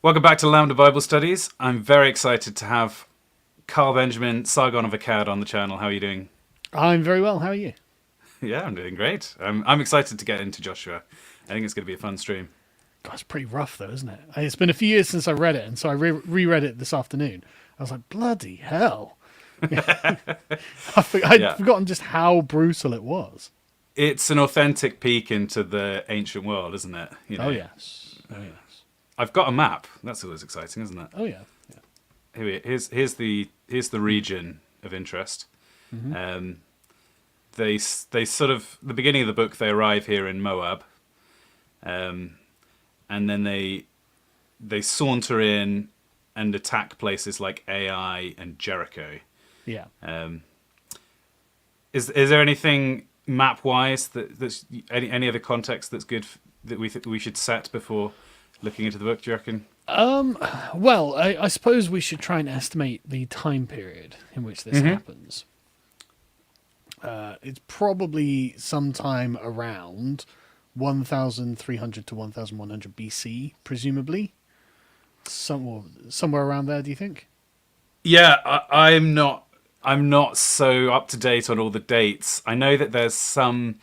Welcome back to Lambda Bible Studies. I'm very excited to have Carl Benjamin, Sargon of Akkad on the channel. How are you doing? I'm very well. How are you? Yeah, I'm doing great. I'm excited to get into Joshua. I think it's going to be a fun stream. God, it's pretty rough, though, isn't it? It's been a few years since I read it, and so I reread it this afternoon. I was like, bloody hell. I'd Yeah, forgotten just how brutal it was. it's an authentic peek into the ancient world, isn't it? Oh, yes. Oh, yes. I've got a map. That's always exciting, isn't it? Oh, yeah. Yeah. Here's the region of interest. Mm-hmm. Um, they sort of the beginning of the book. They arrive here in Moab, um, and then they saunter in and attack places like Ai and Jericho. Yeah. Um, is there anything map wise that's any other context that's good that we should set before looking into the book? Do you reckon? Well, I suppose we should try and estimate the time period in which this happens. It's probably sometime around 1300 to 1100 BC, presumably. Somewhere around there, do you think? Yeah, I'm not so up to date on all the dates. I know that there's some.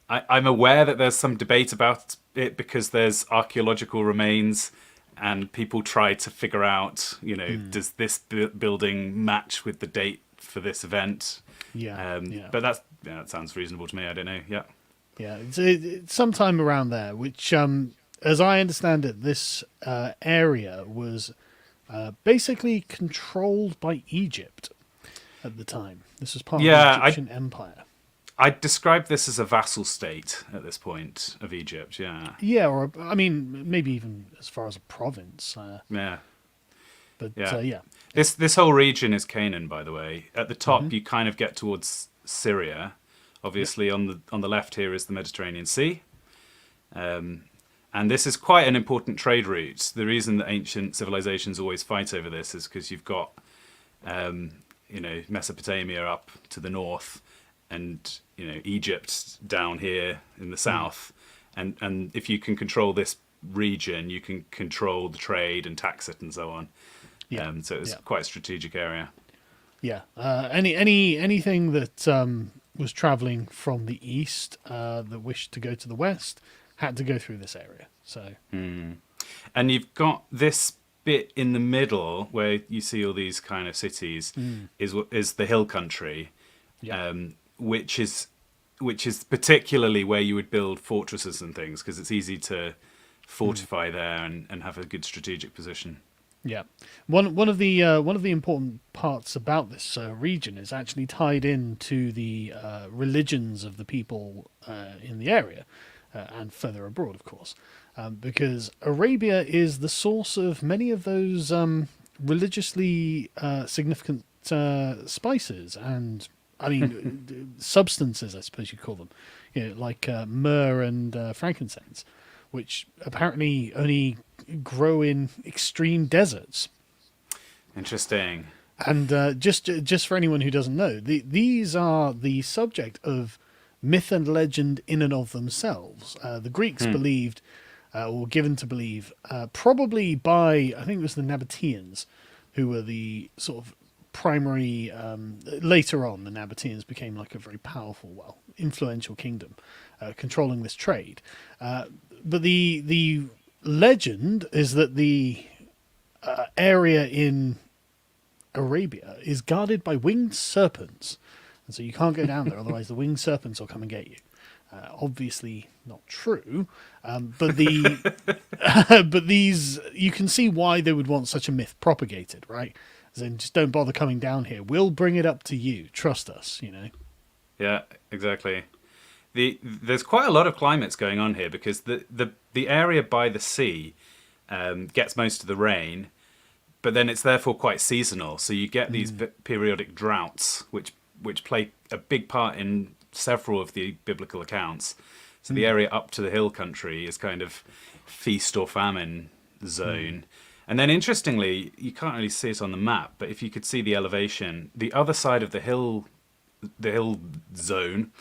I'm aware that there's some debate about it because there's archaeological remains, and people try to figure out, does this building match with the date for this event? Yeah, yeah. But that sounds reasonable to me. I don't know. Yeah. Yeah, it's sometime around there, which, as I understand it, this area was basically controlled by Egypt at the time. This was part of the Yeah, Egyptian Empire. I describe this as a vassal state at this point of Egypt. Yeah. Yeah, or, I mean, maybe even as far as a province. Yeah. But, Yeah. yeah. This whole region is Canaan, by the way. At the top, you kind of get towards Syria. Obviously, on the left here is the Mediterranean Sea, and this is quite an important trade route. The reason that ancient civilizations always fight over this is because you've got, Mesopotamia up to the north, and Egypt down here in the south, and if you can control this region, you can control the trade and tax it and so on. Yeah. So it's Yeah. quite a strategic area. Yeah. Anything that was traveling from the east that wished to go to the west had to go through this area. So And you've got this bit in the middle where you see all these kind of cities is the hill country, yeah. which is particularly where you would build fortresses and things because it's easy to fortify there and have a good strategic position. Yeah, one of the important parts about this region is actually tied into the religions of the people in the area and further abroad, of course, because Arabia is the source of many of those religiously significant spices and, I mean, substances, I suppose you'd call them, like myrrh and frankincense, which apparently only grow in extreme deserts. Interesting. And just for anyone who doesn't know, these are the subject of myth and legend in and of themselves. The Greeks believed, or given to believe, probably by, I think it was the Nabateans, who were the sort of primary. Later on, the Nabateans became like a very powerful, influential kingdom, controlling this trade. But the legend is that the area in Arabia is guarded by winged serpents, and so you can't go down there. Otherwise, the winged serpents will come and get you. Obviously, not true, but but these, you can see why they would want such a myth propagated, right? As in, just don't bother coming down here. We'll bring it up to you. Trust us, Yeah, exactly. There's quite a lot of climates going on here because the area by the sea gets most of the rain, but then it's therefore quite seasonal. So you get these periodic droughts, which play a big part in several of the biblical accounts. So the area up to the hill country is kind of feast or famine zone. And then interestingly, you can't really see it on the map, but if you could see the elevation, the other side of the hill zone,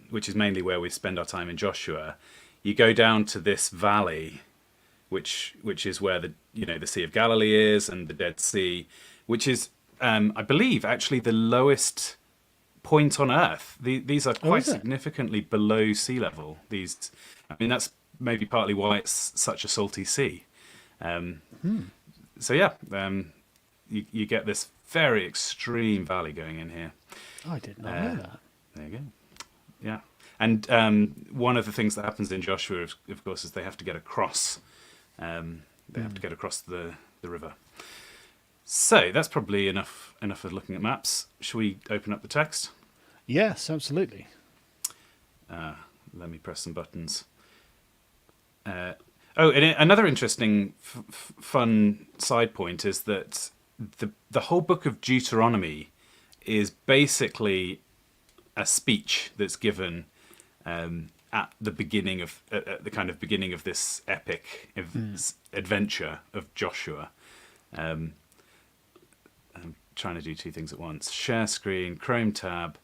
which is mainly where we spend our time in Joshua, you go down to this valley which is where the Sea of Galilee is, and the Dead Sea, which is I believe actually the lowest point on Earth. These are Oh, quite is it? significantly below sea level. I mean, that's maybe partly why it's such a salty sea. So yeah, you get this very extreme valley going in here. I did not know that. There you go. Yeah, and one of the things that happens in Joshua, of course, is they have to get across. They have to get across the river. So that's probably enough of looking at maps. Shall we open up the text? Yes, absolutely. Let me press some buttons. Another interesting, fun side point is that the whole book of Deuteronomy is basically a speech that's given at the beginning of at the kind of beginning of this epic adventure of Joshua. I'm trying to do two things at once. Share screen, Chrome tab.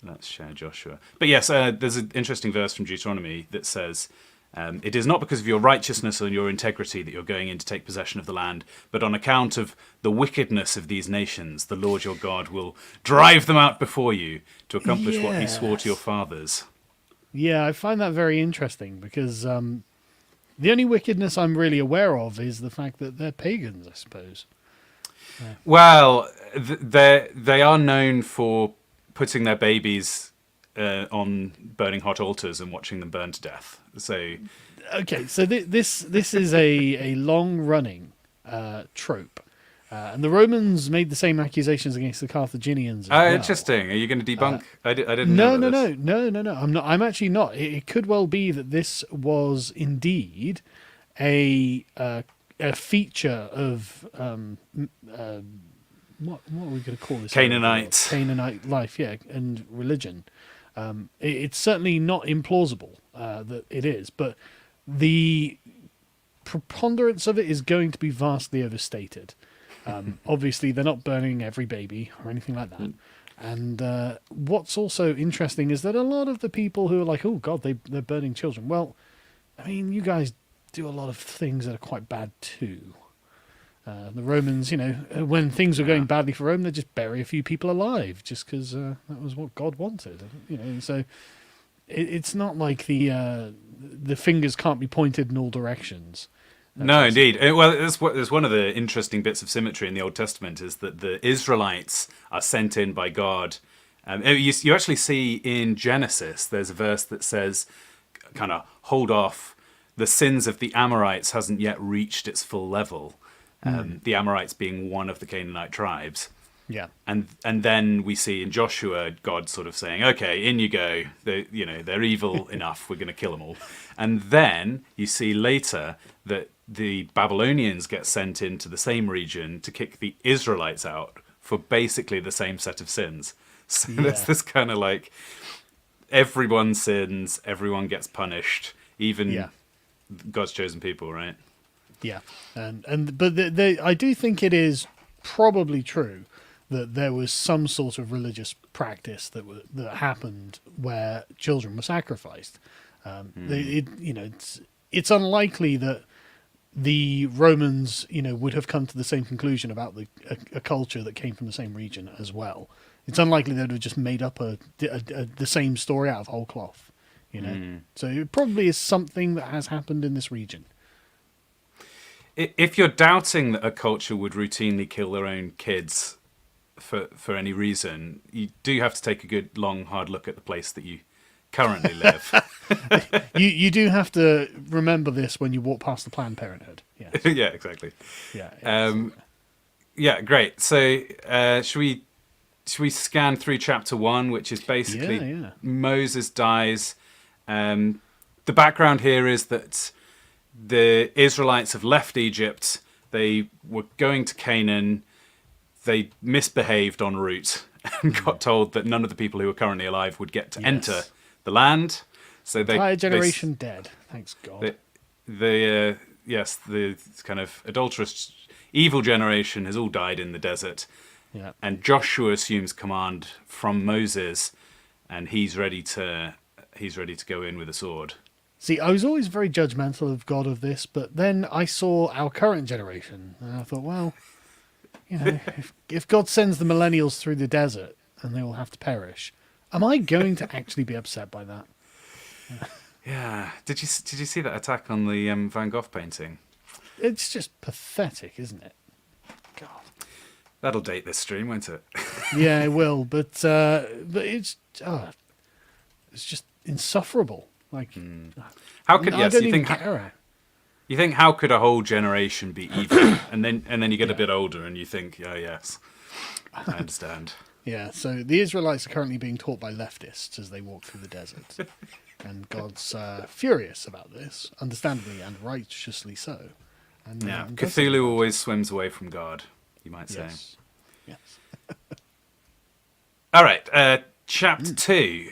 Let's share Joshua. But yes, there's an interesting verse from Deuteronomy that says, it is not because of your righteousness or your integrity that you're going in to take possession of the land, but on account of the wickedness of these nations, the Lord your God will drive them out before you to accomplish what he swore to your fathers. Yeah, I find that very interesting because the only wickedness I'm really aware of is the fact that they're pagans, I suppose. Well, they are known for putting their babies on burning hot altars and watching them burn to death. So, okay, so this is a long running trope, and the Romans made the same accusations against the Carthaginians as well. Interesting. Are you going to debunk? I didn't know. No. I'm not. I'm actually not. It could well be that this was indeed a feature of what are we going to call this? Canaanite life, yeah, and religion. It's certainly not implausible that it is, but the preponderance of it is going to be vastly overstated. Obviously, they're not burning every baby or anything like that. And what's also interesting is that a lot of the people who are like, oh, God, they're burning children. Well, I mean, you guys do a lot of things that are quite bad too. The Romans, when things were going badly for Rome, they'd just bury a few people alive just because that was what God wanted. So it's not like the fingers can't be pointed in all directions. No, indeed. Well, there's one of the interesting bits of symmetry in the Old Testament is that the Israelites are sent in by God. You actually see in Genesis, there's a verse that says, kind of, hold off, the sins of the Amorites hasn't yet reached its full level. The Amorites being one of the Canaanite tribes. Yeah. And then we see in Joshua, God sort of saying, okay, in you go. They're evil enough. We're going to kill them all. And then you see later that the Babylonians get sent into the same region to kick the Israelites out for basically the same set of sins. So there's this kind of like, everyone sins, everyone gets punished, even God's chosen people, right? Yeah, but I do think it is probably true that there was some sort of religious practice that happened where children were sacrificed. It's unlikely that the Romans, would have come to the same conclusion about a culture that came from the same region as well. It's unlikely they'd have just made up the same story out of whole cloth. So it probably is something that has happened in this region. If you're doubting that a culture would routinely kill their own kids for any reason, you do have to take a good, long, hard look at the place that you currently live. you do have to remember this when you walk past the Planned Parenthood. Yes. Yeah, exactly. Yeah. Yeah, great. So should we scan through chapter 1, which is basically Moses dies. The background here is that the Israelites have left Egypt. They were going to Canaan. They misbehaved en route and got told that none of the people who were currently alive would get to enter the land. So entire generation dead. Thanks God. The kind of adulterous, evil generation has all died in the desert. Yeah. And Joshua assumes command from Moses, and he's ready to go in with a sword. See, I was always very judgmental of God of this, but then I saw our current generation, and I thought, well, if God sends the millennials through the desert and they all have to perish, am I going to actually be upset by that? Yeah. Did you see that attack on the Van Gogh painting? It's just pathetic, isn't it? God. That'll date this stream, won't it? Yeah, it will, but it's just insufferable. Like, How could I don't even care. you think how could a whole generation be evil? and then you get a bit older and you think, oh yes, I understand. Yeah, so the Israelites are currently being taught by leftists as they walk through the desert. And God's furious about this, understandably and righteously so. And, Yeah, Cthulhu always swims away from God, you might say. Yes. All right, chapter 2.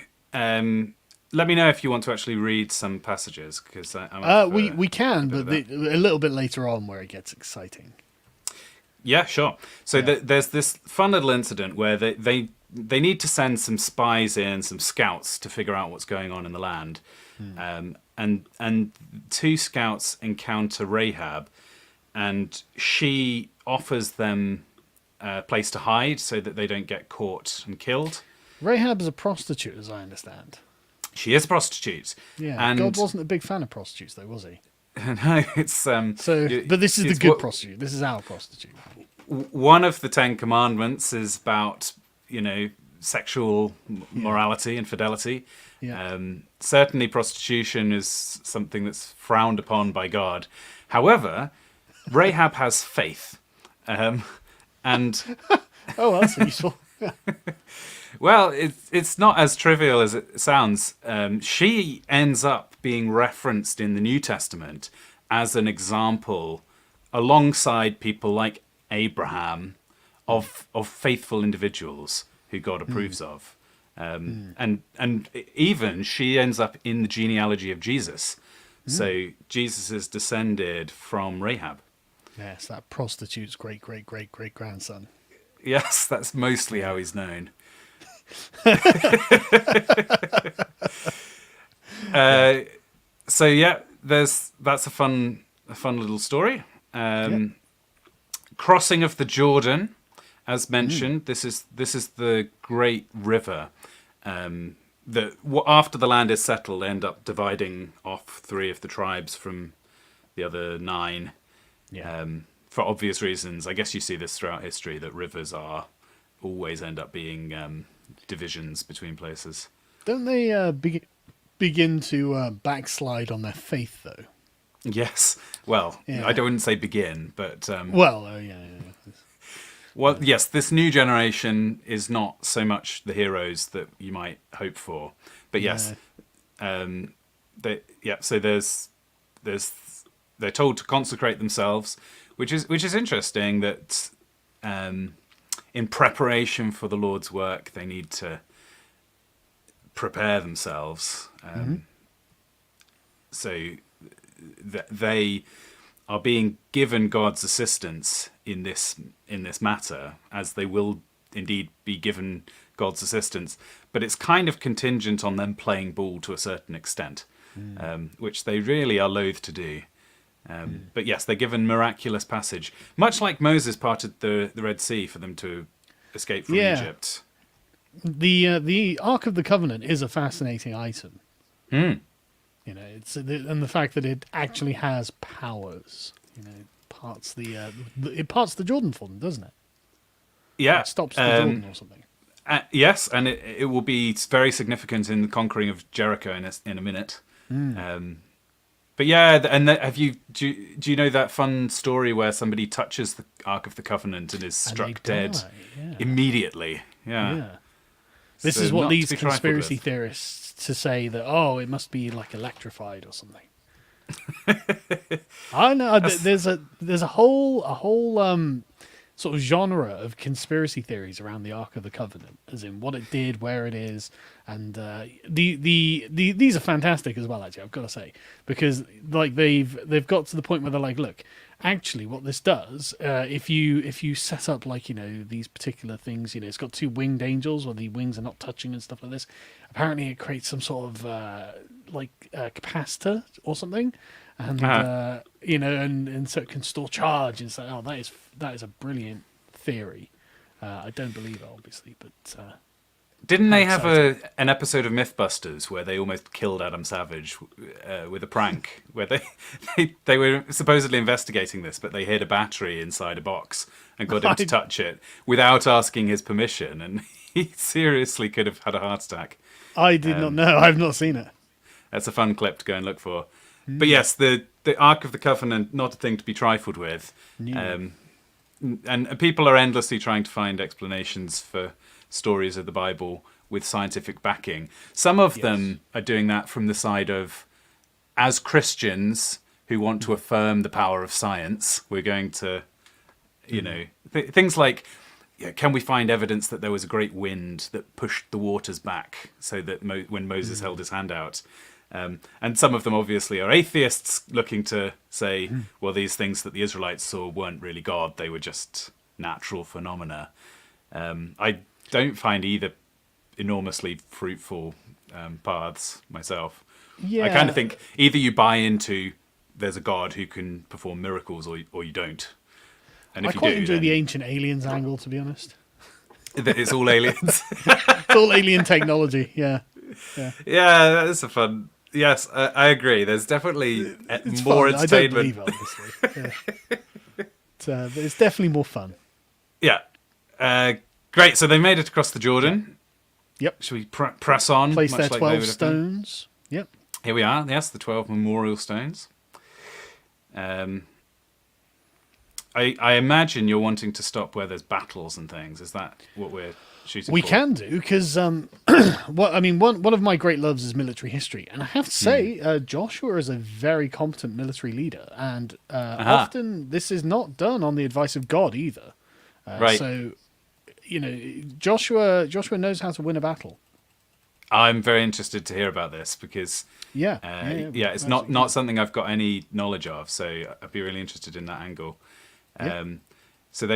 Let me know if you want to actually read some passages, because we can, but a little bit later on where it gets exciting. Yeah, sure. So there's this fun little incident where they need to send some spies in, some scouts, to figure out what's going on in the land. And 2 scouts encounter Rahab, and she offers them a place to hide so that they don't get caught and killed. Rahab is a prostitute, as I understand. She is a prostitute. Yeah, and God wasn't a big fan of prostitutes, though, was he? No, it's but this is the good prostitute. This is our prostitute. One of the 10 commandments is about sexual morality and fidelity. Yeah. Certainly, prostitution is something that's frowned upon by God. However, Rahab has faith, and oh, that's useful. well, it's not as trivial as it sounds. She ends up being referenced in the New Testament as an example, alongside people like Abraham, of faithful individuals who God approves of. And even she ends up in the genealogy of Jesus. So Jesus is descended from Rahab. Yes, that prostitute's great-great-great-great-grandson. Yes, that's mostly how he's known. So yeah, that's a fun little story. Crossing of the Jordan, as mentioned, this is the great river that after the land is settled, they end up dividing off 3 of the tribes from the other 9. For obvious reasons. I guess you see this throughout history, that rivers always end up being divisions between places. Don't they begin to backslide on their faith, though? Yes. Well, I wouldn't say begin, but... Well, yes, this new generation is not so much the heroes that you might hope for. But yes, so they're told to consecrate themselves, which is interesting, that in preparation for the Lord's work, they need to prepare themselves. So they are being given God's assistance in this matter, as they will indeed be given God's assistance. But it's kind of contingent on them playing ball to a certain extent, which they really are loath to do. But yes, they're given miraculous passage, much like Moses parted the Red Sea for them to escape from Egypt. The Ark of the Covenant is a fascinating item. It's and the fact that it actually has powers. It parts the Jordan for them, doesn't it? Yeah, it stops the Jordan or something. Yes, and it will be very significant in the conquering of Jericho in a minute. But yeah, and do you know that fun story where somebody touches the Ark of the Covenant and is struck dead immediately? Yeah. This is what leads conspiracy theorists to say that, it must be like electrified or something. I know there's a whole sort of genre of conspiracy theories around the Ark of the Covenant, as in what it did, where it is, and these are fantastic as well. Actually, I've got to say, because like they've got to the point where they're like, look, actually, what this does, if you set up like these particular things, it's got 2 winged angels where the wings are not touching and stuff like this. Apparently, it creates some sort of capacitor or something, and and so it can store charge. And so, that is a brilliant theory. I don't believe it, obviously, but Didn't how they have exciting. an episode of MythBusters where they almost killed Adam Savage with a prank? Where they were supposedly investigating this, but they hid a battery inside a box and got him to touch it without asking his permission, and he seriously could have had a heart attack. I did not know. I've not seen it. That's a fun clip to go and look for. But yes, the Ark of the Covenant, not a thing to be trifled with. And people are endlessly trying to find explanations for stories of the Bible with scientific backing. Some of them are doing that from the side of, as Christians who want to affirm the power of science, we're going to, things like, can we find evidence that there was a great wind that pushed the waters back so that when Moses held his hand out? And some of them obviously are atheists looking to say, well, these things that the Israelites saw weren't really God, they were just natural phenomena. I don't find either enormously fruitful paths myself. Yeah. I kind of think either you buy into there's a God who can perform miracles or you don't. And if I you quite do, enjoy then the ancient aliens angle, to be honest. it's all aliens. It's all alien technology, yeah. Yeah, that's a fun. Yes, I agree. There's definitely It's more fun. I don't entertainment. believe it, obviously. Yeah. But it's definitely more fun. Yeah. Great. So they made it across the Jordan. Yep. Should we press on? Place much their like 12 they would have done? stones. Yep. Here we are. Yes, the 12 memorial stones. I imagine you're wanting to stop where there's battles and things. Is that what we're shooting We for? can do, because one of my great loves is military history. And I have to say, Joshua is a very competent military leader. And often this is not done on the advice of God either. Right. So, Joshua knows how to win a battle. I'm very interested to hear about this because Yeah. it's not something I've got any knowledge of. So I'd be really interested in that angle. Yeah. So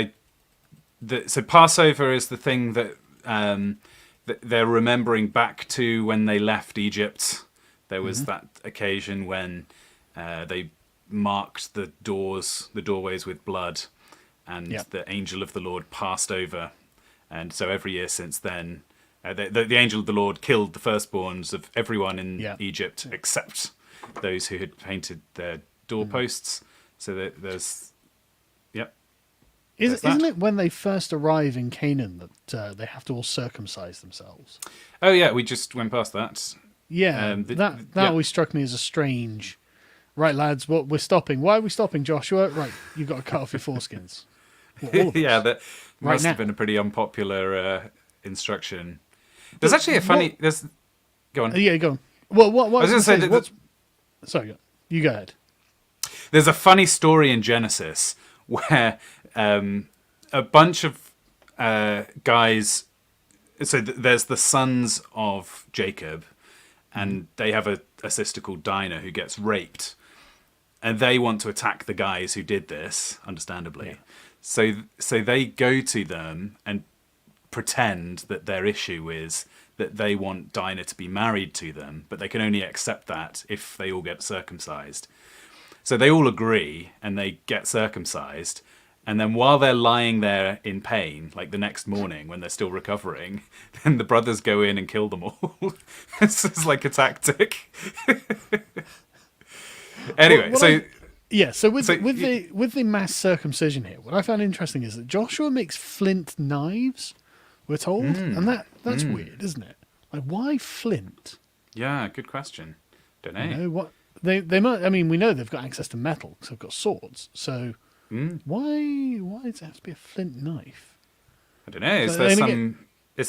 Passover is the thing that that they're remembering back to when they left Egypt. There was that occasion when they marked the doorways with blood, and the angel of the Lord passed over. And so every year since then, the angel of the Lord killed the firstborns of everyone in Egypt except those who had painted their doorposts. So there's Isn't it when they first arrive in Canaan that they have to all circumcise themselves? Oh yeah, we just went past that. Yeah, that always struck me as a strange. Right, lads, we're stopping. Why are we stopping, Joshua? Right, you've got to cut off your foreskins. Well, all of Yeah, us. that Right must have now. been a pretty unpopular instruction. There's actually a funny. Go on. Yeah, go on. Well, what I was going to say that Sorry, you go ahead. there's a funny story in Genesis where a bunch of guys. So there's the sons of Jacob, and they have a sister called Dinah who gets raped, and they want to attack the guys who did this, understandably. Yeah. So they go to them and pretend that their issue is that they want Dinah to be married to them, but they can only accept that if they all get circumcised. So they all agree and they get circumcised. And then while they're lying there in pain, like the next morning when they're still recovering, then the brothers go in and kill them all. This is like a tactic. Anyway, with the mass circumcision here, what I found interesting is that Joshua makes flint knives. We're told, and that's weird, isn't it? Like, why flint? Yeah, good question. Don't know. You know what they might. I mean, we know they've got access to metal because they've got swords. So why does it have to be a flint knife? I don't know. Is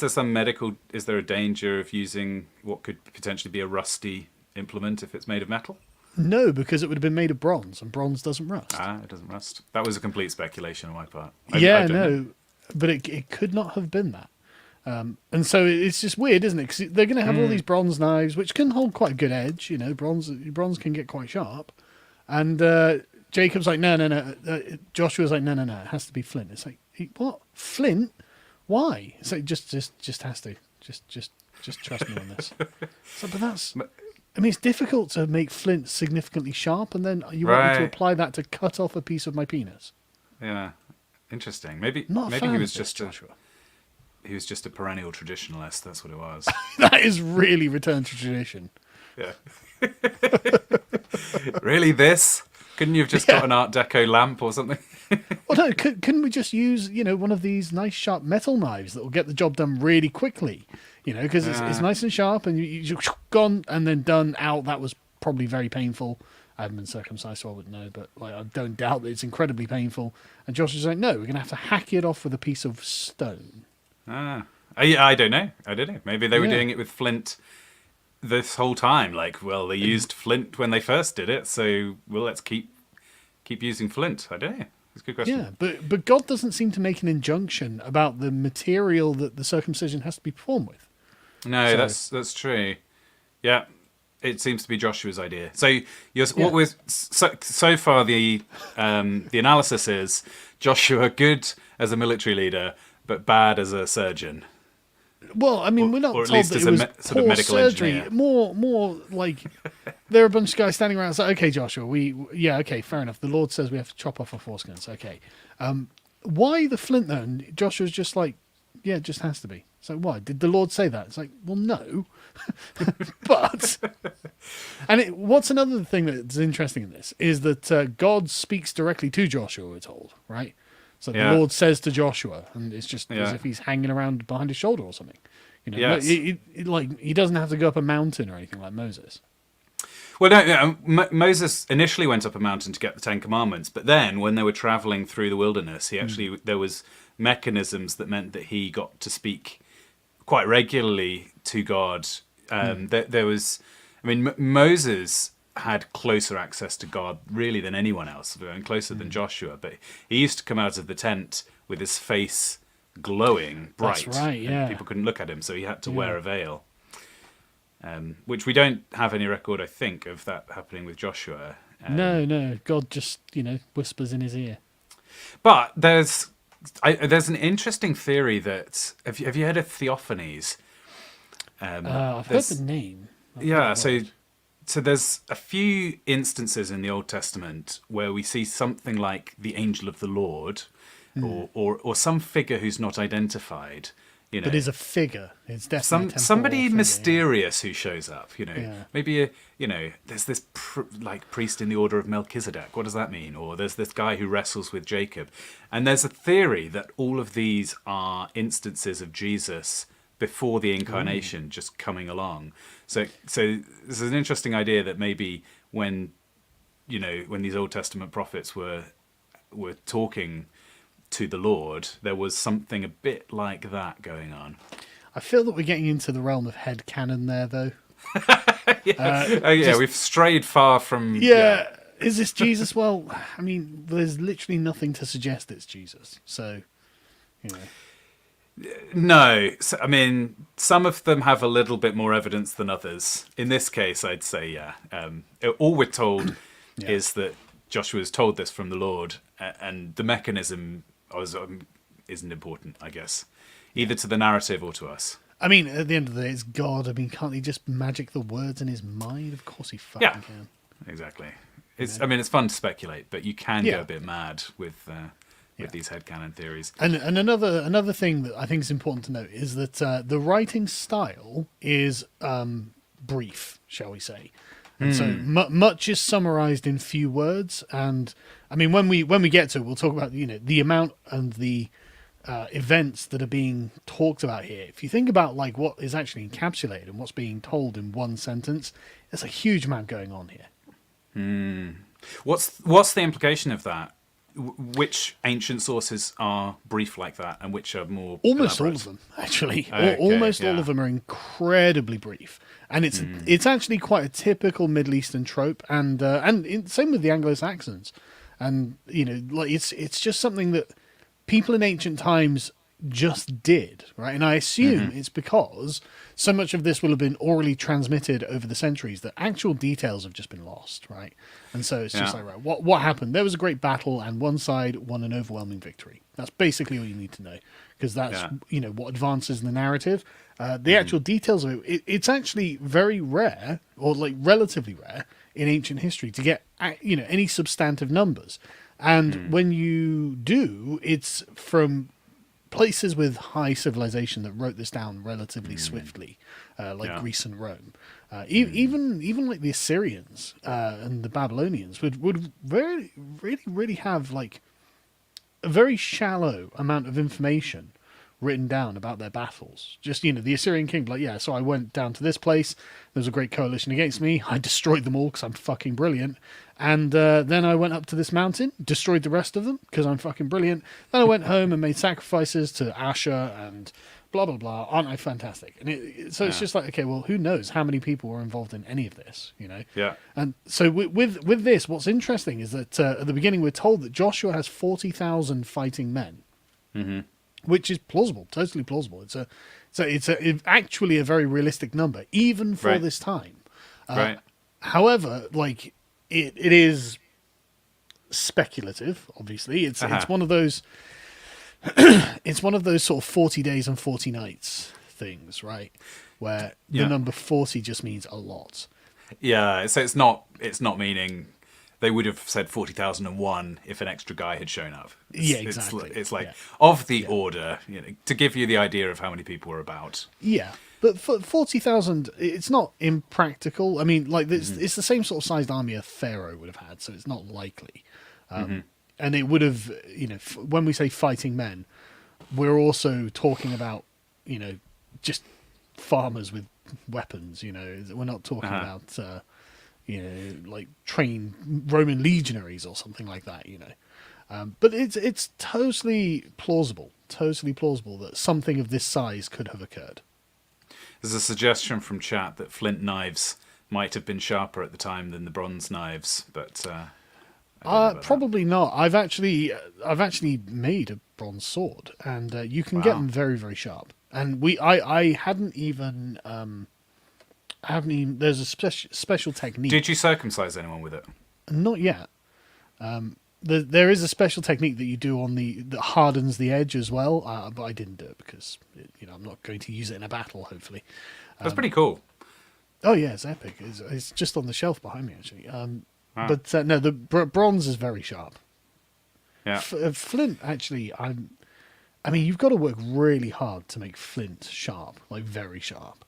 there some medical? Is there a danger of using what could potentially be a rusty implement if it's made of metal? No, because it would have been made of bronze, and bronze doesn't rust. It doesn't rust. That was a complete speculation on my part. I don't know. But it could not have been that. And so it's just weird, isn't it? Because they're going to have all these bronze knives, which can hold quite a good edge. You know, bronze can get quite sharp. And Jacob's like, no. Joshua's like, no. It has to be flint. It's like, what? Flint? Why? It's like, just has to. Just trust me on this. So, but I mean, it's difficult to make flint significantly sharp, and then you want me to Right. apply that to cut off a piece of my penis. Yeah. Interesting. Maybe Not a maybe fan he of was this, just Joshua. he was just a perennial traditionalist. That's what it was. That is really return to tradition. Yeah. Really, this? Couldn't you have just Yeah. got an Art Deco lamp or something? Well, no, couldn't we just use, one of these nice sharp metal knives that will get the job done really quickly? Because it's nice and sharp, and you just gone and then done out. That was probably very painful. I haven't been circumcised, so I wouldn't know, but I don't doubt that it's incredibly painful. And Josh was like, "No, we're going to have to hack it off with a piece of stone." I don't know. I don't know. Maybe they were Yeah. doing it with flint this whole time. Like, well, they used flint when they first did it, so let's keep using flint. I don't know. It's a good question. Yeah, but God doesn't seem to make an injunction about the material that the circumcision has to be performed with. No, So- that's true. Yeah, it seems to be Joshua's idea. So Yeah. what we're so far the analysis is Joshua good as a military leader, but bad as a surgeon. Well, I mean, we're not or at told least that as it a was sort of poor medical surgery. engineer. More like there are a bunch of guys standing around. It's like, okay, Joshua, okay, fair enough. The Lord says we have to chop off our foreskins. Okay, why the flint though? And Joshua's just like, yeah, it just has to be. So why did the Lord say that? It's like, well, no, but what's another thing that's interesting in this is that God speaks directly to Joshua. We're told, right? So Yeah. the Lord says to Joshua, and it's just as Yeah. if he's hanging around behind his shoulder or something. Yes. Like he doesn't have to go up a mountain or anything like Moses. Well, no, Moses initially went up a mountain to get the Ten Commandments, but then when they were traveling through the wilderness, there was mechanisms that meant that he got to speak quite regularly to God. There was, I mean, Moses had closer access to God really than anyone else, and closer than Joshua. But he used to come out of the tent with his face glowing bright. That's right, yeah. And people couldn't look at him, so he had to wear a veil. Which we don't have any record, I think, of that happening with Joshua. No, God just whispers in his ear. But there's an interesting theory that have you heard of theophanies? I've heard there's- the name. Yeah, so there's a few instances in the Old Testament where we see something like the angel of the Lord, or some figure who's not identified. But is a figure. It's definitely a temporal somebody figure, mysterious who shows up. Yeah. Maybe there's this priest in the order of Melchizedek. What does that mean? Or there's this guy who wrestles with Jacob, and there's a theory that all of these are instances of Jesus before the incarnation just coming along. So there's an interesting idea that maybe when these Old Testament prophets were talking to the Lord, there was something a bit like that going on. I feel that we're getting into the realm of head canon there, though. We've strayed far from. Yeah. Is this Jesus? Well, I mean, there's literally nothing to suggest it's Jesus. So, No, so, I mean, some of them have a little bit more evidence than others. In this case, I'd say, yeah. All we're told is that Joshua was told this from the Lord, and the mechanism isn't important, I guess, either to the narrative or to us. I mean, at the end of the day, it's God. I mean, can't he just magic the words in his mind? Of course he fucking can. Exactly. I mean, it's fun to speculate, but you can Yeah. go a bit mad with these headcanon theories. And another thing that I think is important to note is that the writing style is brief, shall we say. And so much is summarized in few words. And I mean, when we get to it, we'll talk about the amount and the events that are being talked about here. If you think about like what is actually encapsulated and what's being told in one sentence, there's a huge amount going on here. What's the implication of that? Which ancient sources are brief like that, and which are more Almost all elaborate? of them, actually. Okay, Almost all yeah. of them are incredibly brief, and it's actually quite a typical Middle Eastern trope, and same with the Anglo-Saxons, and like it's just something that people in ancient times just did, right? And I assume it's because so much of this will have been orally transmitted over the centuries that actual details have just been lost, right? And so it's just Yeah. like, right, what happened? There was a great battle, and one side won an overwhelming victory. That's basically all you need to know, because that's what advances the narrative. The actual details of it's actually very rare, or like relatively rare in ancient history, to get any substantive numbers. And when you do, it's from places with high civilization that wrote this down relatively swiftly, like Greece and Rome. Even like the Assyrians and the Babylonians would really have like a very shallow amount of information written down about their battles. Just, the Assyrian king, like, yeah, so I went down to this place. There was a great coalition against me. I destroyed them all because I'm fucking brilliant. And then I went up to this mountain, destroyed the rest of them because I'm fucking brilliant. Then I went home and made sacrifices to Asher and blah, blah, blah. Aren't I fantastic? And it's just like, okay, well, who knows how many people were involved in any of this, Yeah. And so with this, what's interesting is that at the beginning we're told that Joshua has 40,000 fighting men. Mm-hmm. Which is plausible, totally plausible. It's actually a very realistic number, even for this time. Right. However, like it is speculative. Obviously, it's one of those. It's one of those sort of 40 days and 40 nights things, right? Where the number 40 just means a lot. Yeah. So it's not meaning. They would have said 40,001 if an extra guy had shown up. Exactly. It's like of the order, to give you the idea of how many people were about. Yeah, but for 40,000, it's not impractical. I mean, like it's the same sort of sized army a pharaoh would have had, so it's not likely. And it would have, when we say fighting men, we're also talking about, just farmers with weapons. We're not talking about. Like trained Roman legionaries or something like that, But it's totally plausible that something of this size could have occurred. There's a suggestion from chat that flint knives might have been sharper at the time than the bronze knives, but I don't know about probably not. I've actually made a bronze sword, and you can get them very, very sharp. And I hadn't even. There's a special technique. Did you circumcise anyone with it? Not yet. There is a special technique that you do that hardens the edge as well, but I didn't do it because I'm not going to use it in a battle. Hopefully, That's pretty cool. Oh yeah, it's epic. It's just on the shelf behind me actually. But no, the bronze is very sharp. Yeah. Flint actually, I mean, you've got to work really hard to make flint sharp, like very sharp.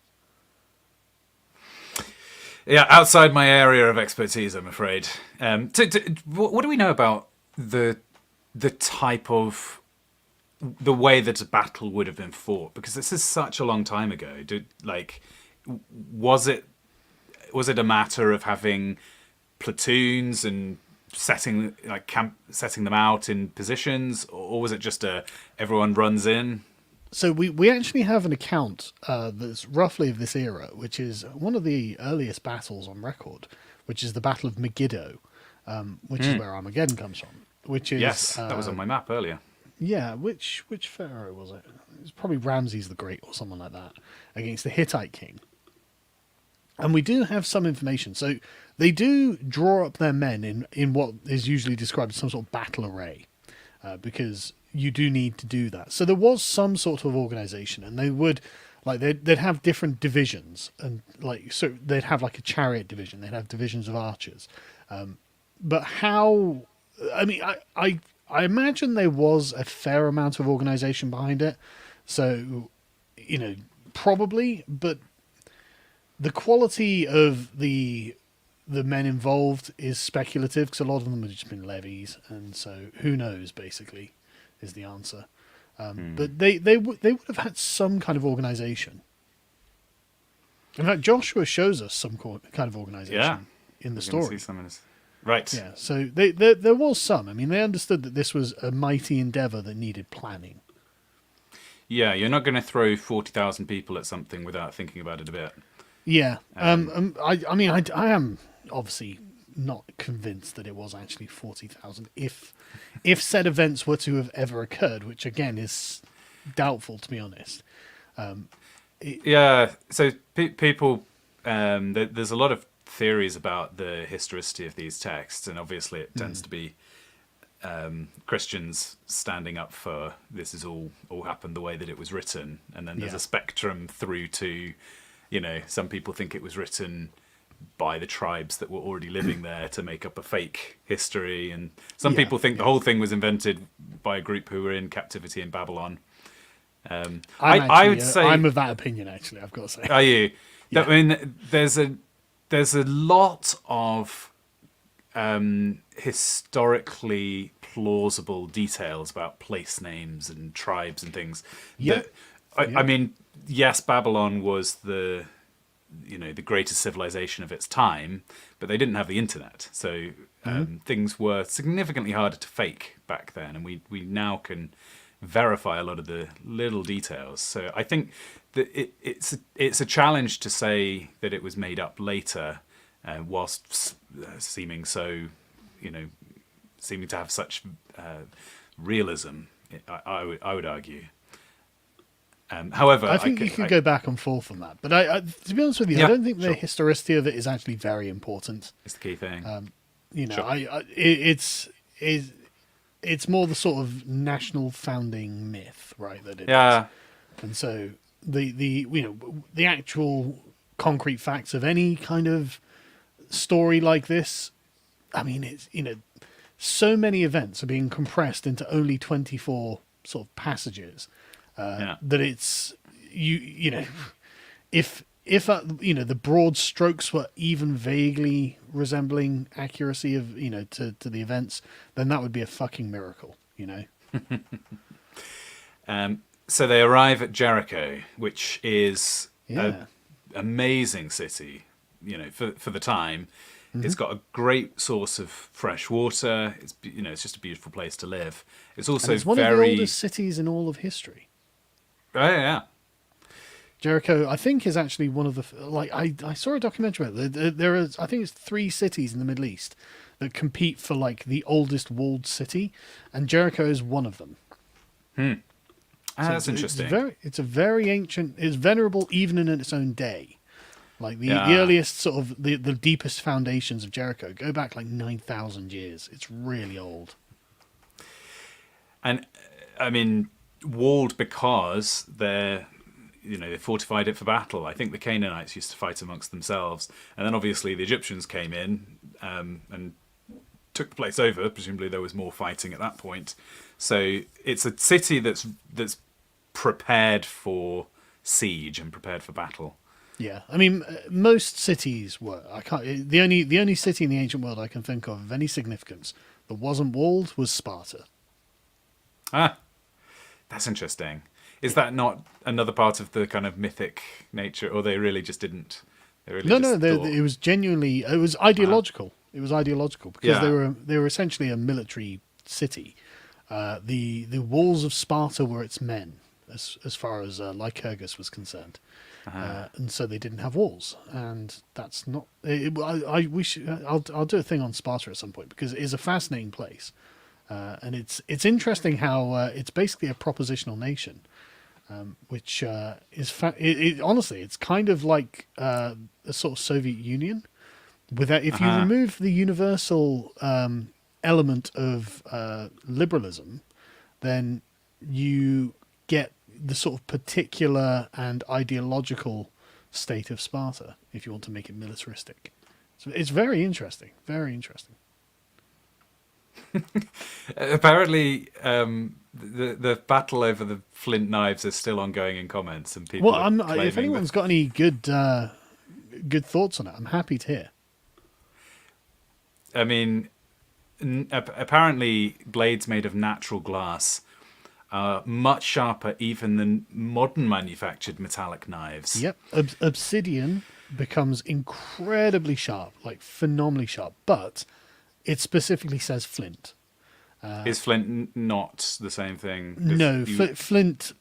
Yeah, outside my area of expertise, I'm afraid. What do we know about the type of the way that a battle would have been fought? Because this is such a long time ago. Was it a matter of having platoons and setting them out in positions, or was it just everyone runs in? So we actually have an account that's roughly of this era, which is one of the earliest battles on record, which is the Battle of Megiddo, which is where Armageddon comes from. Which is yes, that was on my map earlier. Yeah, which pharaoh was it? It was probably Ramses the Great or someone like that against the Hittite king. And we do have some information. So they do draw up their men in what is usually described as some sort of battle array, because you do need to do that. So there was some sort of organization, and they would, like, they'd have different divisions, and so they'd have like a chariot division, they'd have divisions of archers. But how? I mean, I imagine there was a fair amount of organization behind it. So, probably, but the quality of the men involved is speculative because a lot of them have just been levies, and so who knows, basically, is the answer. But they would have had some kind of organization. In fact, Joshua shows us some kind of organization in the story. Right. Yeah, so there was some. I mean, they understood that this was a mighty endeavor that needed planning. Yeah, you're not going to throw 40,000 people at something without thinking about it a bit. Yeah. I mean, I am obviously not convinced that it was actually 40,000 if said events were to have ever occurred, which again is doubtful, to be honest. Yeah, so people, there's a lot of theories about the historicity of these texts, and obviously it tends to be Christians standing up for this is all happened the way that it was written, and then there's Yeah. a spectrum through to, some people think it was written by the tribes that were already living there to make up a fake history, and some Yeah, people think the yeah. whole thing was invented by a group who were in captivity in Babylon. I would say, I'm of that opinion. Actually, I've got to say. are you? Yeah. I mean, there's a lot of historically plausible details about place names and tribes and things. Yeah. I mean, yes, Babylon was the greatest civilization of its time, but they didn't have the internet, so things were significantly harder to fake back then, and we now can verify a lot of the little details. So I think that it's a challenge to say that it was made up later, whilst seeming so, seeming to have such realism. I would argue. However, I think you could go back and forth on that, but I to be honest with you, Yeah, I don't think the sure. historicity of it is actually very important. It's the key thing. Sure. It's more the sort of national founding myth, right? That it Yeah. is. And so the actual concrete facts of any kind of story like this, I mean, it's so many events are being compressed into only 24 sort of passages. That it's if the broad strokes were even vaguely resembling accuracy of to the events, then that would be a fucking miracle. So they arrive at Jericho, which is Yeah. an amazing city, for the time. It's got a great source of fresh water. It's just a beautiful place to live. It's also And it's one of the oldest cities in all of history. Oh, yeah. Jericho, I think, is actually one of the I saw a documentary about it. There is, I think, it's 3 cities in the Middle East that compete for the oldest walled city, and Jericho is one of them. That's interesting. It's a very ancient. It's venerable even in its own day. The Yeah. earliest sort of the deepest foundations of Jericho go back 9,000 years. It's really old. And I mean, walled because they fortified it for battle. I think the Canaanites used to fight amongst themselves, and then obviously the Egyptians came in and took the place over. Presumably there was more fighting at that point. So it's a city that's prepared for siege and prepared for battle. Yeah, I mean, most cities were. I can't. The only city in the ancient world I can think of any significance that wasn't walled was Sparta. Ah, that's interesting. Is that not another part of the kind of mythic nature, or they really just didn't? They really No, just thought... it was genuinely. It was ideological. It was ideological because Yeah. they were essentially a military city. The walls of Sparta were its men, as far as Lycurgus was concerned, and so they didn't have walls. And that's not. I'll do a thing on Sparta at some point because it is a fascinating place, and it's interesting how it's basically a propositional nation. Which is honestly, it's kind of like a sort of Soviet Union. Without, if you remove the universal element of liberalism, then you get the sort of particular and ideological state of Sparta. If you want to make it militaristic, so it's very interesting. Very interesting. Apparently, the battle over the flint knives is still ongoing in comments, and people. Well, are if anyone's got any good thoughts on it, I'm happy to hear. I mean, apparently, blades made of natural glass are much sharper even than modern manufactured metallic knives. Yep, obsidian becomes incredibly sharp, phenomenally sharp, but it specifically says flint. Is flint not the same thing? No, flint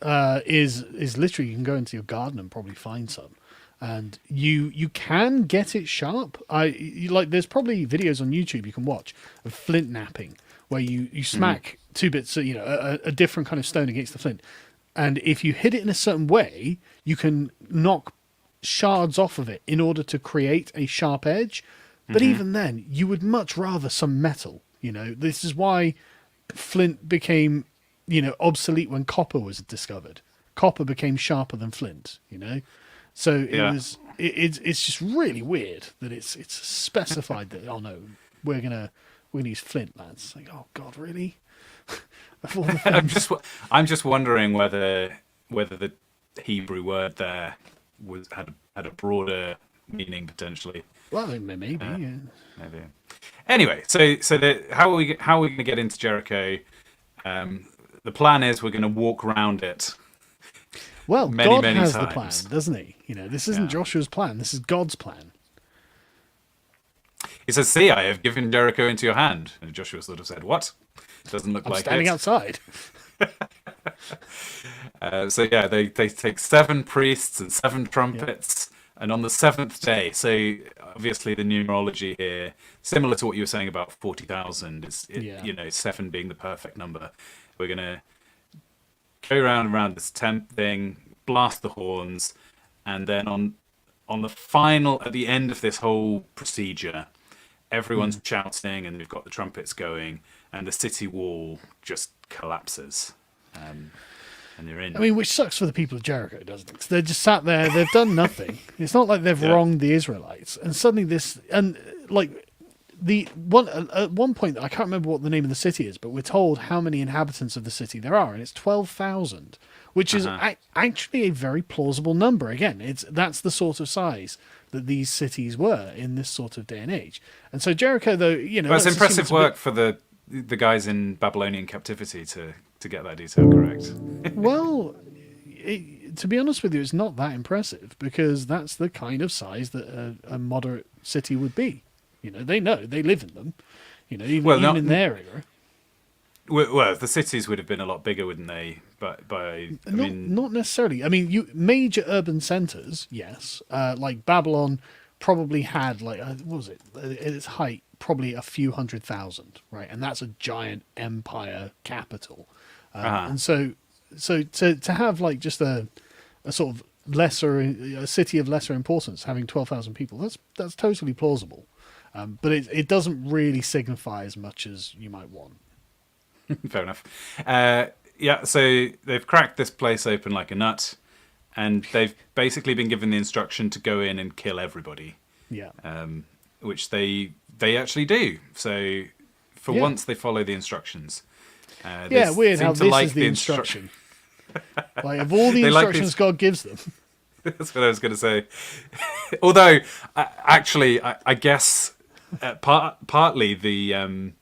is literally, you can go into your garden and probably find some, and you can get it sharp. There's probably videos on YouTube you can watch of flint napping, where you smack 2 bits, a different kind of stone against the flint. And if you hit it in a certain way, you can knock shards off of it in order to create a sharp edge. But even then, you would much rather some metal. This is why flint became, obsolete when copper was discovered. Copper became sharper than flint. So it's just really weird that it's specified that we're gonna use flint, lads. Like, oh God, really? Of all the things. I'm just wondering whether the Hebrew word there had a broader meaning potentially. Well, maybe. Yeah. Maybe. Anyway, so how are we going to get into Jericho? The plan is we're going to walk around it. Well, many has times. the plan, doesn't he? This isn't Joshua's plan. This is God's plan. He says, "See, I have given Jericho into your hand." And Joshua sort of said, "What? Doesn't look I'm like standing it." outside. They take 7 priests and 7 trumpets, and on the 7th day. So obviously the numerology here, similar to what you were saying about 40,000, is 7 being the perfect number. We're gonna go round and round this tent thing, blast the horns, and then on at the end of this whole procedure, everyone's shouting and we've got the trumpets going, and the city wall just collapses, and you're in. I mean, which sucks for the people of Jericho, doesn't it? 'Cause they're just sat there, they've done nothing. It's not like they've wronged the Israelites, and suddenly at one point, I can't remember what the name of the city is, but we're told how many inhabitants of the city there are, and it's 12,000, which is actually a very plausible number. Again, that's the sort of size that these cities were in this sort of day and age. And so Jericho, though, Well, it's impressive work for the guys in Babylonian captivity to get that detail correct. Well, to be honest with you, it's not that impressive, because that's the kind of size that a moderate city would be. They live in them. Even in their era. Well, the cities would have been a lot bigger, wouldn't they? But not necessarily. I mean, major urban centers, yes. Like Babylon probably had what was it at its height? Probably a few 100,000, right? And that's a giant empire capital. And so to have just a sort of a city of lesser importance having 12,000 people, that's totally plausible. But it doesn't really signify as much as you might want. Fair enough. So they've cracked this place open like a nut, and they've basically been given the instruction to go in and kill everybody. Yeah. Which they actually do. So for once, they follow the instructions. Weird how this is the instruction. Of all the instructions God gives them. That's what I was going to say. Although, I guess partly the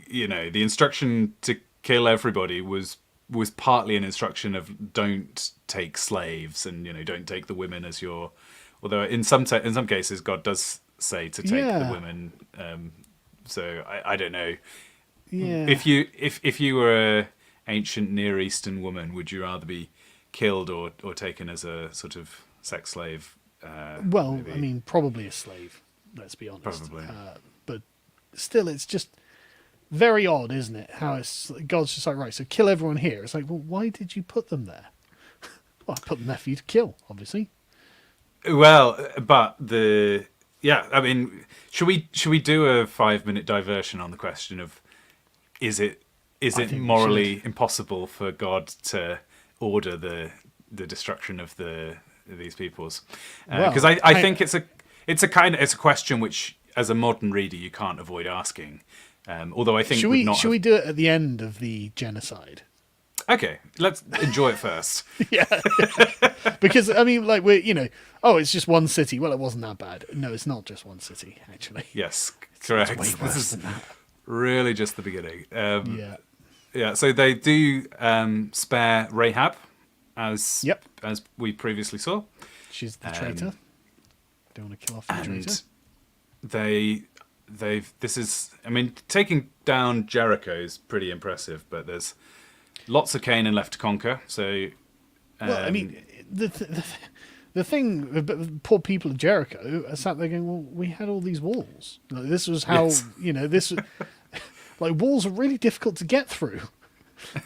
the instruction to kill everybody was partly an instruction of don't take slaves and don't take the women as your. Although in some cases God does say to take the women. So I don't know. Yeah. If you were an ancient Near Eastern woman, would you rather be killed or taken as a sort of sex slave? Maybe? I mean, probably a slave. Let's be honest. Probably. But still, it's just very odd, isn't it? How God's just like, right, so kill everyone here. It's like, well, why did you put them there? Well, I put them there for you to kill, obviously. Well, but I mean, should we do a 5-minute diversion on the question of is it morally impossible for God to order the destruction of these peoples? Because I think it's a question which, as a modern reader, you can't avoid asking. Although I think should we do it at the end of the genocide? Okay, let's enjoy it first. Yeah, because I mean, it's just one city. Well, it wasn't that bad. No, it's not just one city, actually. Yes, correct. It's way worse than that. Really just the beginning. Yeah. So they do spare Rahab, as we previously saw. She's the traitor. They want to kill off the traitor. Taking down Jericho is pretty impressive, but there's lots of Canaan left to conquer. So, the thing, the poor people of Jericho are sat there going, well, we had all these walls. This was how, walls are really difficult to get through.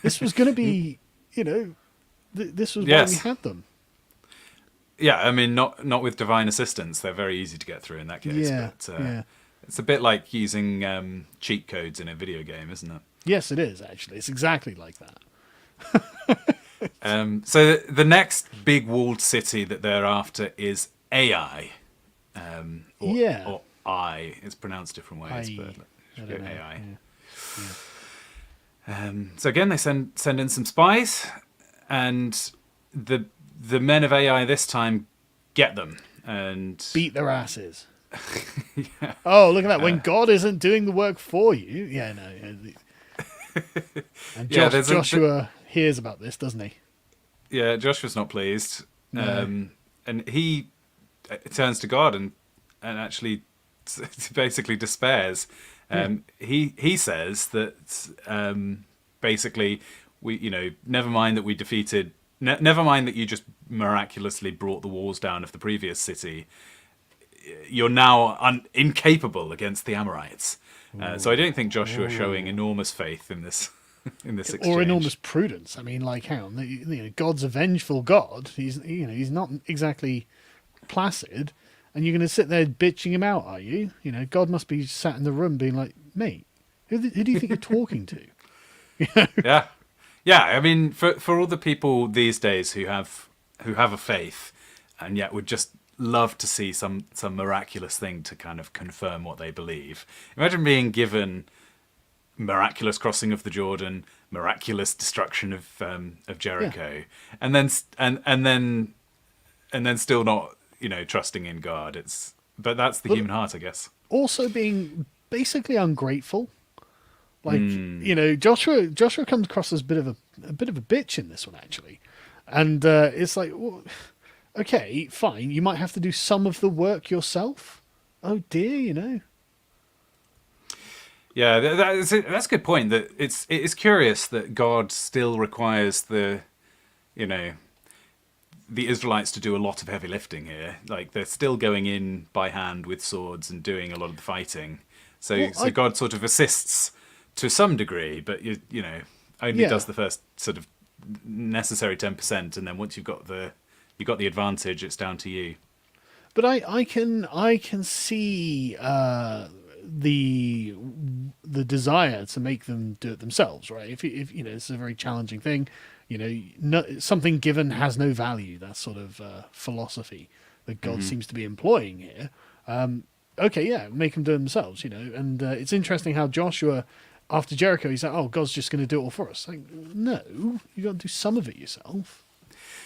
This was going to be This was why we Yes. had them. Yeah, I mean, not with divine assistance. They're very easy to get through in that case. Yeah, But yeah. it's a bit like using cheat codes in a video game, isn't it? Yes, it is, actually. It's exactly like that. So the next big walled city that they're after is Ai, or, Yeah. or I. It's pronounced different ways, I but don't go know. Ai. Yeah. So again, they send in some spies, and the men of Ai this time get them, and Beat their asses. Oh, look at that. When God isn't doing the work for you. Yeah, no. And Yeah, there's Joshua hears about this, doesn't he? yeah, Joshua's not pleased, No. and he turns to God and actually basically despairs. He says that basically never mind that we defeated, never mind that you just miraculously brought the walls down of the previous city. You're now incapable against the Amorites. So I don't think Joshua showing enormous faith in this in this exchange. Or enormous prudence. I mean, like, hang on. God's a vengeful God. He's not exactly placid. And you're going to sit there bitching him out, are you? God must be sat in the room being like, mate, who do you think you're talking to? Yeah, yeah. I mean, for all the people these days who have a faith, and yet would just love to see some miraculous thing to kind of confirm what they believe. Imagine being given miraculous crossing of the Jordan, miraculous destruction of Jericho, and then still not trusting in God. But that's the human heart, I guess. Also being basically ungrateful. Like, Joshua comes across as a bit of a bitch in this one, actually. And it's like, well, okay, fine, you might have to do some of the work yourself. Oh dear. Yeah, that's a good point. That it is curious that God still requires the Israelites to do a lot of heavy lifting here. Like, they're still going in by hand with swords and doing a lot of the fighting. So God sort of assists to some degree, but only does the first sort of necessary 10%, and then once you've got the advantage, it's down to you. But I can see the desire to make them do it themselves, right? If it's a very challenging thing, something given has no value. That sort of philosophy that God seems to be employing here. Okay, yeah, make them do it themselves, And it's interesting how Joshua, after Jericho, he's like, "Oh, God's just going to do it all for us." Like, no, you got to do some of it yourself.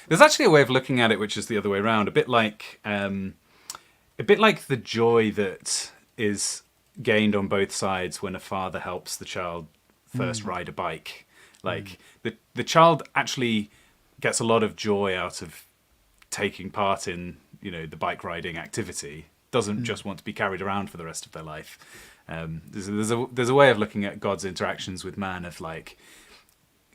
There's actually a way of looking at it which is the other way around, a bit like the joy that is gained on both sides when a father helps the child first ride a bike. Like, the child actually gets a lot of joy out of taking part in the bike riding activity. Doesn't just want to be carried around for the rest of their life. There's a way of looking at God's interactions with man of like,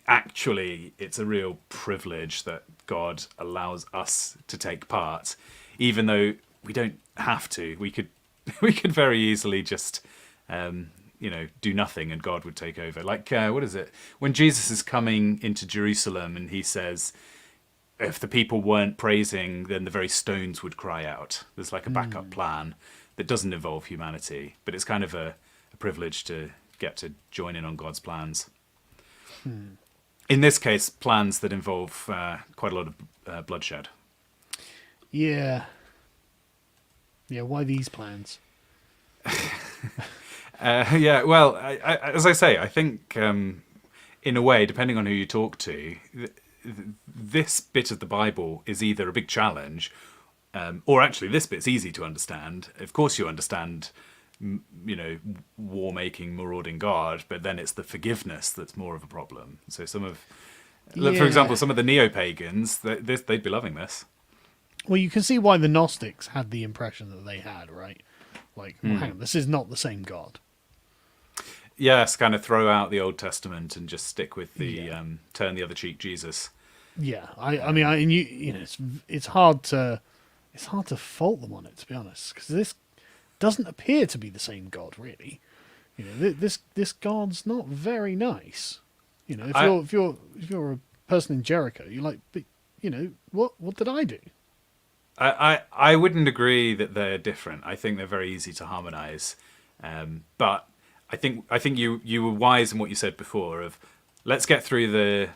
actually, it's a real privilege that God allows us to take part, even though we don't have to. We could very easily just do nothing and God would take over. Like, what is it? When Jesus is coming into Jerusalem and he says, if the people weren't praising, then the very stones would cry out. There's like a backup plan that doesn't involve humanity, but it's kind of a privilege to get to join in on God's plans. In this case, plans that involve quite a lot of bloodshed. Yeah. Yeah, why these plans? Yeah, well, as I say, I think in a way, depending on who you talk to, this bit of the Bible is either a big challenge, or actually this bit's easy to understand. Of course you understand, war-making, marauding God, but then it's the forgiveness that's more of a problem. So for example, some of the neo-pagans, they'd be loving this. Well, you can see why the Gnostics had the impression that they had, right? Like, well, hang on, this is not the same God. Yes, kind of throw out the Old Testament and just stick with the turn the other cheek Jesus. Yeah, I mean, it's hard to fault them on it, to be honest, because this doesn't appear to be the same God, really. This God's not very nice. If you're person in Jericho, you're like, but what did I do? I wouldn't agree that they're different. I think they're very easy to harmonize. But I think you were wise in what you said before of let's get through the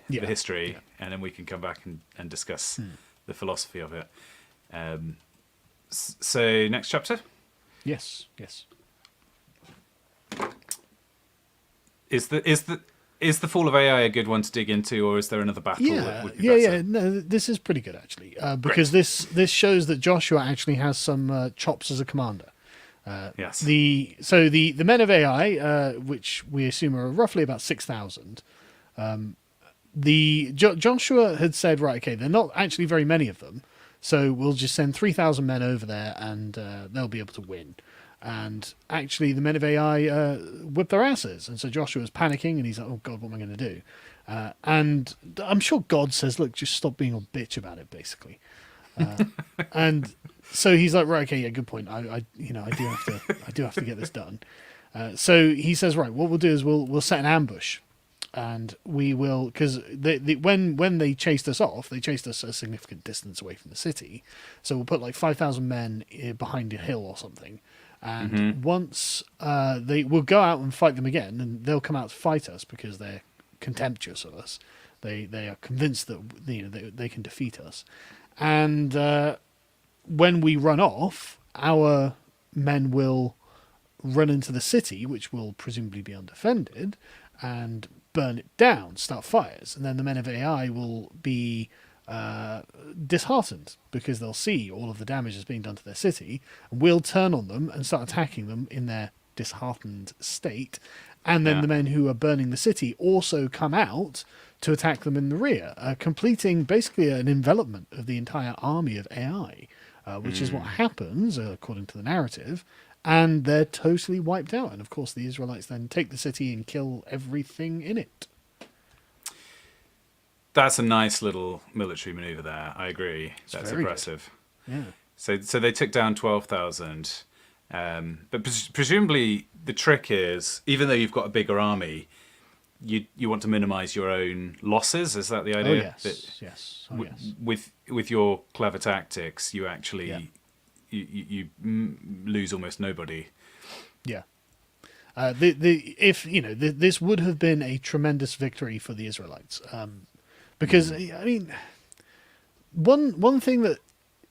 Yeah, history yeah. and then we can come back and discuss the philosophy of it. So next chapter Yes, yes. is the fall of AI a good one to dig into, or is there another battle that Yeah, would be yeah, better? yeah. No, this is pretty good actually, because this shows that Joshua actually has some chops as a commander. Yes. The men of AI, which we assume are roughly about 6,000. Joshua had said, right, okay, they're not actually very many of them, so we'll just send 3,000 men over there, and they'll be able to win. And actually, the men of AI whip their asses, and so Joshua's panicking, and he's like, "Oh God, what am I going to do?" And I'm sure God says, "Look, just stop being a bitch about it," basically. And so he's like, "Right, okay, yeah, good point. I do have to get this done." So he says, "Right, what we'll do is we'll set an ambush." And we will, because when they chased us off, they chased us a significant distance away from the city. So we'll put like 5,000 men behind a hill or something. And once they will go out and fight them again, and they'll come out to fight us because they're contemptuous of us. They are convinced that they can defeat us. And when we run off, our men will run into the city, which will presumably be undefended, and burn it down, start fires, and then the men of AI will be disheartened because they'll see all of the damage that's being done to their city, and we'll turn on them and start attacking them in their disheartened state, and then Yeah. the men who are burning the city also come out to attack them in the rear, completing basically an envelopment of the entire army of AI, which is what happens according to the narrative. And they're totally wiped out. And of course, the Israelites then take the city and kill everything in it. That's a nice little military maneuver there. I agree. That's very good. impressive. Yeah. So they took down 12,000. But presumably the trick is, even though you've got a bigger army, you want to minimize your own losses. Is that the Oh idea? yes, That yes, oh yes. with your clever tactics, you actually Yeah. you lose almost nobody. Yeah. This would have been a tremendous victory for the Israelites, because I mean, one thing that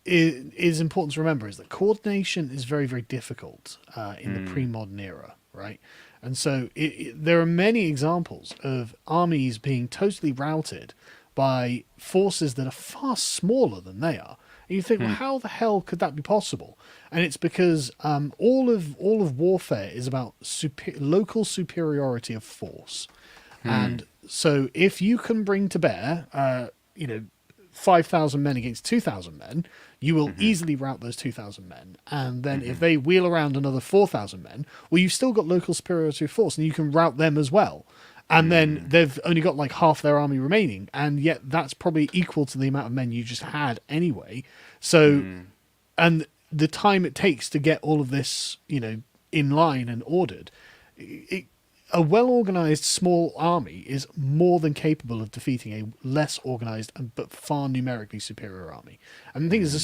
is important to remember is that coordination is very, very difficult in the pre-modern era, right? And so there are many examples of armies being totally routed by forces that are far smaller than they are. And you think, well, how the hell could that be possible? And it's because all of warfare is about local superiority of force. And so if you can bring to bear, 5,000 men against 2,000 men, you will easily rout those 2,000 men. And then if they wheel around another 4,000 men, well, you've still got local superiority of force, and you can rout them as well. And then they've only got like half their army remaining, and yet that's probably equal to the amount of men you just had anyway. So, and the time it takes to get all of this, in line and ordered, a well-organized small army is more than capable of defeating a less organized but far numerically superior army. And the thing is,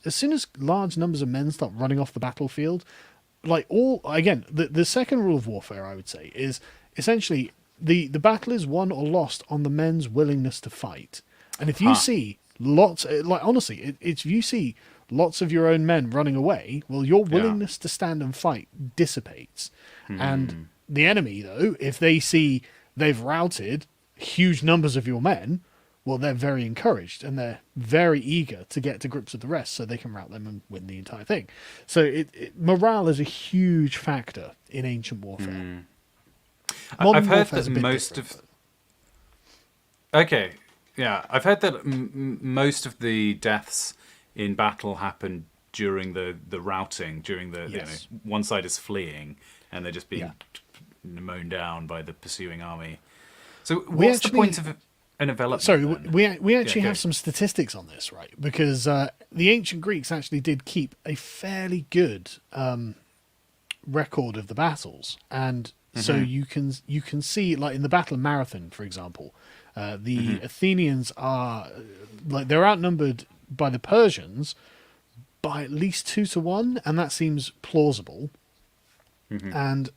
as soon as large numbers of men start running off the battlefield, the second rule of warfare, I would say, is essentially the battle is won or lost on the men's willingness to fight. And if you see lots, if you see lots of your own men running away, well, your willingness to stand and fight dissipates. And the enemy, though, if they see they've routed huge numbers of your men, well, they're very encouraged and they're very eager to get to grips with the rest so they can rout them and win the entire thing. So morale is a huge factor in ancient warfare. I've heard warfare's that a bit most different, of... Okay, yeah. I've heard that most of the deaths in battle happen during the routing, during the... Yes. one side is fleeing and they're just being Yeah. mown down by the pursuing army. So We what's the actually- point of an envelopment? Sorry, then? we actually go. have some statistics on this, right? Because the ancient Greeks actually did keep a fairly good record of the battles, and so you can see, like in the Battle of Marathon, for example, The Athenians are they're outnumbered by the Persians by at least 2-1, and that seems plausible. And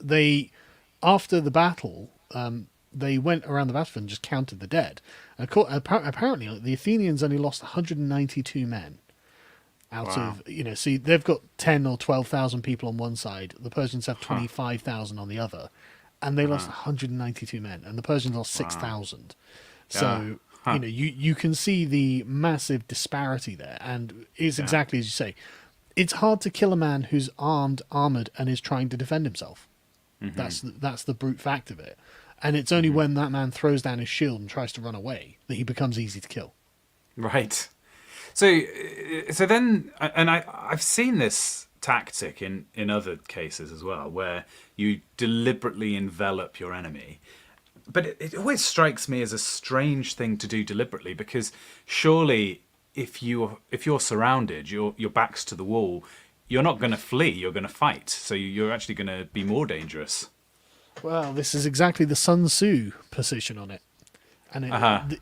after the battle, they went around the battlefield and just counted the dead. And apparently, the Athenians only lost 192 men out of See, they've got 10 or 12,000 people on one side. The Persians have 25,000 on the other, and they lost 192 men, and the Persians lost 6,000. So you can see the massive disparity there, and it's exactly as you say. It's hard to kill a man who's armored, and is trying to defend himself. That's the brute fact of it. And it's only when that man throws down his shield and tries to run away that he becomes easy to kill. Right. So then, and I've seen this tactic in other cases as well, where you deliberately envelop your enemy. But it always strikes me as a strange thing to do deliberately, because surely if you're surrounded, your back's to the wall, you're not going to flee, you're going to fight. So you're actually going to be more dangerous. Well, this is exactly the Sun Tzu position on it. And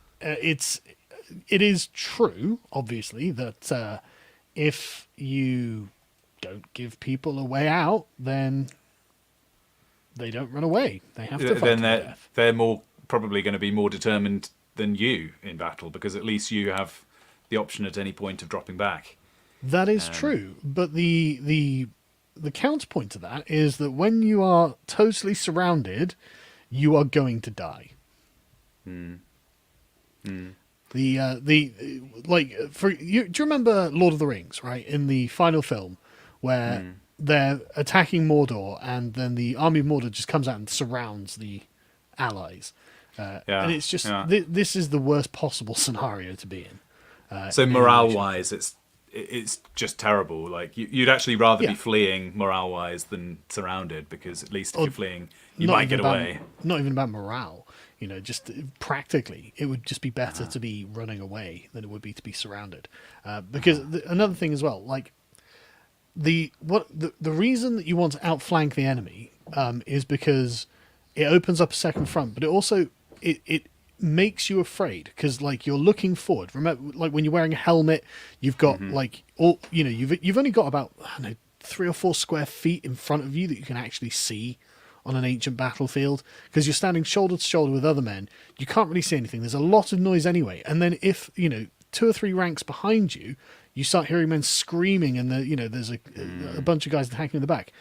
it is true, obviously, that if you don't give people a way out, then they don't run away. They have to fight to death. They're more probably going to be more determined than you in battle, because at least you have the option at any point of dropping back. That is true, but the counterpoint to that is that when you are totally surrounded, you are going to die. Do you remember Lord of the Rings, right? In the final film, where they're attacking Mordor, and then the army of Mordor just comes out and surrounds the allies. And it's just this is the worst possible scenario to be in. So morale-wise, it's just terrible. Like you'd actually rather be fleeing morale-wise than surrounded, because at least if you're fleeing, you might get away. Not even about morale. Just practically, it would just be better to be running away than it would be to be surrounded. Because another thing as well, like the reason that you want to outflank the enemy is because it opens up a second front, but it also it makes you afraid, because like you're looking forward. Remember, like when you're wearing a helmet, you've got you've only got about 3 or 4 square feet in front of you that you can actually see on an ancient battlefield, because you're standing shoulder to shoulder with other men. You can't really see anything. There's a lot of noise anyway. And then if 2 or 3 ranks behind you, you start hearing men screaming, and there's a bunch of guys attacking in the back.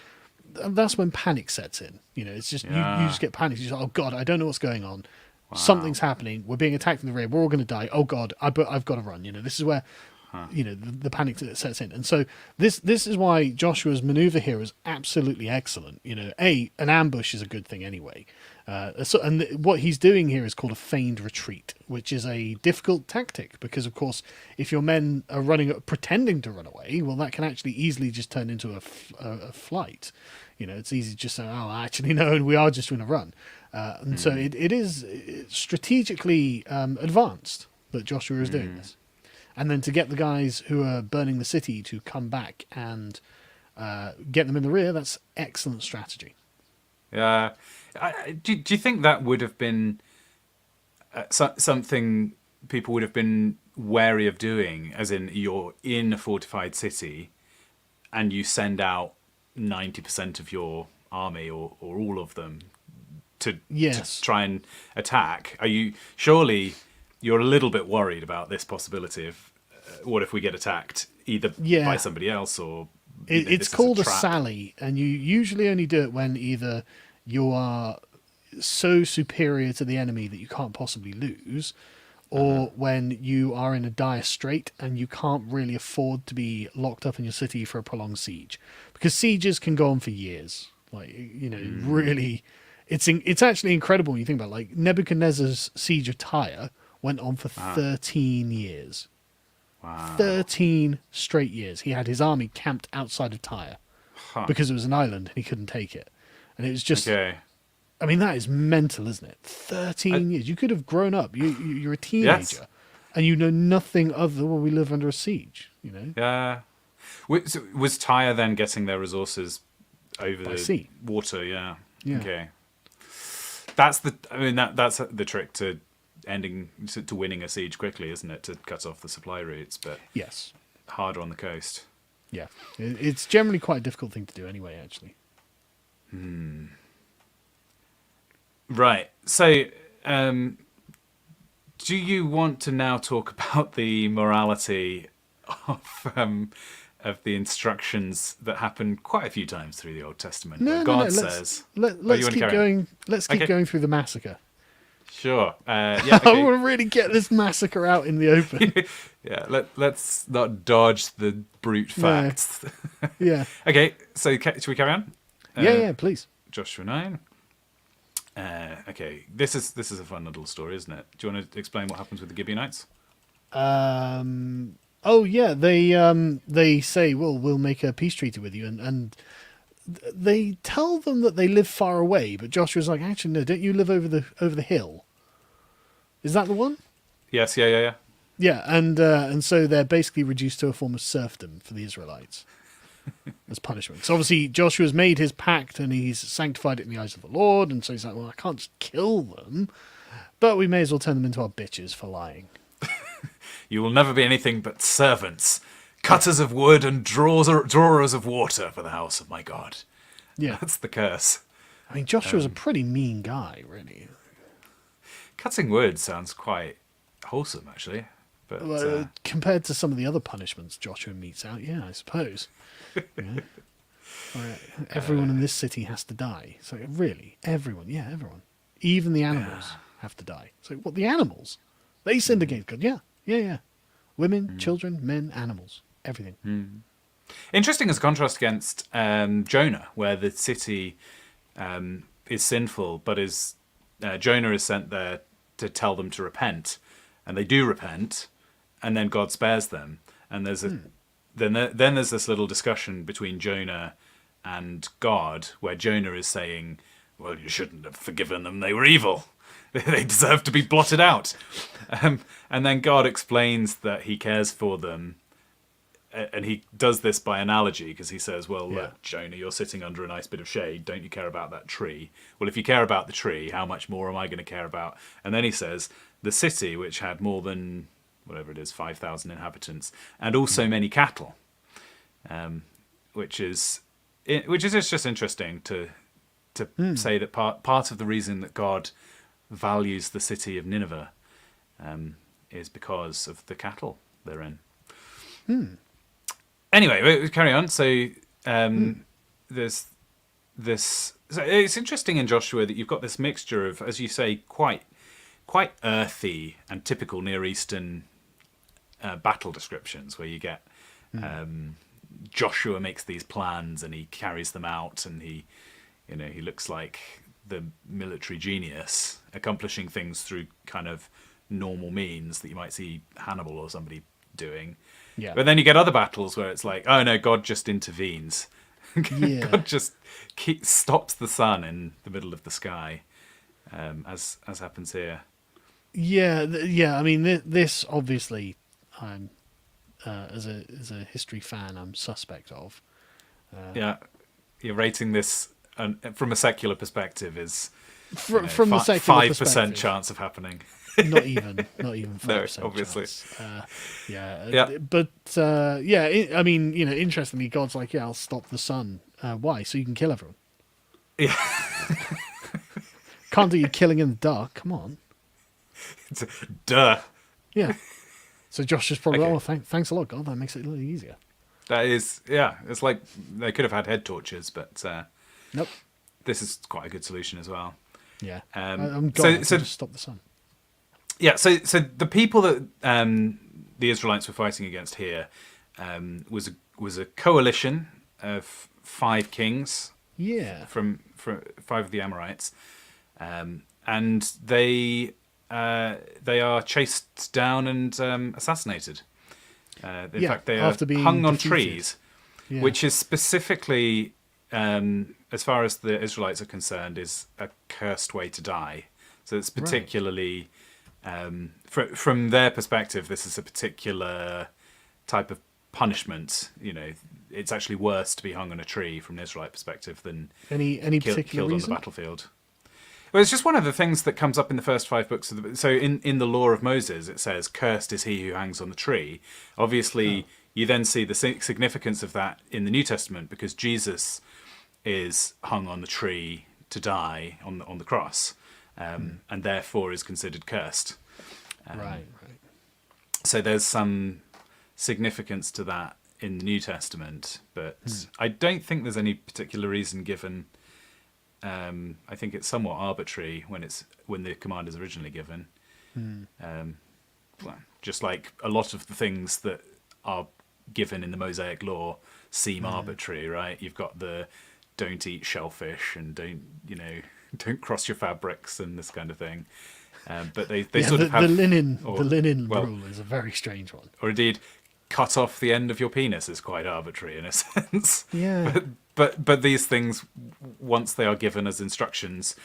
And that's when panic sets in. It's just you just get panicked. You're just, oh god, I don't know what's going on. Wow. Something's happening. We're being attacked in the rear. We're all going to die. Oh god, I've got to run. This is where the panic sets in. And so this is why Joshua's maneuver here is absolutely excellent. An ambush is a good thing anyway. And what he's doing here is called a feigned retreat, which is a difficult tactic, because of course if your men are pretending to run away, well, that can actually easily just turn into a flight. It's easy to just say, oh, actually no, we are just going to run. And so it is strategically advanced that Joshua is doing this. And then to get the guys who are burning the city to come back and get them in the rear, that's excellent strategy. Yeah. Do you think that would have been something people would have been wary of doing, as in you're in a fortified city and you send out 90% of your army or all of them to try and attack? Surely you're a little bit worried about this possibility of what if we get attacked either by somebody else or... It's called a sally, and you usually only do it when either you are so superior to the enemy that you can't possibly lose, or when you are in a dire strait and you can't really afford to be locked up in your city for a prolonged siege. Because sieges can go on for years. Really... It's actually incredible when you think about it. Like Nebuchadnezzar's siege of Tyre went on for 13 years. Wow. 13 straight years. He had his army camped outside of Tyre because it was an island and he couldn't take it. And it was just... Okay. I mean, that is mental, isn't it? 13 years. You could have grown up. You're a teenager and you know nothing other than, well, we live under a siege, Yeah. Was Tyre then getting their resources over the sea? Water, yeah. Okay. That's the trick to ending to winning a siege quickly, isn't it? To cut off the supply routes, but Yes. harder on the coast. Yeah. It's generally quite a difficult thing to do anyway, actually. Right. So, do you want to now talk about the morality of the instructions that happen quite a few times through the Old Testament? No, where no, no. God Let's, says, let's you wanna keep carry on? going. Let's keep Okay. going through the massacre. Sure. Yeah. I Okay. want to really get this massacre out in the open. Yeah. Let's not dodge the brute No. facts. Yeah. Okay. So, should we carry on? Yeah, please. Joshua 9. Okay, this is a fun little story, isn't it? Do you want to explain what happens with the Gibeonites? Oh yeah, they say, well, we'll make a peace treaty with you, and they tell them that they live far away, but Joshua's like, actually, no, don't you live over the hill? Is that the one? Yes, yeah. Yeah, and so they're basically reduced to a form of serfdom for the Israelites as punishment. So obviously Joshua's made his pact and he's sanctified it in the eyes of the Lord, and so he's like, well, I can't just kill them, but we may as well turn them into our bitches for lying. You will never be anything but servants, cutters of wood and drawers of water for the house of my God. Yeah. That's the curse. I mean, Joshua's a pretty mean guy, really. Cutting wood sounds quite wholesome, actually. But Well, compared to some of the other punishments Joshua metes out, yeah, I suppose. Yeah. Everyone in this city has to die. So really, everyone, everyone. Even the animals have to die. So what, the animals? They sinned against God. Yeah. Women, children, men, animals, everything. interesting as a contrast against Jonah, where the city is sinful, but Jonah is sent there to tell them to repent, and they do repent, and then God spares them. And there's then there's this little discussion between Jonah and God, where Jonah is saying, "Well, you shouldn't have forgiven them; they were evil. They deserve to be blotted out." And then God explains that He cares for them, and He does this by analogy, because He says, "Well, look, Jonah, you're sitting under a nice bit of shade. Don't you care about that tree? Well, if you care about the tree, how much more am I going to care about?" And then He says, "The city, which had more than whatever it is, 5,000 inhabitants, and also many cattle," which is just interesting to say that part of the reason that God values the city of Nineveh is because of the cattle they're in. Anyway, we carry on. So there's this. So it's interesting in Joshua that you've got this mixture of, as you say, quite earthy and typical Near Eastern battle descriptions, where you get Joshua makes these plans and he carries them out, and he looks like the military genius, accomplishing things through kind of normal means that you might see Hannibal or somebody doing. Yeah. But then you get other battles where it's like, oh no, God just intervenes. Yeah. God just stops the sun in the middle of the sky, as happens here. Yeah. I mean, this obviously, I'm as a history fan, I'm suspect of. Yeah, you're rating this from a secular perspective is From the secular 5% perspective, chance of happening. not even 5%. No, obviously. Chance. Yeah. But I mean, interestingly, God's like, I'll stop the sun. Why? So you can kill everyone. Yeah. Can't do you killing in the dark. Come on. Duh. Yeah. So Josh is probably, Okay. thanks a lot, God. That makes it a little easier. That is, yeah. It's like they could have had head torches, but Nope. this is quite a good solution as well. Yeah. so- I'm God. I can so- just stop the sun. Yeah, so the people that the Israelites were fighting against here was a coalition of 5 kings Yeah. from 5 of the Amorites, and they are chased down and assassinated. In fact, they are after being hung on defeated. trees, Yeah. which is specifically, as far as the Israelites are concerned, is a cursed way to die. So it's particularly, from their perspective, this is a particular type of punishment. It's actually worse to be hung on a tree from an Israelite perspective than Any particular killed on the reason? battlefield. Well, it's just one of the things that comes up in the first 5 books of the. So in the law of Moses, it says, "Cursed is he who hangs on the tree." Obviously, you then see the significance of that in the New Testament because Jesus is hung on the tree to die on the cross, and therefore is considered cursed. Right. So there's some significance to that in the New Testament, but I don't think there's any particular reason given. I think it's somewhat arbitrary when the command is originally given. Well, just like a lot of the things that are given in the Mosaic Law seem arbitrary, right? You've got the don't eat shellfish and don't cross your fabrics and this kind of thing. But they sort of have the linen rule is a very strange one. Or indeed, cut off the end of your penis is quite arbitrary in a sense. Yeah. But these things, once they are given as instructions,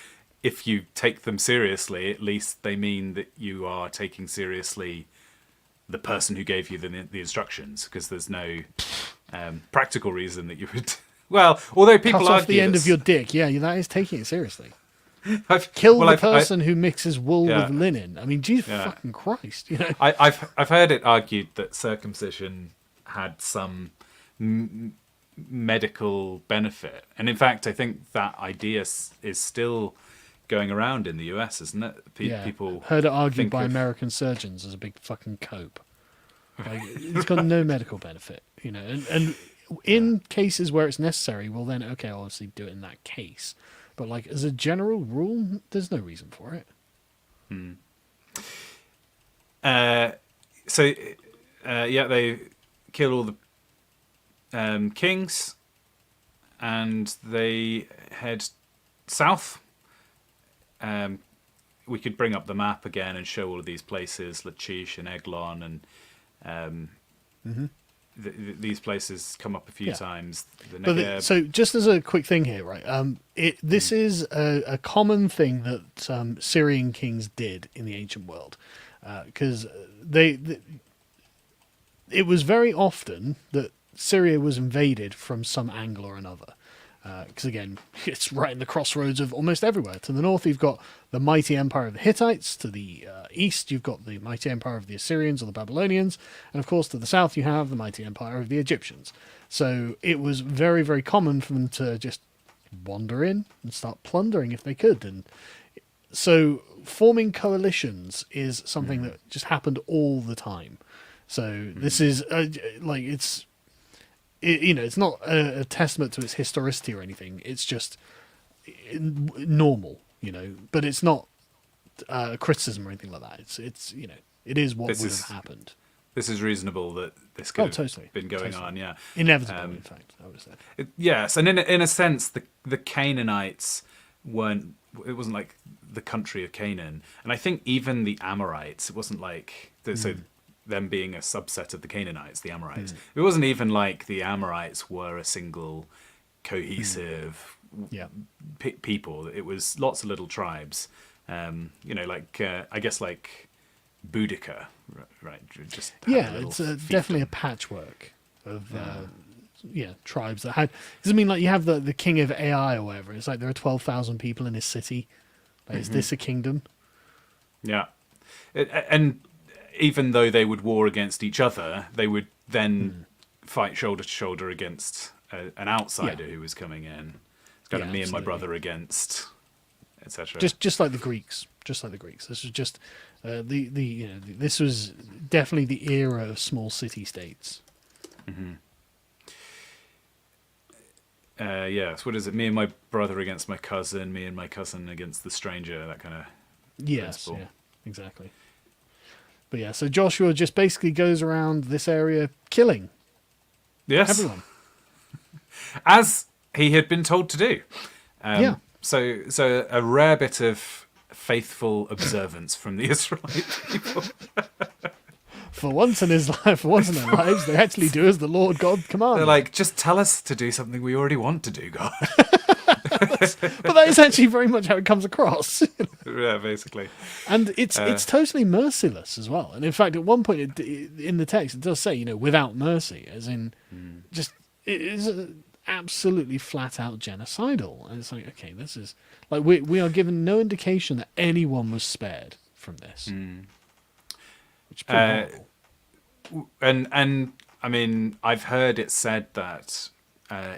if you take them seriously, at least they mean that you are taking seriously the person who gave you the instructions, because there's no practical reason that you would. Well, although people cut argue off the end of your dick, yeah, that is taking it seriously. I've person who mixes wool with linen. I mean, Jesus fucking Christ, I've heard it argued that circumcision had some medical benefit, and in fact, I think that idea is still going around in the US, isn't it? People heard it argued by American surgeons as a big fucking cope. Like, it's got no medical benefit, and in cases where it's necessary, well then, okay, I'll obviously do it in that case. But like as a general rule, there's no reason for it. They kill all the kings, and they head south. We could bring up the map again and show all of these places, Lachish and Eglon, and these places come up a few times. So just as a quick thing here, right? This is a common thing that Syrian kings did in the ancient world, because it was very often that Syria was invaded from some angle or another. Because again, it's right in the crossroads of almost everywhere. To the north, you've got the mighty empire of the Hittites. To the east, you've got the mighty empire of the Assyrians or the Babylonians. And of course, to the south, you have the mighty empire of the Egyptians. So it was very, very common for them to just wander in and start plundering if they could. And so forming coalitions is something that just happened all the time. So this is it's not a testament to its historicity or anything. It's just normal, but it's not a criticism or anything like that. It's it is what would have happened. This is reasonable that this could have been going on, yeah. Inevitable, in fact, I would say. Yes, and in a sense, the Canaanites it wasn't like the country of Canaan. And I think even the Amorites, it wasn't like, so them being a subset of the Canaanites, the Amorites. It wasn't even like the Amorites were a single cohesive people. It was lots of little tribes. I guess like Boudica, right? Just it's definitely a patchwork of tribes that had. Does it mean like you have the king of Ai or whatever? It's like there are 12,000 people in his city. Like, is this a kingdom? Yeah, and even though they would war against each other, they would then fight shoulder to shoulder against an outsider who was coming in. It's kind of me and my brother against, etc. Just like the Greeks. This was just this was definitely the era of small city states. Yes. What is it? Me and my brother against my cousin. Me and my cousin against the stranger. That kind of principle. Yeah, exactly. But yeah, so Joshua just basically goes around this area killing everyone. As he had been told to do. So a rare bit of faithful observance from the Israelite people. For once in their lives, they actually do as the Lord God commands. They're like, just tell us to do something we already want to do, God. But that is actually very much how it comes across. Yeah, basically. And it's totally merciless as well. And in fact, at one point in the text, it does say, without mercy, as in just it is absolutely flat out genocidal. And it's like, okay, this is like we are given no indication that anyone was spared from this, which is pretty horrible. And I mean, I've heard it said that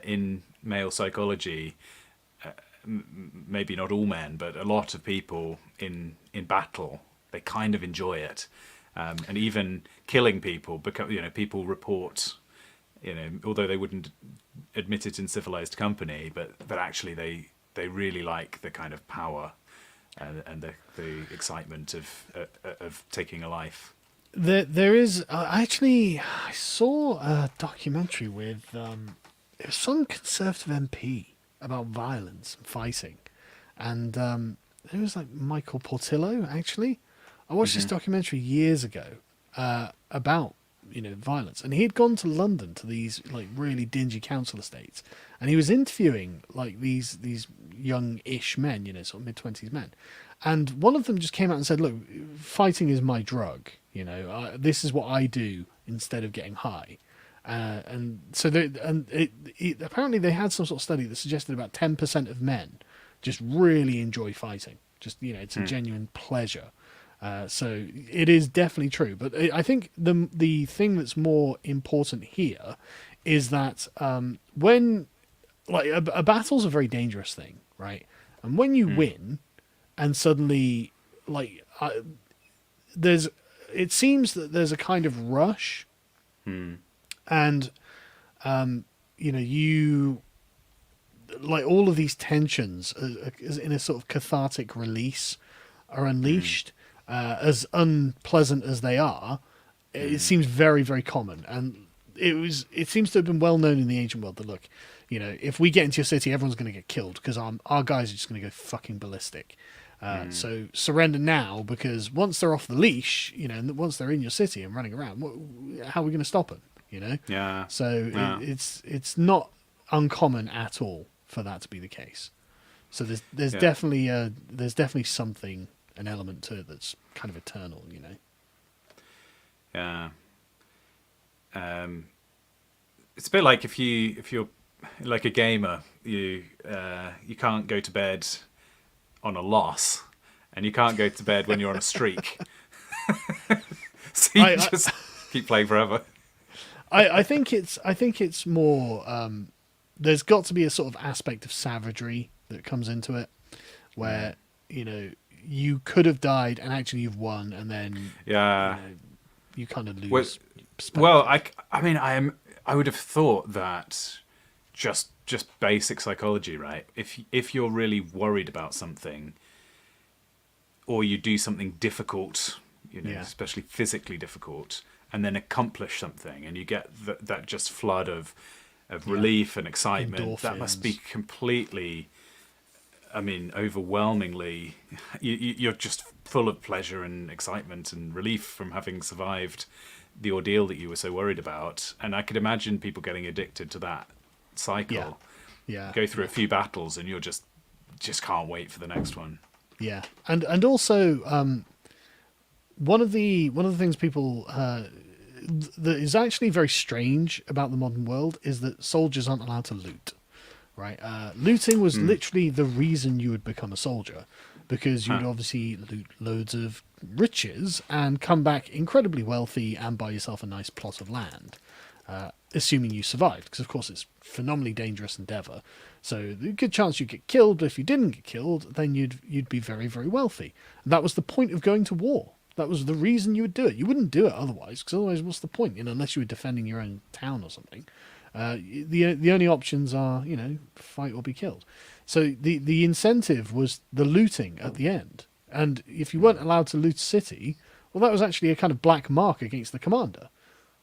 in male psychology, maybe not all men, but a lot of people in battle, they kind of enjoy it, and even killing people, because people report, although they wouldn't admit it in civilized company, but actually they really like the kind of power and the excitement of taking a life. There is actually, I saw a documentary with it was some conservative MP about violence and fighting, and it was like Michael Portillo. Actually, I watched this documentary years ago about violence, and he had gone to London to these like really dingy council estates, and he was interviewing like these young-ish men, sort of mid-20s men, and one of them just came out and said, "Look, fighting is my drug. This is what I do instead of getting high." And so apparently they had some sort of study that suggested about 10% of men just really enjoy fighting. Just it's a genuine pleasure. So it is definitely true. But I think the thing that's more important here is that when like a battle's a very dangerous thing, right? And when you win, and suddenly like it seems that there's a kind of rush, and you like all of these tensions in a sort of cathartic release are unleashed. As unpleasant as they are, it seems very, very common, and it seems to have been well known in the ancient world that, look, if we get into your city, everyone's going to get killed because our guys are just going to go fucking ballistic. So surrender now, because once they're off the leash, and once they're in your city and running around, how are we going to stop them? Yeah. So Yeah. it's not uncommon at all for that to be the case. So there's definitely something, an element to it that's kind of eternal. Yeah. It's a bit like if you're like a gamer, you can't go to bed on a loss, and you can't go to bed when you're on a streak. So you just keep playing forever. I think it's more. There's got to be a sort of aspect of savagery that comes into it, where you could have died and actually you've won, and then you kind of lose. Well, I mean, I would have thought that just basic psychology, right? If you're really worried about something, or you do something difficult, especially physically difficult, and then accomplish something, and you get that just flood of relief and excitement, Endorphins. That must be completely, I mean, overwhelmingly, you're just full of pleasure and excitement and relief from having survived the ordeal that you were so worried about. And I could imagine people getting addicted to that cycle. Yeah. Go through a few battles and you're just can't wait for the next one. Yeah, and also one of the things people that is actually very strange about the modern world is that soldiers aren't allowed to loot. Right, looting was literally the reason you would become a soldier, because you'd obviously loot loads of riches and come back incredibly wealthy and buy yourself a nice plot of land, assuming you survived, because of course it's a phenomenally dangerous endeavor. So there's a good chance you'd get killed, but if you didn't get killed, then you'd be very, very wealthy. And that was the point of going to war. That was the reason you would do it. You wouldn't do it otherwise, because otherwise what's the point? Unless you were defending your own town or something. The only options are, fight or be killed. So the incentive was the looting at the end. And if you weren't allowed to loot a city, well, that was actually a kind of black mark against the commander.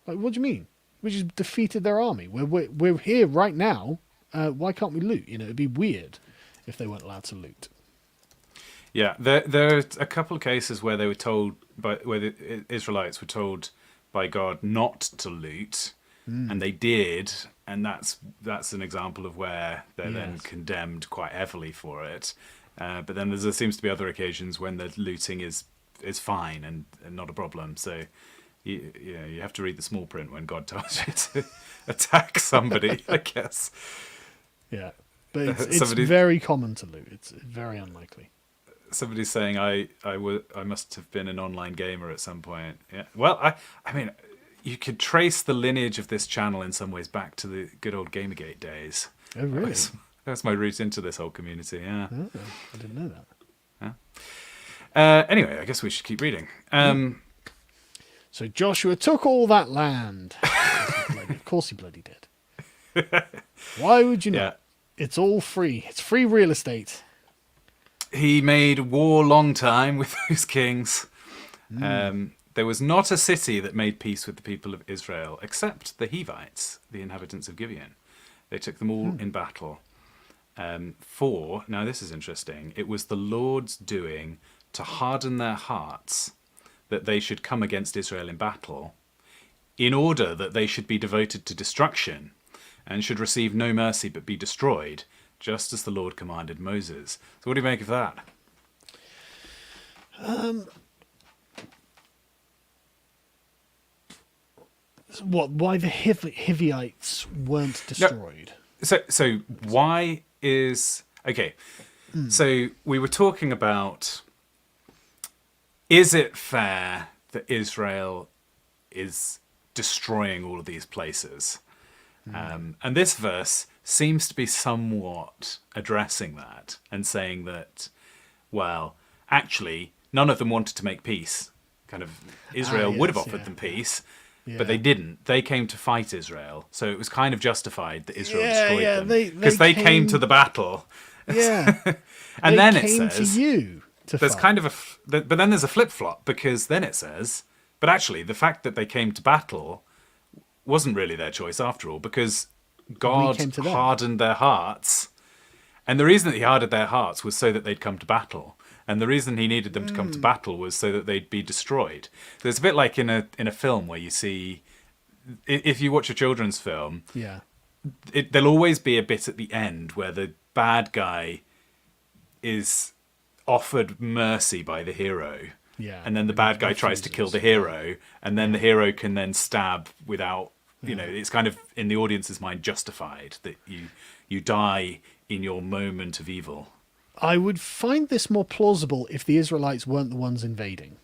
Like, what do you mean? We just defeated their army. We're here right now. Why can't we loot? It'd be weird if they weren't allowed to loot. Yeah, there are a couple of cases where they were told where the Israelites were told by God not to loot, and they did, and that's an example of where they're then condemned quite heavily for it. But then there seems to be other occasions when the looting is fine and not a problem. So you have to read the small print when God tells you to attack somebody, I guess. Yeah, but it's Somebody- very common to loot. It's very unlikely. Somebody's saying I must have been an online gamer at some point. Yeah. Well, I mean, you could trace the lineage of this channel in some ways back to the good old Gamergate days. Oh, really? That's my route into this whole community. Yeah. Oh, I didn't know that. Anyway, I guess we should keep reading. So Joshua took all that land. Of course he bloody did. Why would you not? Yeah. It's all free. It's free real estate. He made war long time with those kings. There was not a city that made peace with the people of Israel, except the Hivites, the inhabitants of Gibeon. They took them all in battle. For, now this is interesting, it was the Lord's doing to harden their hearts that they should come against Israel in battle, in order that they should be devoted to destruction and should receive no mercy but be destroyed, just as the Lord commanded Moses. So what do you make of that? Why the Hivites weren't destroyed? So why is... Okay, so we were talking about, is it fair that Israel is destroying all of these places? And this verse seems to be somewhat addressing that and saying that, well, actually, none of them wanted to make peace. Kind of, Israel would have offered them peace, but they didn't. They came to fight Israel, so it was kind of justified that Israel destroyed them because they came to the battle. Yeah, And then it came says to you to there's fight. kind of but then there's a flip flop, because then it says, but actually the fact that they came to battle wasn't really their choice after all, because God came to them. hardened their hearts, and the reason that he hardened their hearts was so that they'd come to battle, and the reason he needed them to come to battle was so that they'd be destroyed. So it's a bit like in a film where you see, if you watch a children's film, Yeah, there'll always be a bit at the end where the bad guy is offered mercy by the hero. yeah. And then the bad guy tries to kill the hero, and then the hero can then stab without, you know, it's kind of in the audience's mind justified that you die in your moment of evil. I would find this more plausible if the Israelites weren't the ones invading.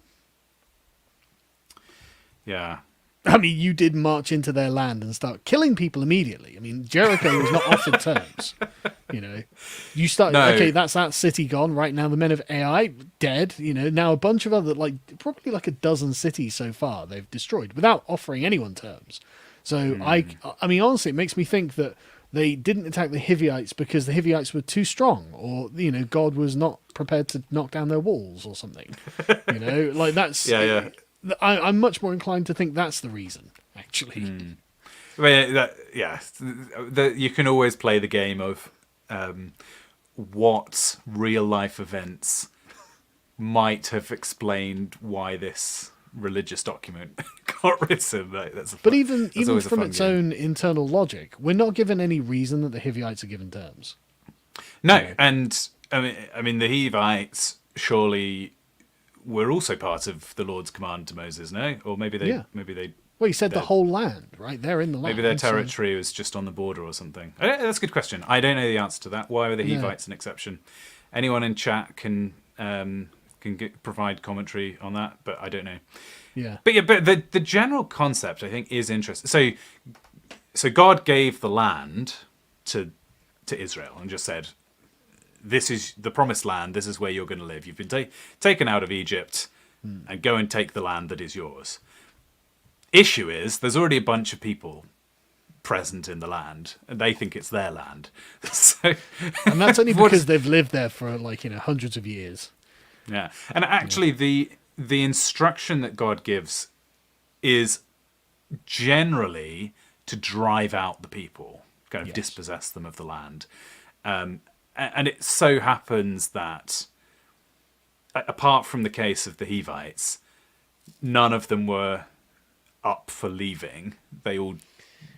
Yeah. I mean, you did march into their land and start killing people immediately. I mean, Jericho was not offered terms. You know, you start, No. okay, that's that city gone. Right now, the men of Ai, dead. You know, now a bunch of other, probably like a dozen cities so far they've destroyed without offering anyone terms. So, I mean, honestly, it makes me think that they didn't attack the Hivites because the Hivites were too strong, or, you know, God was not prepared to knock down their walls or something. You know, like that's... Yeah. I'm much more inclined to think that's the reason, actually. You can always play the game of what real life events might have explained why this religious document got written. But even always a from fun its game. own internal logic, we're not given any reason that the Hivites are given terms. No, and I mean the Hivites surely were also part of the Lord's command to Moses, no? Or maybe they Well, he said the They're- whole land, right? They're in the land. maybe their so- territory was just on the border or something. That's a good question. I don't know the answer to that. Why were the No. Hivites an exception? Anyone in chat can provide commentary on that, but I don't know. Yeah. But the general concept I think is interesting. So God gave the land to Israel and just said, "This is the promised land. This is where you're going to live. You've been taken out of Egypt, and go and take the land that is yours." Issue is, there's already a bunch of people present in the land, and they think it's their land. So, And that's only What's- because they've lived there for hundreds of years. yeah, and actually, the instruction that God gives is generally to drive out the people, kind of Yes. dispossess them of the land. And it so happens that, apart from the case of the Hivites, none of them were up for leaving. They all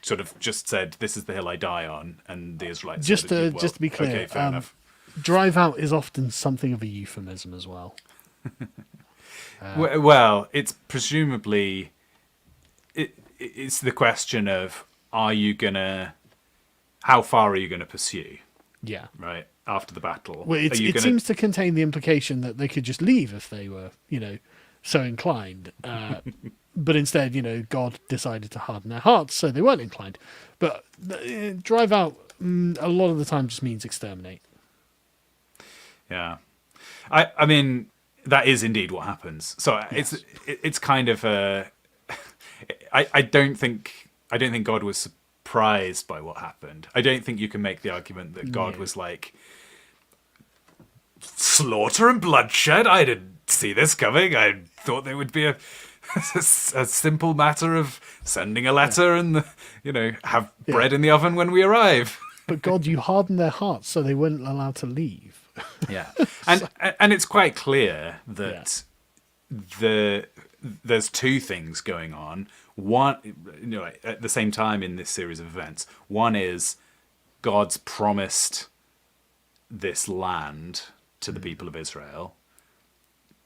sort of just said, "This is the hill I die on," and the Israelites Just said, to be clear, okay, fair enough. Drive out is often something of a euphemism as well. Well, it's presumably it's the question of, are you gonna how far are you going to pursue, Yeah. right, after the battle? Well, Are you it going seems to contain the implication that they could just leave if they were, so inclined. But instead, God decided to harden their hearts, so they weren't inclined. But drive out a lot of the time just means exterminate. Yeah. I mean, that is indeed what happens. So Yes. it's kind of a. I don't think God was surprised by what happened. I don't think you can make the argument that God No. was like, slaughter and bloodshed. I didn't see this coming. I thought there would be a simple matter of sending a letter and have bread in the oven when we arrive. But God, you hardened their hearts so they weren't allowed to leave. Yeah, and it's quite clear that there's two things going on. One, at the same time in this series of events. One is God's promised this land to the people of Israel,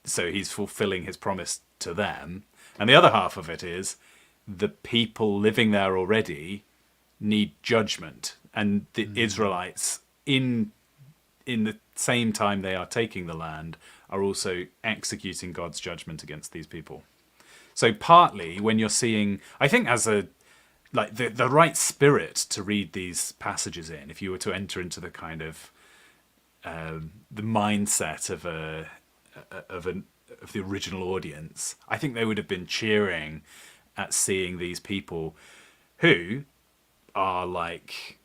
so he's fulfilling his promise to them. And the other half of it is the people living there already need judgment, and the Israelites in the same time they are taking the land are also executing God's judgment against these people. So partly when you're seeing, I think as a like the right spirit to read these passages in, if you were to enter into the kind of the mindset of the original audience, I think they would have been cheering at seeing these people who are like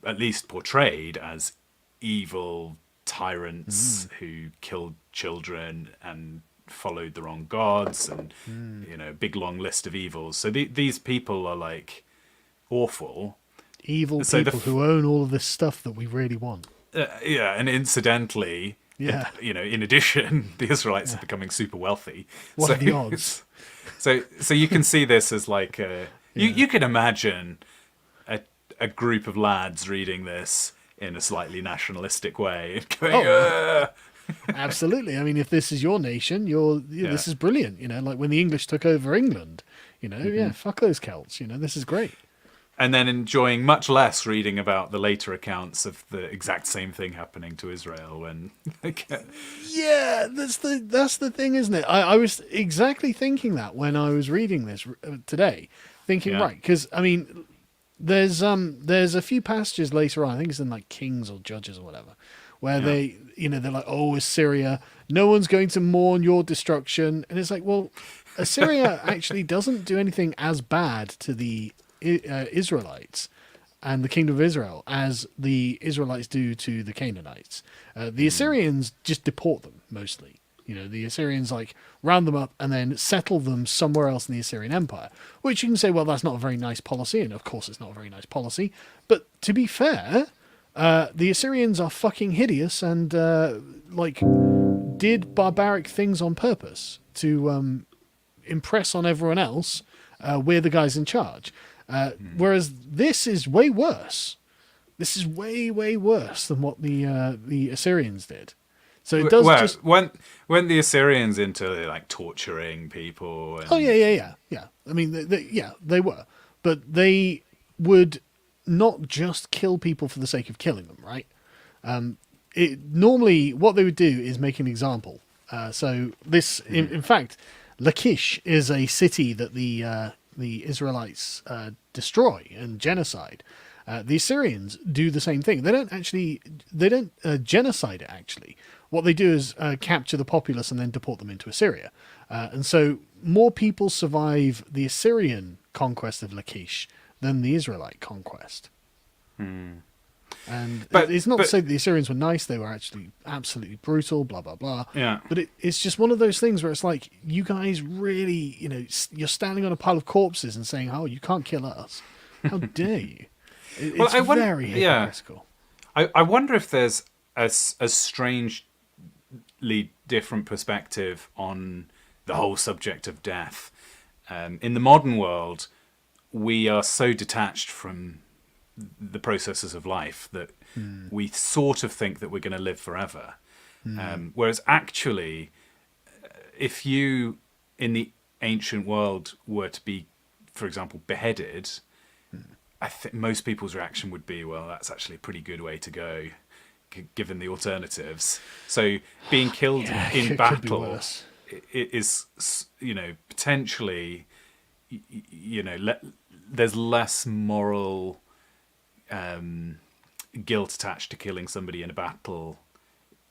at least portrayed as evil tyrants who killed children and followed the wrong gods and big long list of evils. So these people are like awful Evil So people who own all of this stuff that we really want. and incidentally, Yeah. in addition, the Israelites are becoming super wealthy. What are the odds? So you can see this as like you can imagine a group of lads reading this in a slightly nationalistic way and going, Absolutely. I mean, if this is your nation, this is brilliant. Like when the English took over England, fuck those Celts. This is great. and then enjoying much less reading about the later accounts of the exact same thing happening to Israel when they get... Yeah, that's the thing, isn't it? I was exactly thinking that when I was reading this today, thinking right, because I mean, there's a few passages later on. I think it's in like Kings or Judges or whatever, where they're like, oh, Assyria, no one's going to mourn your destruction, and it's like, well, Assyria actually doesn't do anything as bad to the Israelites and the kingdom of Israel as the Israelites do to the Canaanites. The Assyrians just deport them mostly. The Assyrians like round them up and then settle them somewhere else in the Assyrian Empire, which you can say, well, that's not a very nice policy, and of course it's not a very nice policy. But to be fair, the Assyrians are fucking hideous and did barbaric things on purpose to impress on everyone else. We're the guys in charge. Whereas this is way worse. This is way, way worse than what the Assyrians did. So it does just... When the Assyrians into like torturing people... And... Oh, yeah. I mean, they were. But they would not just kill people for the sake of killing them, right? Normally, what they would do is make an example. So this, in fact, Lachish is a city that the Israelites destroy and genocide. The Assyrians do the same thing. They don't genocide it, actually. What they do is capture the populace and then deport them into Assyria. And so more people survive the Assyrian conquest of Lachish than the Israelite conquest. And it's not to say that the Assyrians were nice. They were actually absolutely brutal, blah, blah, blah. Yeah. But it's just one of those things where it's like, you guys really, you're standing on a pile of corpses and saying, oh, you can't kill us. How dare you? It's very hypocritical. I wonder if there's a strangely different perspective on the whole subject of death. In the modern world, we are so detached from the processes of life that we sort of think that we're going to live forever. Whereas actually, if you, in the ancient world, were to be, for example, beheaded, I think most people's reaction would be, well, that's actually a pretty good way to go, given the alternatives. So being killed Yeah, in it could be battle worse. is, potentially, there's less moral guilt attached to killing somebody in a battle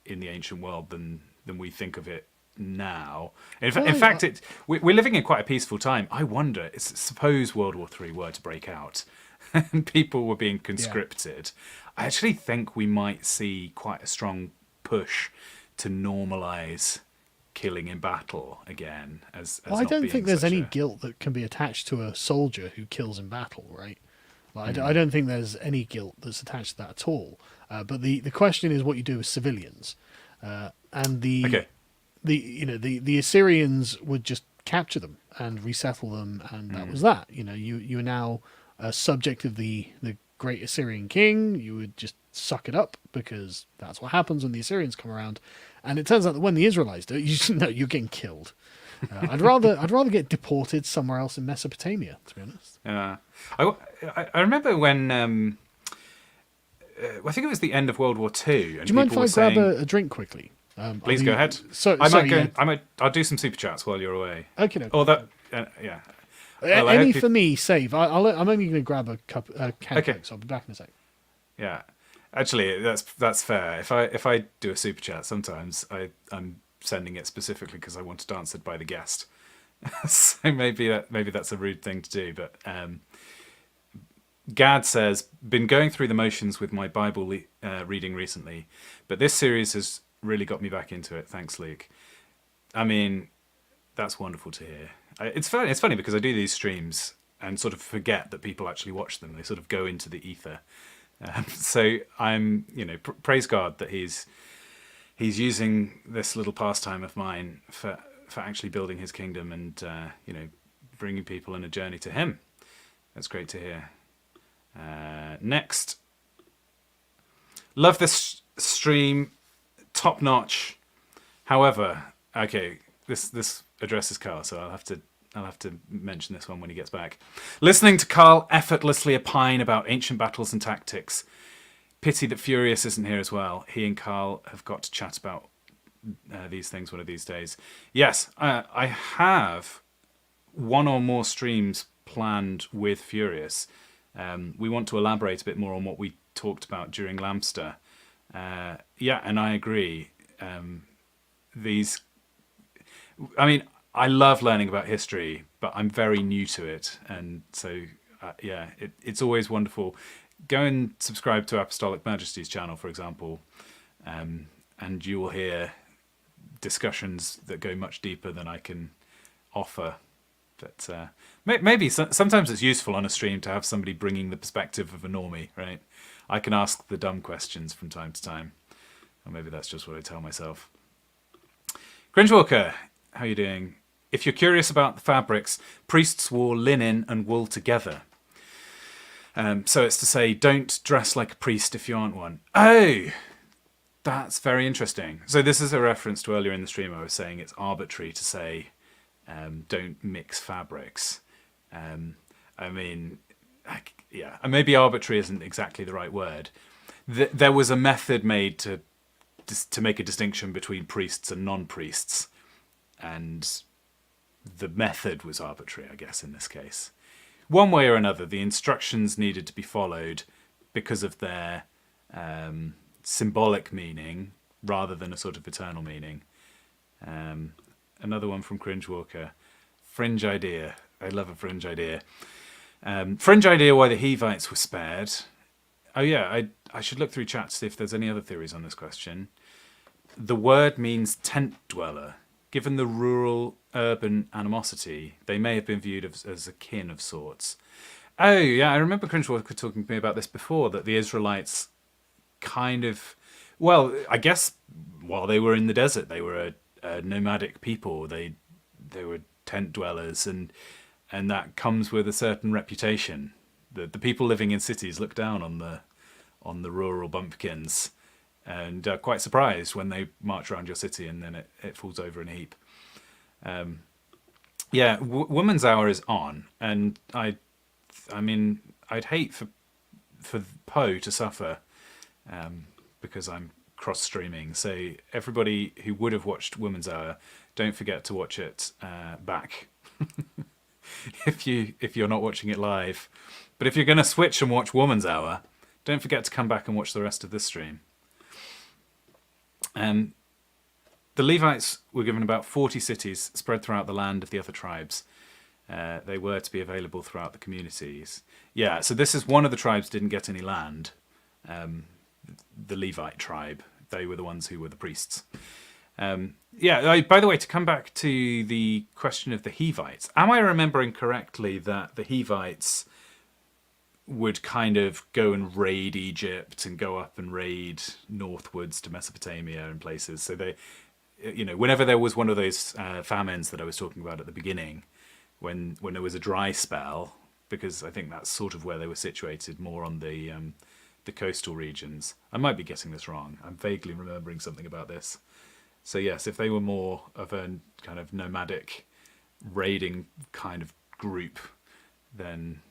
in the ancient world than we think of it now. In fact, we're living in quite a peaceful time. I wonder, suppose World War III were to break out and people were being conscripted, I actually think we might see quite a strong push to normalise killing in battle again. I don't think there's any guilt that can be attached to a soldier who kills in battle, right? I don't think there's any guilt that's attached to that at all. But the question is what you do with civilians, and the Assyrians would just capture them and resettle them, and that was that. You are now a subject of the great Assyrian king. You would just suck it up because that's what happens when the Assyrians come around. And it turns out that when the Israelites do it, you're getting killed. I'd rather get deported somewhere else in Mesopotamia, to be honest. Yeah, I remember when I think it was the end of World War II. And do you mind if I grab a drink quickly? Please go ahead. I'll do some super chats while you're away. Okay. No. Or that, yeah. Well, any for me, save. I'm only going to grab a cup. Okay. So I'll be back in a sec. Yeah, actually, that's fair. If I do a super chat, sometimes I'm sending it specifically because I want it answered by the guest. So maybe that's a rude thing to do. But Gad says, been going through the motions with my Bible reading recently, but this series has really got me back into it. Thanks, Luke. I mean, that's wonderful to hear. It's funny because I do these streams and sort of forget that people actually watch them. They sort of go into the ether. So I'm, praise God that he's using this little pastime of mine for actually building his kingdom and, bringing people on a journey to him. That's great to hear. Next. Love this stream. Top notch. However, okay, this addresses Carl, so I'll have to mention this one when he gets back. Listening to Carl effortlessly opine about ancient battles and tactics. Pity that Furious isn't here as well. He and Carl have got to chat about these things one of these days. Yes, I have one or more streams planned with Furious. We want to elaborate a bit more on what we talked about during Lamster. And I agree. I love learning about history, but I'm very new to it. And so, it's always wonderful. Go and subscribe to Apostolic Majesty's channel, for example, and you will hear discussions that go much deeper than I can offer. But maybe sometimes it's useful on a stream to have somebody bringing the perspective of a normie, right? I can ask the dumb questions from time to time. Or maybe that's just what I tell myself. Cringewalker, how are you doing? If you're curious about the fabrics, priests wore linen and wool together. So it's to say, don't dress like a priest if you aren't one. Oh, that's very interesting. So this is a reference to earlier in the stream. I was saying it's arbitrary to say, don't mix fabrics. Maybe arbitrary isn't exactly the right word. There was a method made to make a distinction between priests and non-priests, and the method was arbitrary, I guess, in this case. One way or another, the instructions needed to be followed because of their symbolic meaning rather than a sort of eternal meaning. Another one from Cringewalker. Fringe idea. I love a fringe idea. Fringe idea why the Hivites were spared. Oh yeah, I should look through chat to see if there's any other theories on this question. The word means tent dweller. Given the rural-urban animosity, they may have been viewed as a kin of sorts. Oh yeah, I remember Cringewalker talking to me about this before, that the Israelites kind of... Well, I guess while they were in the desert, they were a nomadic people. They were tent dwellers, and that comes with a certain reputation. The people living in cities look down on the rural bumpkins and are quite surprised when they march around your city and then it falls over in a heap. Woman's Hour is on, and I I mean, I'd hate for Poe to suffer because I'm cross streaming. So everybody who would have watched Woman's Hour, don't forget to watch it back if you're not watching it live. But if you're going to switch and watch Woman's Hour, don't forget to come back and watch the rest of this stream. The Levites were given about 40 cities spread throughout the land of the other tribes. They were to be available throughout the communities. Yeah, so this is one of the tribes didn't get any land. The Levite tribe. They were the ones who were the priests. By the way, to come back to the question of the Hivites, am I remembering correctly that the Hivites would kind of go and raid Egypt and go up and raid northwards to Mesopotamia and places? So they, whenever there was one of those famines that I was talking about at the beginning, when there was a dry spell, because I think that's sort of where they were situated, more on the coastal regions. I might be getting this wrong. I'm vaguely remembering something about this. So yes, if they were more of a kind of nomadic raiding kind of group, then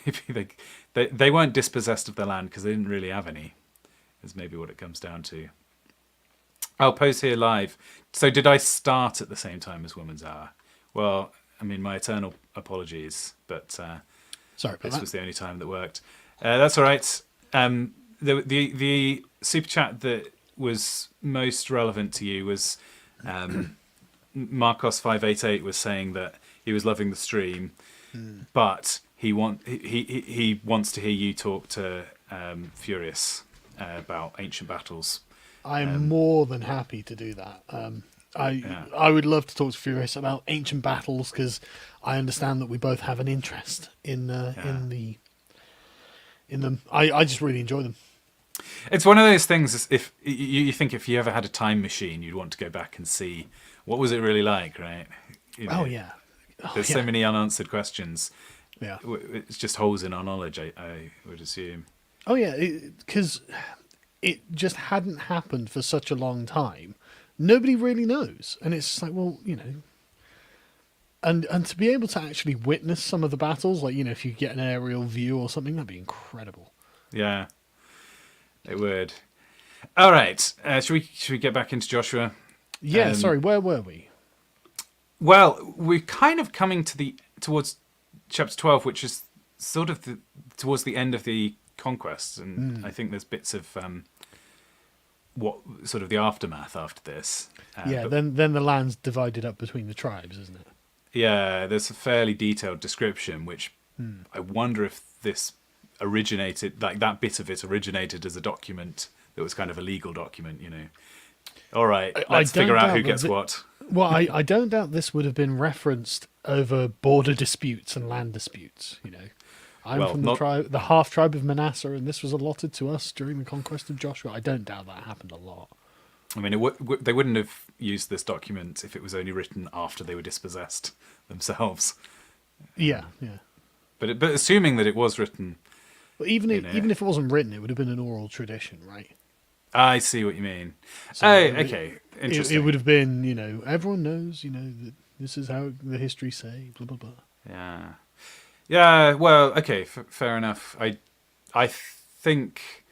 maybe they weren't dispossessed of their land because they didn't really have any, is maybe what it comes down to. I'll post here live. So did I start at the same time as Woman's Hour? Well, I mean, my eternal apologies, but sorry, this was the only time that worked. That's all right. The super chat that was most relevant to you was Marcos588 was saying that he was loving the stream, but he wants to hear you talk to Furious about ancient battles. I'm more than happy to do that. I would love to talk to Furious about ancient battles because I understand that we both have an interest in them. I just really enjoy them. It's one of those things. If you think if you ever had a time machine, you'd want to go back and see what was it really like, right? There's so many unanswered questions. Yeah, it's just holes in our knowledge. I would assume. Oh yeah, because it just hadn't happened for such a long time. Nobody really knows, and it's just like, well, and to be able to actually witness some of the battles, like if you get an aerial view or something, that'd be incredible. Yeah, it would. All right, should we get back into Joshua? Yeah, sorry, where were we? Well, we're kind of coming towards chapter 12, which is sort of towards the end of the Conquest, and I think there's bits of what sort of the aftermath after this. Then the land's divided up between the tribes, isn't it? Yeah, there's a fairly detailed description, which I wonder if this originated, like that bit of it originated as a document that was kind of a legal document, All right, let's figure out who gets what. Well, I don't doubt this would have been referenced over border disputes and land disputes, I'm from the half tribe of Manasseh, and this was allotted to us during the conquest of Joshua. I don't doubt that happened a lot. I mean, they wouldn't have used this document if it was only written after they were dispossessed themselves. Yeah. But assuming that it was written, well, even if it wasn't written, it would have been an oral tradition, right? I see what you mean. So okay, interesting. It would have been, everyone knows, that this is how the history say, blah blah blah. Yeah. Well, okay, fair enough. I think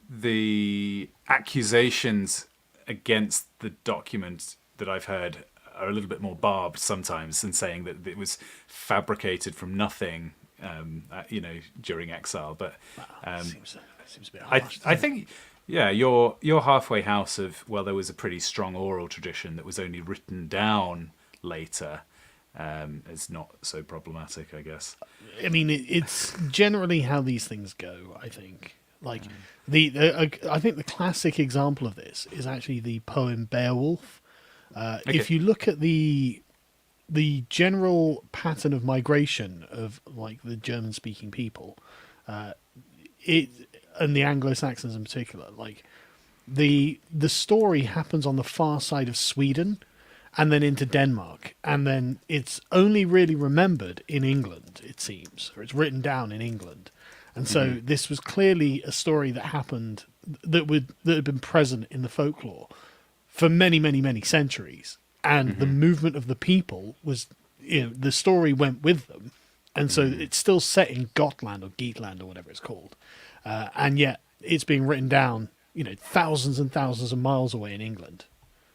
the accusations against the document that I've heard are a little bit more barbed sometimes, in saying that it was fabricated from nothing, during exile. But seems a bit harsh. I think, your halfway house of, well, there was a pretty strong oral tradition that was only written down later. Is not so problematic, I guess. I mean, it's generally how these things go, I think. Like, I think the classic example of this is actually the poem Beowulf. Okay. If you look at the general pattern of migration of, like, the German-speaking people, and the Anglo-Saxons in particular, like, the story happens on the far side of Sweden, and then into Denmark, and then it's only really remembered in England, it seems, or it's written down in England. And so this was clearly a story that happened, that had been present in the folklore for many, many, many centuries. And the movement of the people was, the story went with them, And so it's still set in Gotland or Geatland or whatever it's called, and yet it's being written down, thousands and thousands of miles away in England.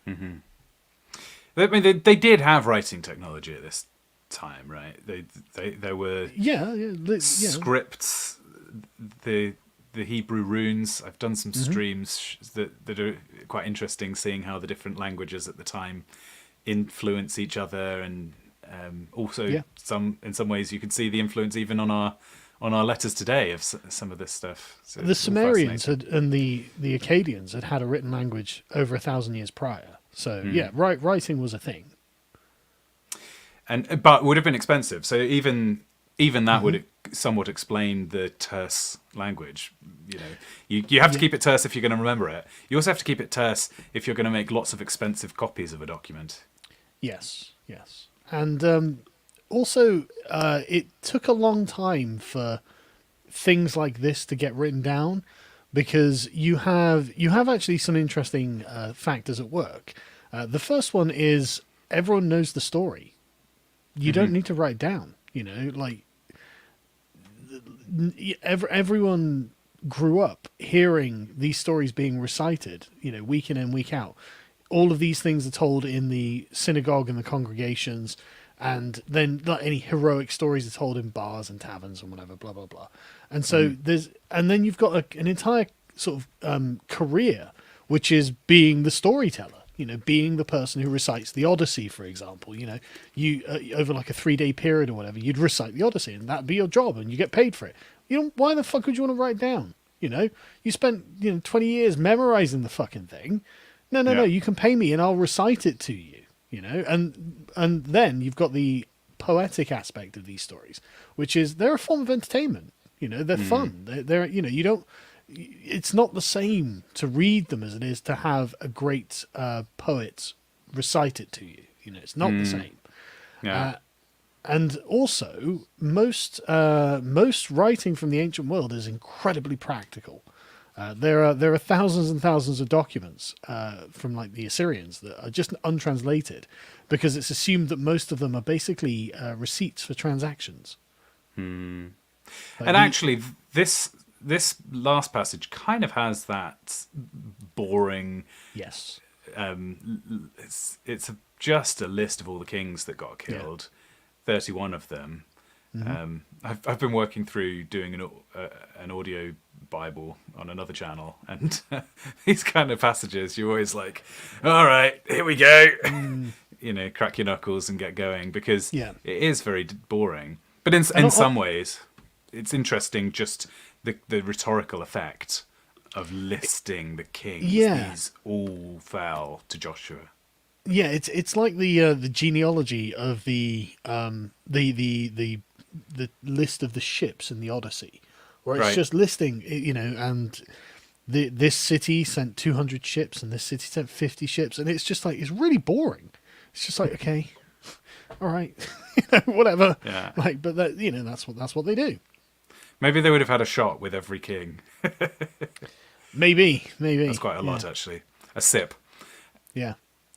I mean, they did have writing technology at this time, right? There were scripts, the Hebrew runes. I've done some streams that are quite interesting, seeing how the different languages at the time influence each other, and also in some ways you can see the influence even on our letters today of some of this stuff. So the Sumerians and the Akkadians had a written language over 1,000 years prior. So writing was a thing. But would have been expensive. So even that would somewhat explain the terse language. You have to keep it terse if you're going to remember it. You also have to keep it terse if you're going to make lots of expensive copies of a document. Yes. And also, it took a long time for things like this to get written down, because you have actually some interesting factors at work. The first one is everyone knows the story. You don't need to write down. Everyone grew up hearing these stories being recited, week in and week out. All of these things are told in the synagogue and the congregations, and then any heroic stories are told in bars and taverns and whatever, blah blah blah. And so then you've got an entire sort of career, which is being the storyteller. Being the person who recites the Odyssey, for example. You over like a 3-day period or whatever, you'd recite the Odyssey, and that'd be your job, and you get paid for it. Why the fuck would you want to write down? You spent 20 years memorizing the fucking thing. No, you can pay me and I'll recite it to you. And then you've got the poetic aspect of these stories, which is they're a form of entertainment. They're fun. They're you don't. It's not the same to read them as it is to have a great poet recite it to you. It's not the same. Yeah. And also, most writing from the ancient world is incredibly practical. There are thousands and thousands of documents from like the Assyrians that are just untranslated, because it's assumed that most of them are basically receipts for transactions. And actually, this last passage kind of has that boring. Yes. It's just a list of all the kings that got killed. 31 of them. I've been working through doing an audio Bible on another channel, and these kind of passages, you're always like, all right, here we go. Crack your knuckles and get going, because it is very boring. But in some ways, it's interesting, just the rhetorical effect of listing the kings. These all fell to Joshua. Yeah, it's like the genealogy of the list of the ships in the Odyssey, where it's just listing, and this city sent 200 ships and this city sent 50 ships, and it's just like, it's really boring. It's just like, okay, all right, whatever. Yeah. But that, that's what they do. Maybe they would have had a shot with every king. Maybe. That's quite a lot, actually. A sip. Yeah.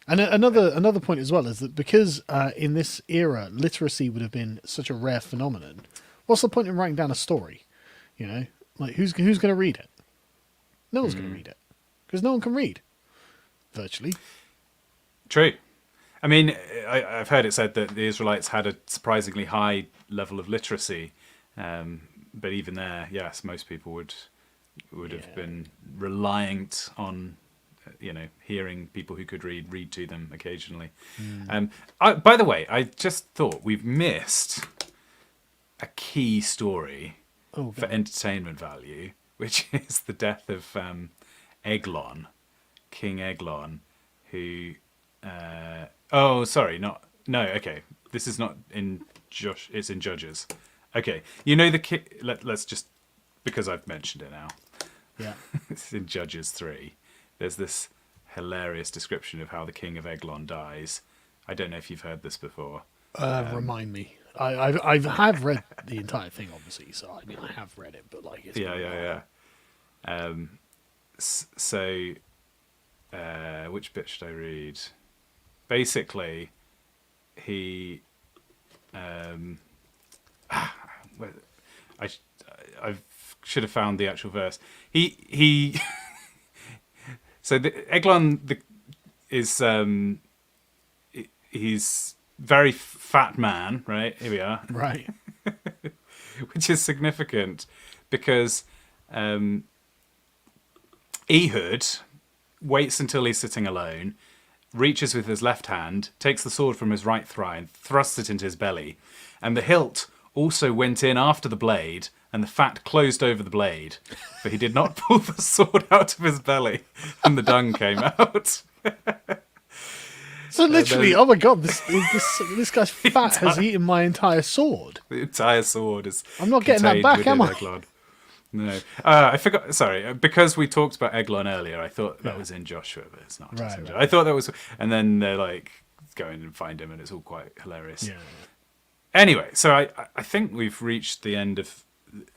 And another point as well is that because in this era literacy would have been such a rare phenomenon, what's the point in writing down a story? Who's going to read it? No one's going to read it, because no one can read, virtually. True. I mean, I've heard it said that the Israelites had a surprisingly high level of literacy, but even there, yes, most people would have been reliant on hearing people who could read to them occasionally. By the way, I just thought we've missed a key story for entertainment value, which is the death of Eglon, King Eglon, who... this is not in Josh, it's in Judges. Okay, let's just, because I've mentioned it now. Yeah. It's in Judges 3. There's this hilarious description of how the king of Eglon dies. I don't know if you've heard this before. Remind me. I have read the entire thing, obviously. So I mean, I have read it, but like, it's which bit should I read? Basically, he. I I should have found the actual verse. He so is he's very fat man, right? Here we are, Right. which is significant because Ehud waits until he's sitting alone, reaches with his left hand, takes the sword from his right thigh and thrusts it into his belly, and the hilt also went in after the blade, and the fat closed over the blade, for he did not pull the sword out of his belly, and the dung came out. So literally, oh my god, this guy's fat has eaten my entire sword. The entire sword is. I'm not getting that contained back, within am I? Eglon. No, I forgot. Sorry, because we talked about Eglon earlier. I thought that was in Joshua, but it's not. Just in Joshua. I thought that was, and then they're like going and find him, and it's all quite hilarious. Yeah. Anyway, so I think we've reached the end of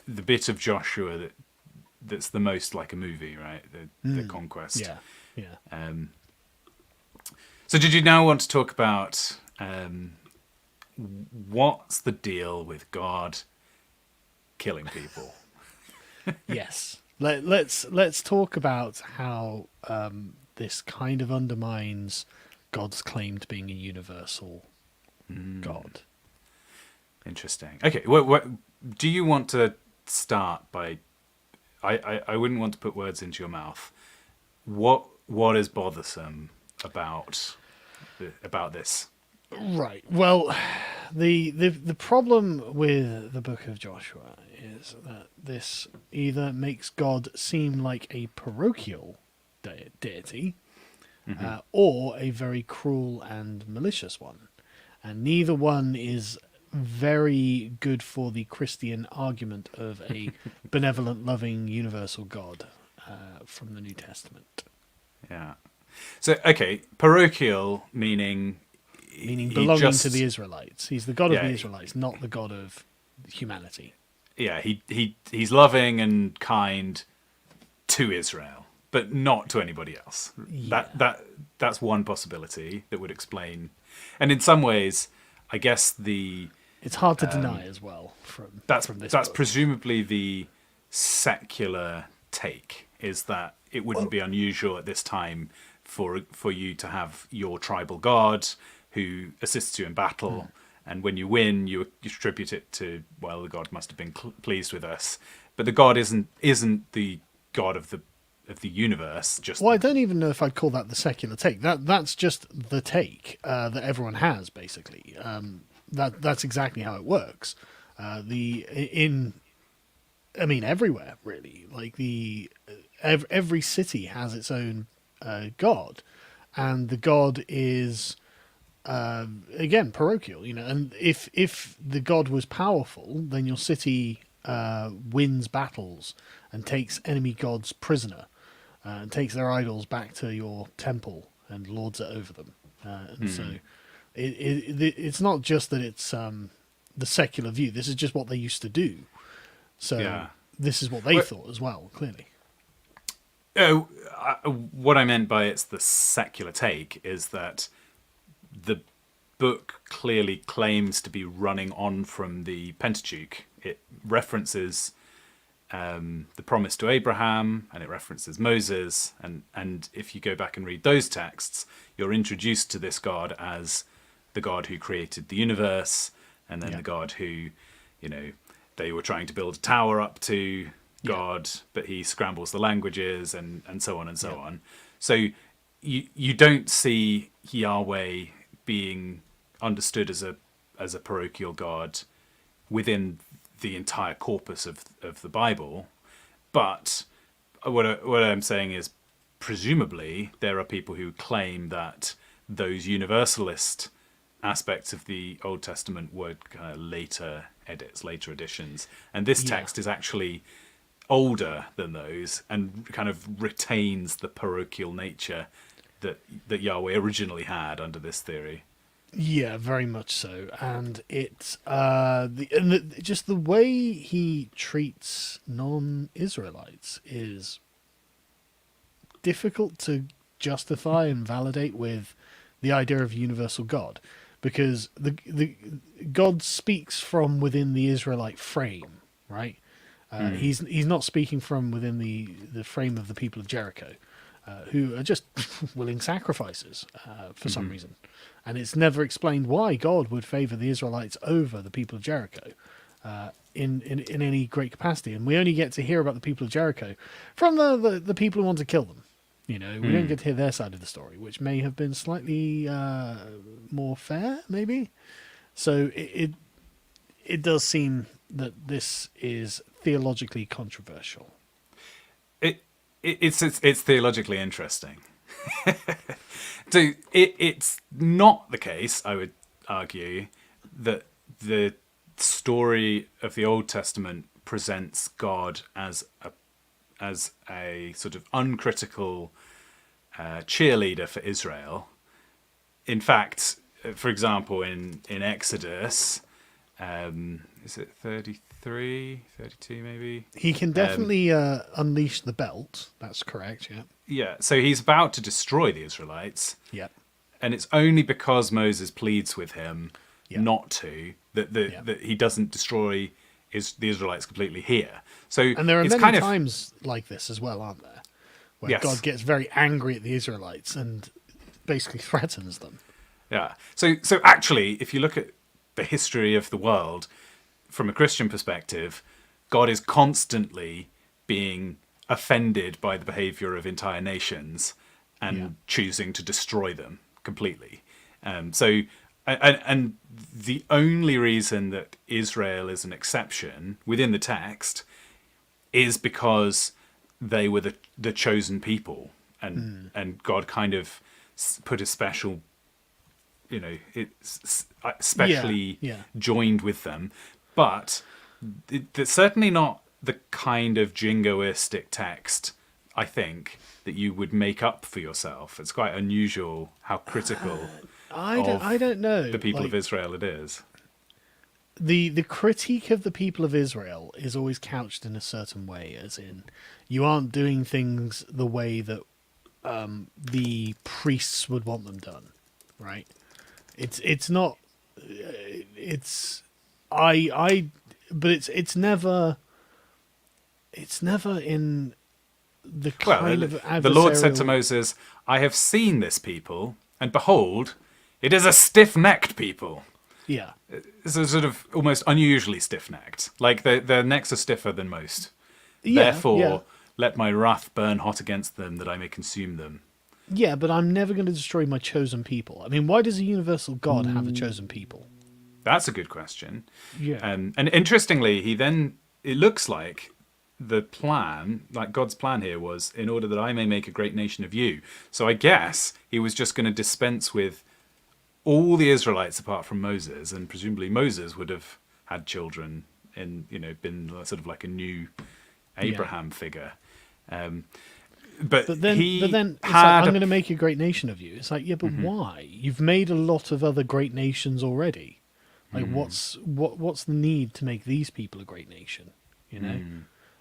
the bit of Joshua that's the most like a movie, right? The Conquest. Yeah. Yeah. So did you now want to talk about what's the deal with God killing people? Yes. Let's talk about how this kind of undermines God's claim to being a universal God. Interesting. Okay, what do you want to start by? I wouldn't want to put words into your mouth. What is bothersome about this? Right. Well, the problem with the book of Joshua is that this either makes God seem like a parochial deity or a very cruel and malicious one. And neither one is very good for the Christian argument of a benevolent, loving, universal God from the New Testament. Yeah. So, okay, parochial meaning belonging to the Israelites. He's the God of the Israelites, not the God of humanity. Yeah, he's loving and kind to Israel, but not to anybody else. Yeah. That's one possibility that would explain. And in some ways, I guess it's hard to deny as well from this that's book. presumably the secular take, is that it wouldn't be unusual at this time for you to have your tribal god who assists you in battle, and when you win, you attribute it to, well, the god must have been pleased with us. But the god isn't the god of the universe. Well, I don't even know if I'd call that the secular take. That's just the take that everyone has, basically. That's exactly how it works. Everywhere really. Like every city has its own god, and the god is again parochial. And if the god was powerful, then your city wins battles and takes enemy gods prisoner. And takes their idols back to your temple and lords it over them. So it's not just that it's the secular view. This is just what they used to do. So this is what they thought as well, clearly. What I meant by it's the secular take is that the book clearly claims to be running on from the Pentateuch. It references the promise to Abraham, and it references Moses, and if you go back and read those texts, you're introduced to this God as the God who created the universe, and then the God who, they were trying to build a tower up to God, but he scrambles the languages and so on and so on. So you don't see Yahweh being understood as a parochial God within the entire corpus of the Bible, but what I'm saying is, presumably there are people who claim that those universalist aspects of the Old Testament were kind of later editions, and this text is actually older than those and kind of retains the parochial nature that Yahweh originally had under this theory. Yeah, very much so, and it's just the way he treats non-Israelites is difficult to justify and validate with the idea of universal God, because the God speaks from within the Israelite frame, right? He's not speaking from within the frame of the people of Jericho, who are just willing sacrifices for some reason, and it's never explained why God would favor the Israelites over the people of Jericho in any great capacity. And we only get to hear about the people of Jericho from the people who want to kill them. We don't get to hear their side of the story, which may have been slightly more fair, maybe. So it does seem that this is theologically controversial. It's theologically interesting. So it's not the case, I would argue, that the story of the Old Testament presents God as a sort of uncritical cheerleader for Israel. In fact, for example, in Exodus, is it 33, 32 maybe? He can definitely unleash the belt. That's correct, yeah. Yeah, so he's about to destroy the Israelites. Yeah. And it's only because Moses pleads with him not to that he doesn't destroy the Israelites completely here. So And there are it's many times like this as well, aren't there? Where Yes. God gets very angry at the Israelites and basically threatens them. Yeah. So actually, if you look at the history of the world from a Christian perspective, God is constantly being offended by the behavior of entire nations and choosing to destroy them completely. And the only reason that Israel is an exception within the text is because they were the chosen people, and God kind of put a special, it's specially joined with them. But it's certainly not the kind of jingoistic text, I think, that you would make up for yourself. It's quite unusual how critical I don't know. The people of Israel it is. The critique of the people of Israel is always couched in a certain way, as in, you aren't doing things the way that the priests would want them done, right? It's not. But it's never in the kind of adversarial... The Lord said to Moses, "I have seen this people, and behold, it is a stiff-necked people." Yeah. It's a sort of almost unusually stiff-necked. Like their necks are stiffer than most. Yeah, Therefore, let my wrath burn hot against them, that I may consume them. Yeah, but I'm never going to destroy my chosen people. I mean, why does a universal God have a chosen people? That's a good question. Yeah. And interestingly, it looks like the plan, like God's plan here was, in order that I may make a great nation of you. So I guess he was just going to dispense with all the Israelites apart from Moses, and presumably Moses would have had children and, been sort of like a new Abraham figure. But then it's like, I'm going to make a great nation of you. It's like, yeah, but why? You've made a lot of other great nations already. Like, what's the need to make these people a great nation?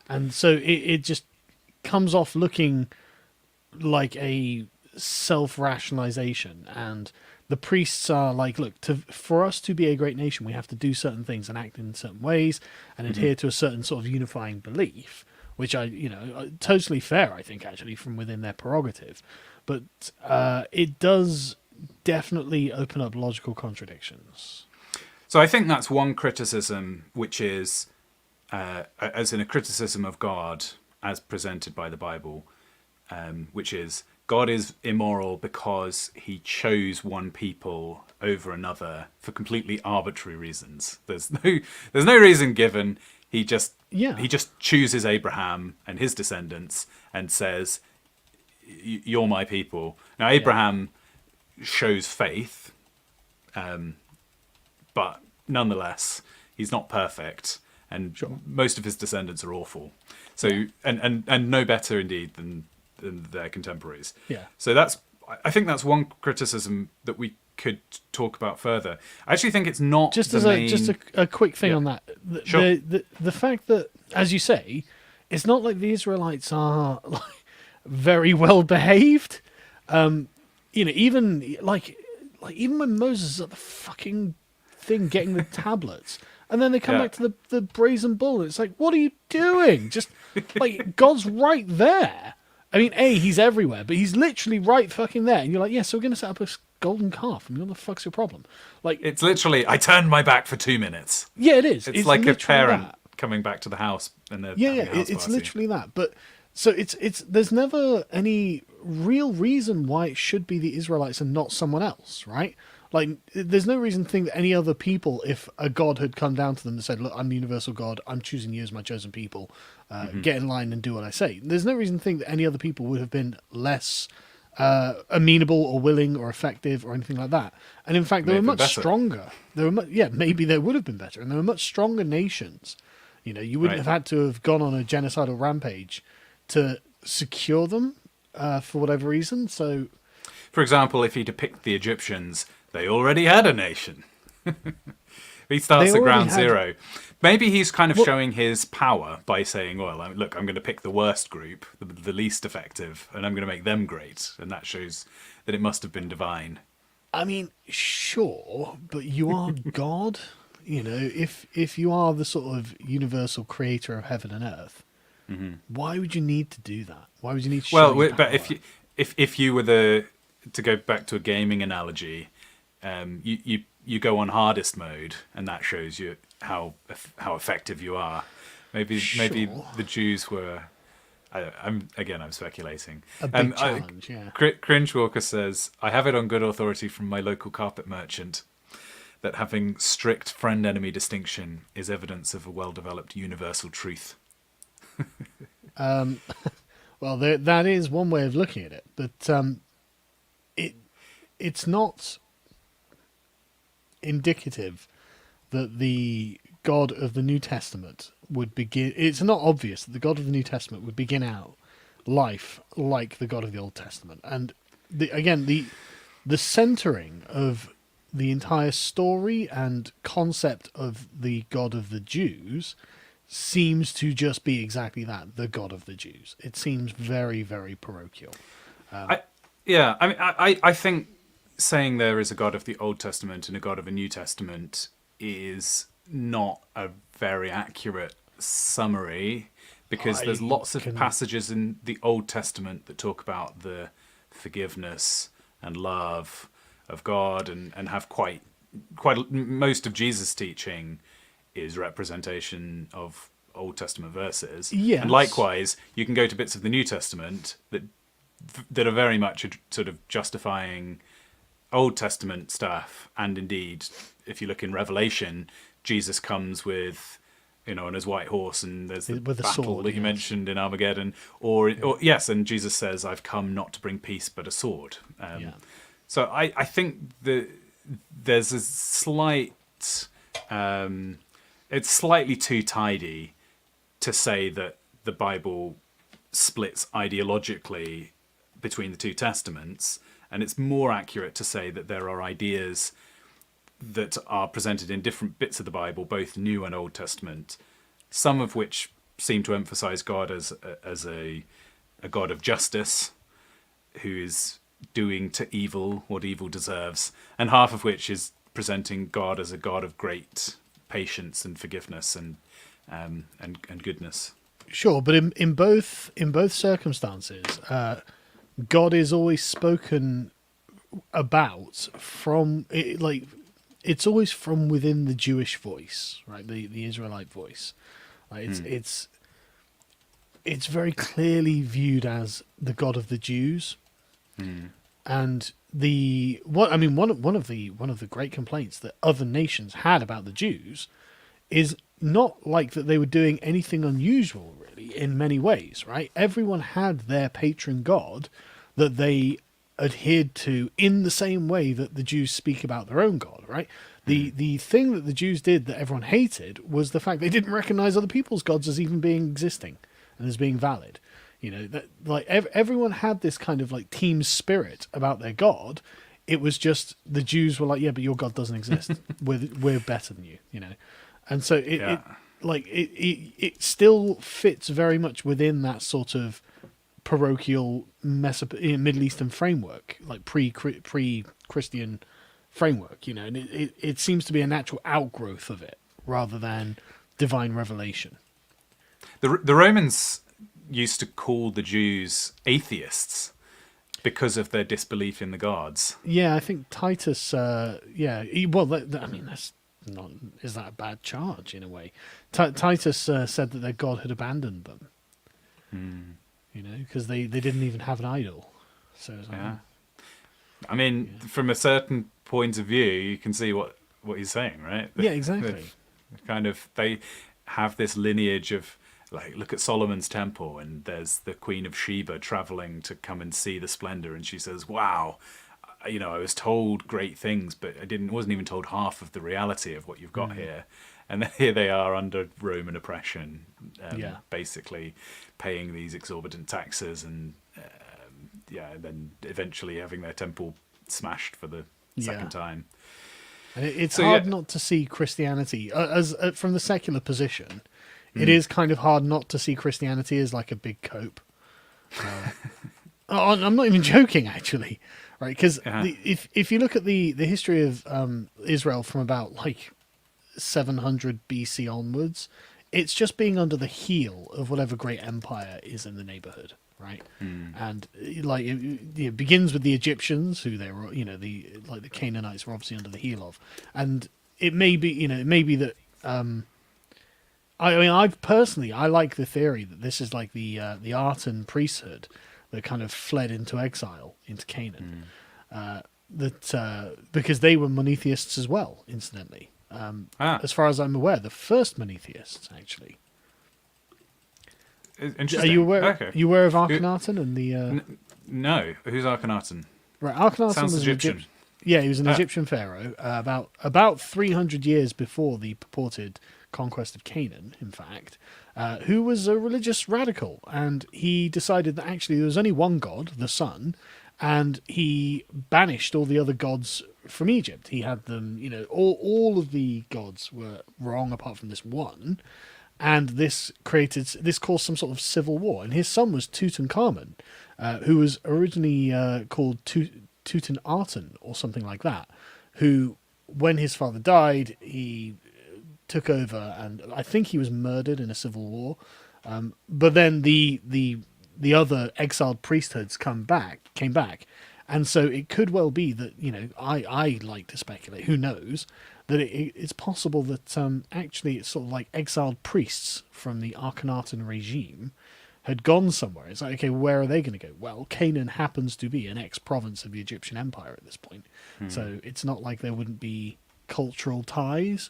And so it just comes off looking like a self-rationalization, and the priests are like, look, for us to be a great nation, we have to do certain things and act in certain ways and adhere to a certain sort of unifying belief, which totally fair, I think, actually, from within their prerogative. But it does definitely open up logical contradictions. So I think that's one criticism, which is, as in a criticism of God as presented by the Bible, which is God is immoral because he chose one people over another for completely arbitrary reasons. There's no reason given. He just chooses Abraham and his descendants and says, "You're my people." Now Abraham shows faith, but nonetheless, he's not perfect, and most of his descendants are awful. So and no better indeed than their contemporaries. Yeah. So I think that's one criticism that we could talk about further. I actually think it's not just a quick thing on that. The fact that, as you say, it's not like the Israelites are like very well behaved. Even when Moses is at the fucking thing getting the tablets. And then they come Yeah. back to the brazen bull. And it's like, what are you doing? Just like God's right there. I mean, he's everywhere, but he's literally right fucking there. And you're like, yeah, so we're gonna set up a golden calf. I mean, what the fuck's your problem? Like, It's literally, I turned my back for 2 minutes. yeah, it is. It's like a literally parent that. coming back to the house and they're Yeah, having a house it's party. literally that. But so it's there's never any real reason why it should be the Israelites and not someone else, right? Like, there's no reason to think that any other people, if a god had come down to them and said, "Look, I'm the universal God. I'm choosing you as my chosen people. Get in line and do what I say." There's no reason to think that any other people would have been less amenable or willing or effective or anything like that. And in fact, they May were have been much better. stronger. They were, maybe they would have been better, and they were much stronger nations. You know, you wouldn't Right. have had to have gone on a genocidal rampage to secure them for whatever reason. So, For example, if he depicts the Egyptians, they already had a nation. He starts They at ground already had- zero. Maybe he's kind of showing his power by saying, well, look, I'm going to pick the worst group, the least effective, and I'm going to make them great. And that shows that it must have been divine. I mean, sure, but you are God. You know, if you are the sort of universal creator of heaven and earth, why would you need to do that? Why would you need to show Well, your but power? if you were to go back to a gaming analogy, you go on hardest mode, and that shows you how effective you are. Maybe Sure. the Jews were. I'm speculating. A big challenge, yeah. Cringe Walker says, "I have it on good authority from my local carpet merchant that having strict friend-enemy distinction is evidence of a well-developed universal truth." Well, that is one way of looking at it, but it's not indicative that the God of the New Testament would begin. It's not obvious that the God of the New Testament would begin out life like the God of the Old Testament, and the centering of the entire story and concept of the God of the Jews seems to just be exactly that, the God of the Jews. It seems very, very parochial. I think saying there is a God of the Old Testament and a God of a New Testament is not a very accurate summary, because there's lots of passages in the Old Testament that talk about the forgiveness and love of God, and have quite most of Jesus' teaching is representation of Old Testament verses. Yes. And likewise, you can go to bits of the New Testament that are very much sort of justifying Old Testament stuff. And indeed, if you look in Revelation, Jesus comes with, on his white horse, and there's the With a battle sword, that you yes. mentioned in Armageddon, or yes, and Jesus says, "I've come not to bring peace but a sword." Yeah. So I think that there's a slight, it's slightly too tidy to say that the Bible splits ideologically between the two testaments, and it's more accurate to say that there are ideas that are presented in different bits of the Bible, both New and Old Testament, some of which seem to emphasize God as a God of justice, who is doing to evil what evil deserves, and half of which is presenting God as a God of great patience and forgiveness and goodness. Sure, but in both circumstances, God is always spoken about from it's always from within the Jewish voice, right? The Israelite voice. It's very clearly viewed as the God of the Jews, and one of the great complaints that other nations had about the Jews is not like that they were doing anything unusual, really, in many ways, right? Everyone had their patron god that they adhered to in the same way that the Jews speak about their own God, right? The thing that the Jews did that everyone hated was the fact they didn't recognize other people's gods as even being existing and as being valid. Everyone had this kind of like team spirit about their God. It was just the Jews were like, yeah, but your God doesn't exist. we're better than you, And so it still fits very much within that sort of parochial Middle Eastern framework, like pre-Christian framework, and it seems to be a natural outgrowth of it rather than divine revelation. The Romans used to call the Jews atheists because of their disbelief in the gods. Yeah, I think Titus. I mean, that's not. Is that a bad charge in a way? Titus said that their God had abandoned them. Because they didn't even have an idol. So it was like, Yeah. I mean, from a certain point of view, you can see what he's saying, right? yeah, exactly. They have this lineage of, like, look at Solomon's temple, and there's the Queen of Sheba traveling to come and see the splendor, and she says, "Wow, I was told great things, but wasn't even told half of the reality of what you've got here." And then here they are under Roman oppression, basically paying these exorbitant taxes, and then eventually having their temple smashed for the second time. And it's hard not to see Christianity as from the secular position. It is kind of hard not to see Christianity as like a big cope. I'm not even joking, actually, right? Because if you look at the history of Israel from about like 700 BC onwards, it's just being under the heel of whatever great empire is in the neighborhood, right? And like it begins with the Egyptians, who they were, the Canaanites were obviously under the heel of, and it may be that. I mean, I like the theory that this is like the Artan priesthood that kind of fled into exile into Canaan, because they were monotheists as well, incidentally. As far as I'm aware, the first monotheists, actually. Interesting. Are you aware? Okay. You aware of Akhenaten and the? No, who's Akhenaten? Right, Akhenaten Sounds was Egyptian. He was an Egyptian pharaoh about 300 years before the purported conquest of Canaan. In fact, who was a religious radical, and he decided that actually there was only one god, the sun, and he banished all the other gods from Egypt. He had them, all of the gods were wrong apart from this one, and this caused some sort of civil war. And his son was Tutankhamun, who was originally called Tutankhaten or something like that, who, when his father died, he took over, and I think he was murdered in a civil war. But then the other exiled priesthoods came back, and so it could well be that I like to speculate. Who knows that it's possible that actually it's sort of like exiled priests from the Akhenaten regime had gone somewhere. It's like, okay, where are they going to go? Well, Canaan happens to be an ex-province of the Egyptian Empire at this point, so it's not like there wouldn't be cultural ties.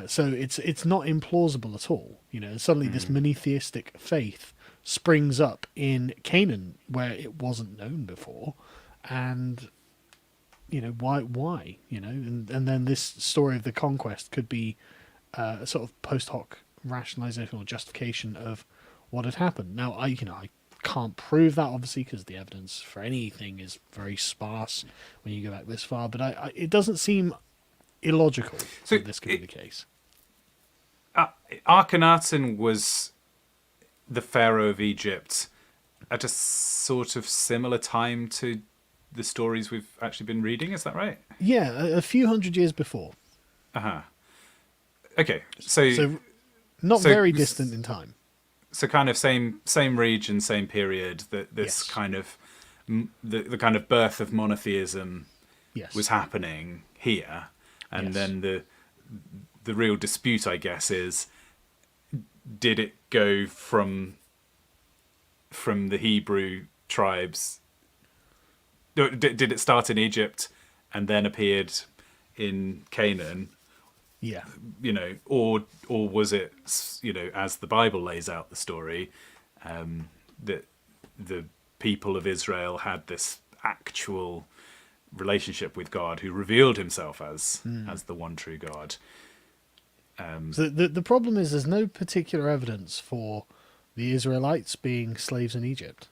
So it's not implausible at all. Suddenly this monotheistic faith springs up in Canaan where it wasn't known before, and why and then this story of the conquest could be a sort of post hoc rationalization or justification of what had happened. Now I can't prove that, obviously, because the evidence for anything is very sparse when you go back this far, but it doesn't seem illogical that this could be the case. Akhenaten was the pharaoh of Egypt at a sort of similar time to the stories we've actually been reading. Is that right? Yeah, a few hundred years before. Okay, so not very distant in time. So kind of same region, same period. That this Yes. kind of the kind of birth of monotheism Yes. was happening here, and then the real dispute, I guess, is did it go from the Hebrew tribes? Did it start in Egypt and then appeared in Canaan? Yeah. Or was it, as the Bible lays out the story, that the people of Israel had this actual relationship with God, who revealed himself as the one true God. So the problem is there's no particular evidence for the Israelites being slaves in Egypt.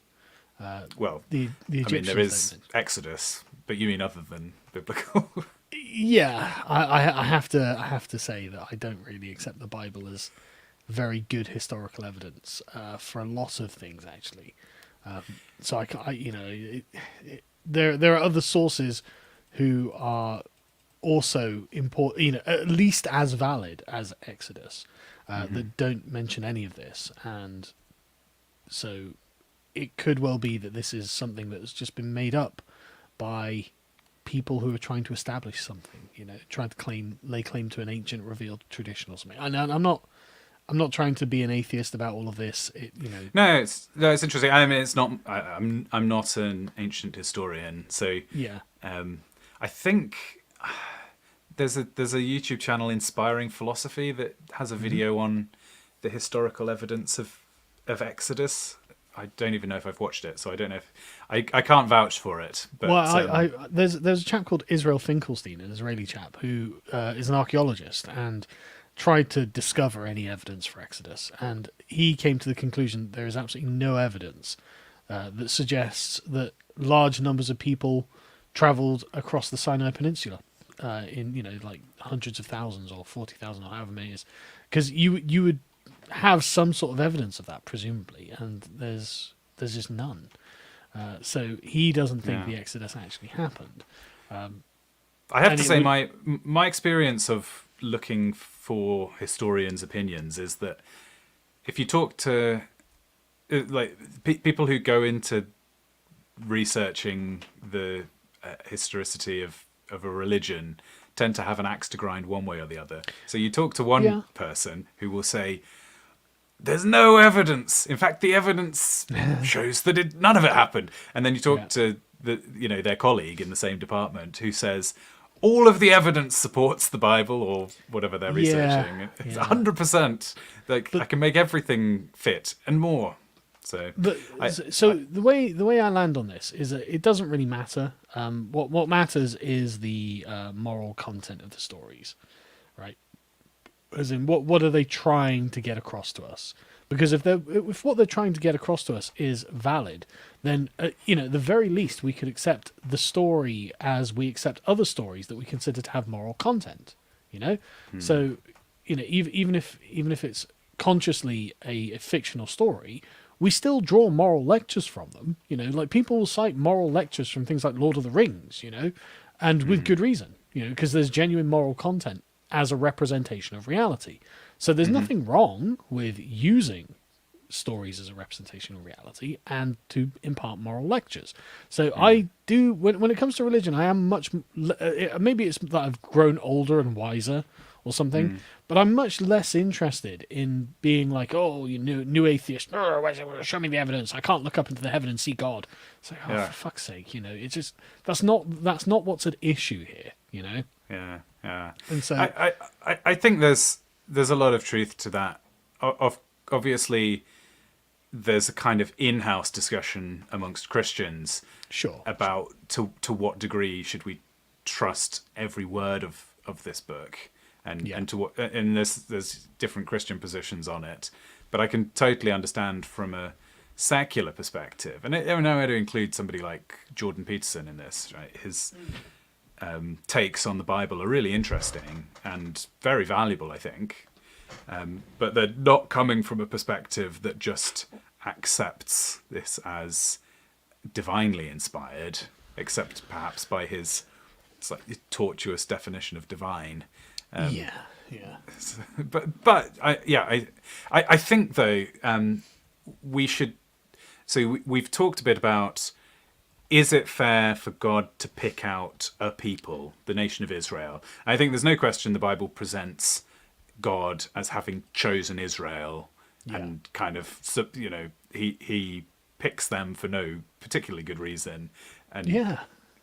Well, the Egyptians, there is Exodus, but you mean other than biblical? Yeah, I have to say that I don't really accept the Bible as very good historical evidence for a lot of things, actually. So there are other sources who are also important, at least as valid as Exodus, that don't mention any of this. And so it could well be that this is something that has just been made up by people who are trying to establish something, trying to lay claim to an ancient revealed tradition or something. And I'm not trying to be an atheist about all of this. No, it's interesting. I mean, it's not. I'm not an ancient historian, so Yeah. I think there's a YouTube channel, Inspiring Philosophy, that has a video on the historical evidence of Exodus. I don't even know if I've watched it, so I don't know if I can't vouch for it. But well, there's a chap called Israel Finkelstein, an Israeli chap who is an archaeologist and tried to discover any evidence for Exodus, and he came to the conclusion there is absolutely no evidence that suggests that large numbers of people travelled across the Sinai Peninsula in like hundreds of thousands or 40,000 or however many it is, because you would have some sort of evidence of that presumably, and there's just none. So he doesn't think the Exodus actually happened. I have to say my experience of looking for historians' opinions is that if you talk to people who go into researching the historicity of a religion tend to have an axe to grind one way or the other. So you talk to one person who will say, there's no evidence. In fact, the evidence shows that none of it happened. And then you talk to their colleague in the same department who says, all of the evidence supports the Bible or whatever they're researching. It's 100%. I can make everything fit and more. So, the way I land on this is that it doesn't really matter. What matters is the moral content of the stories, right? As in, what are they trying to get across to us? Because if what they're trying to get across to us is valid, then at the very least we could accept the story as we accept other stories that we consider to have moral content. So even if it's consciously a fictional story, we still draw moral lectures from them. Like people will cite moral lectures from things like Lord of the Rings. And with good reason. Because there's genuine moral content as a representation of reality. So there's nothing wrong with using stories as a representation of reality and to impart moral lectures. So I do, when it comes to religion, I am much, maybe it's that I've grown older and wiser or something, but I'm much less interested in being like, oh, you new atheist, show me the evidence, I can't look up into the heaven and see God. It's like, for fuck's sake, it's just, that's not what's at issue here, Yeah. And so I think there's a lot of truth to that. Obviously, there's a kind of in-house discussion amongst Christians about to what degree should we trust every word of this book, and to what, and there's different Christian positions on it. But I can totally understand from a secular perspective, and I know how to include somebody like Jordan Peterson in this, right? His takes on the Bible are really interesting and very valuable, I think. But they're not coming from a perspective that just accepts this as divinely inspired, except perhaps by his slightly tortuous definition of divine. But I think though we should. So we've talked a bit about, is it fair for God to pick out a people, the nation of Israel? I think there's no question the Bible presents God as having chosen Israel, and kind of, he picks them for no particularly good reason, and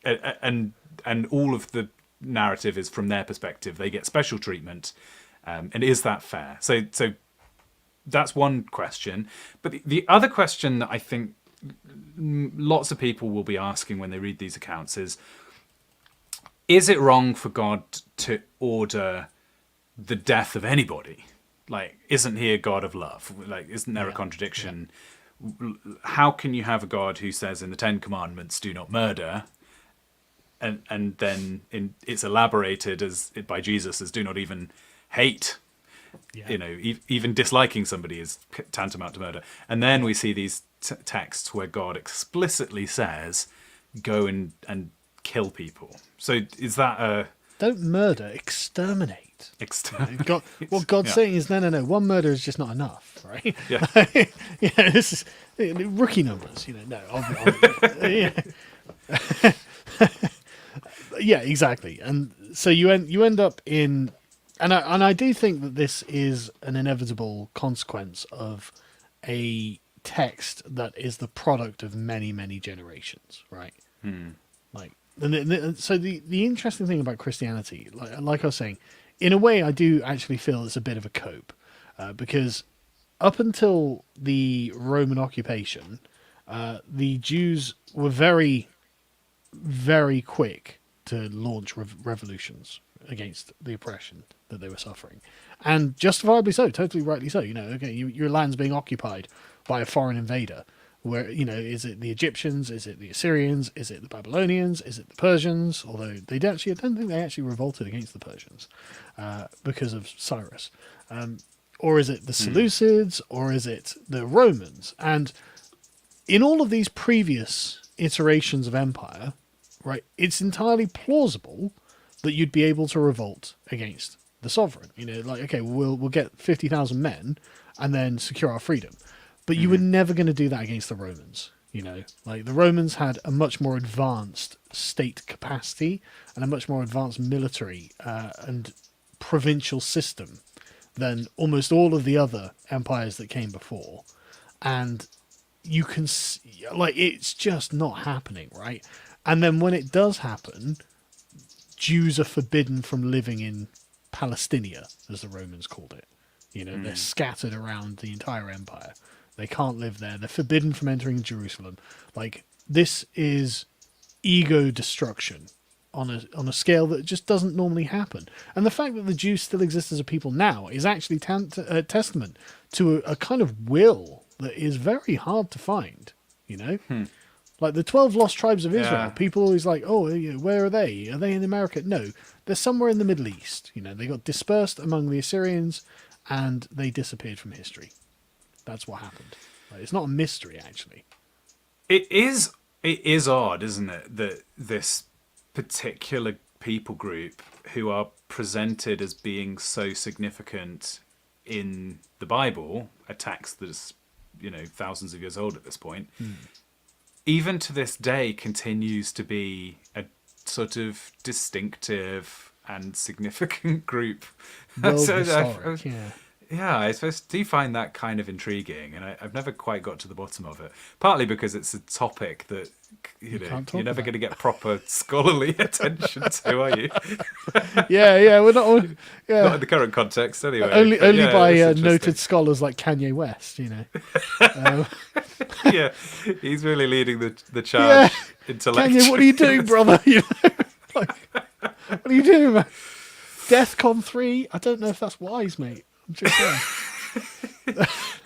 and all of the narrative is from their perspective. They get special treatment, and is that fair? So that's one question. But the other question that I think lots of people will be asking when they read these accounts is it wrong for God to order the death of anybody? Like, isn't he a God of love? Like, isn't there a contradiction? How can you have a God who says in the Ten Commandments, do not murder, and then it's elaborated by Jesus as do not even hate? Even disliking somebody is tantamount to murder. And then we see these texts where God explicitly says, go and kill people. So is that Don't murder, exterminate. God, what God's Yeah. saying is, no. One murder is just not enough, right? Yeah. This is rookie numbers. No. Yeah, exactly. And so you end up in, and I do think that this is an inevitable consequence of a text that is the product of many generations, right? Like, so the interesting thing about Christianity, like I was saying, in a way, I do actually feel it's a bit of a cope, because up until the Roman occupation, the Jews were very quick to launch revolutions against the oppression that they were suffering, and justifiably so, totally rightly so. Okay, your land's being occupied by a foreign invader. Where, is it the Egyptians? Is it the Assyrians? Is it the Babylonians? Is it the Persians? Although I don't think they actually revolted against the Persians because of Cyrus. Or is it the Seleucids? Or is it the Romans? And in all of these previous iterations of empire, right, it's entirely plausible that you'd be able to revolt against the sovereign. Okay, we'll get 50,000 men and then secure our freedom. But you were never going to do that against the Romans. Like the Romans had a much more advanced state capacity and a much more advanced military and provincial system than almost all of the other empires that came before. And you can it's just not happening, right? And then when it does happen, Jews are forbidden from living in Palestinia, as the Romans called it. They're scattered around the entire empire. They can't live there. They're forbidden from entering Jerusalem. Like, this is ego destruction on a scale that just doesn't normally happen. And the fact that the Jews still exist as a people now is actually testament to a kind of will that is very hard to find. Like the 12 lost tribes of Israel. Yeah. People always like, oh, where are they? Are they in America? No, they're somewhere in the Middle East. They got dispersed among the Assyrians, and they disappeared from history. That's what happened. It's not a mystery, actually. It is odd, isn't it, that this particular people group who are presented as being so significant in the Bible, a text that's, thousands of years old at this point, even to this day continues to be a sort of distinctive and significant group. World historic, yeah. Yeah, I suppose, do you find that kind of intriguing? And I've never quite got to the bottom of it. Partly because it's a topic that you're never going to get proper scholarly attention to, are you? Yeah, we're not. Not in the current context, anyway. Only by noted scholars like Kanye West, Yeah, he's really leading the charge intellectually. Kanye, what are you doing, brother? What are you doing, man? DEFCON 3? I don't know if that's wise, mate. I'm just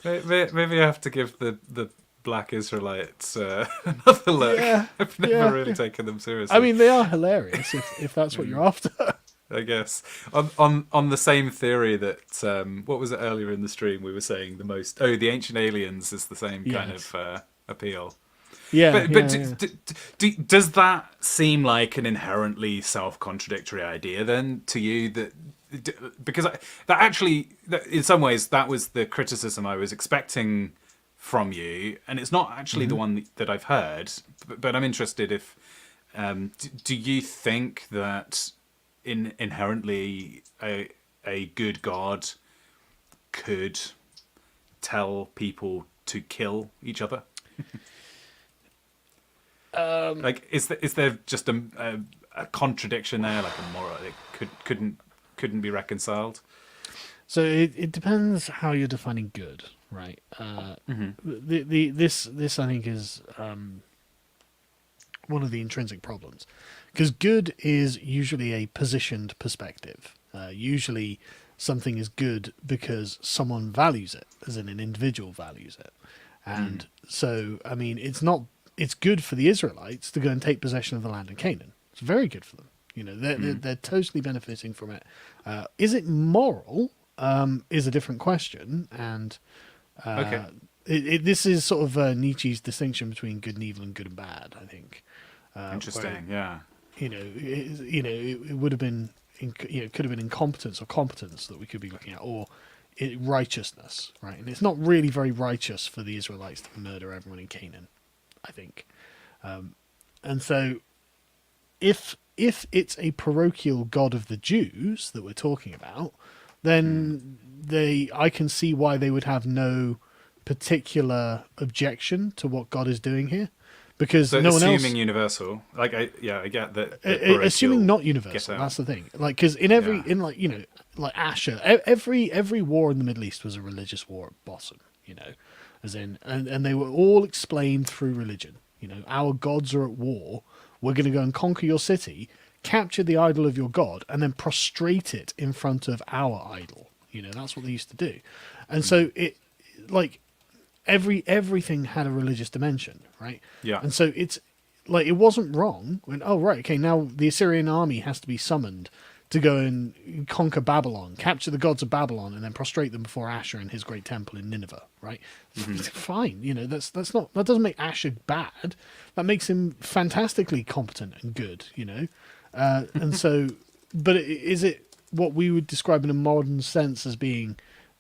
saying. Maybe I have to give the Black Israelites another look. Yeah, I've never really taken them seriously. I mean, they are hilarious if that's what you're after. I guess on the same theory that what was it earlier in the stream we were saying the Ancient Aliens is the same kind of appeal. Yeah, does that seem like an inherently self-contradictory idea then to you? Because in some ways that was the criticism I was expecting from you, and it's not actually the one that I've heard. But I'm interested if do you think that inherently a good God could tell people to kill each other? Like, is there just a contradiction there, like a moral it couldn't be reconciled? So it depends how you're defining good, right? This I think is one of the intrinsic problems, because good is usually a positioned perspective. Usually something is good because someone values it, as in an individual values it, and so I mean it's good for the Israelites to go and take possession of the land of Canaan. It's very good for them. They're totally benefiting from it. Is it moral? Is a different question, and this is sort of Nietzsche's distinction between good and evil and good and bad. I think. Interesting, yeah. It would have been it could have been incompetence or competence that we could be looking at, or righteousness, right? And it's not really very righteous for the Israelites to murder everyone in Canaan, I think. And so, if it's a parochial God of the Jews that we're talking about, then I can see why they would have no particular objection to what God is doing here, because So no one else. assuming universal, like I get that. Assuming not universal, that's the thing. Like, because in like Asher, every war in the Middle East was a religious war at bottom. As in, and they were all explained through religion. Our gods are at war. We're going to go and conquer your city, capture the idol of your god, and then prostrate it in front of our idol. That's what they used to do. And so it, like, everything had a religious dimension, right? Yeah. And so it's like, it wasn't wrong when, oh, right, okay, now the Assyrian army has to be summoned to go and conquer Babylon, capture the gods of Babylon, and then prostrate them before Asher in his great temple in Nineveh, right? Fine, that's not, that doesn't make Asher bad. That makes him fantastically competent and good, and so, but is it what we would describe in a modern sense as being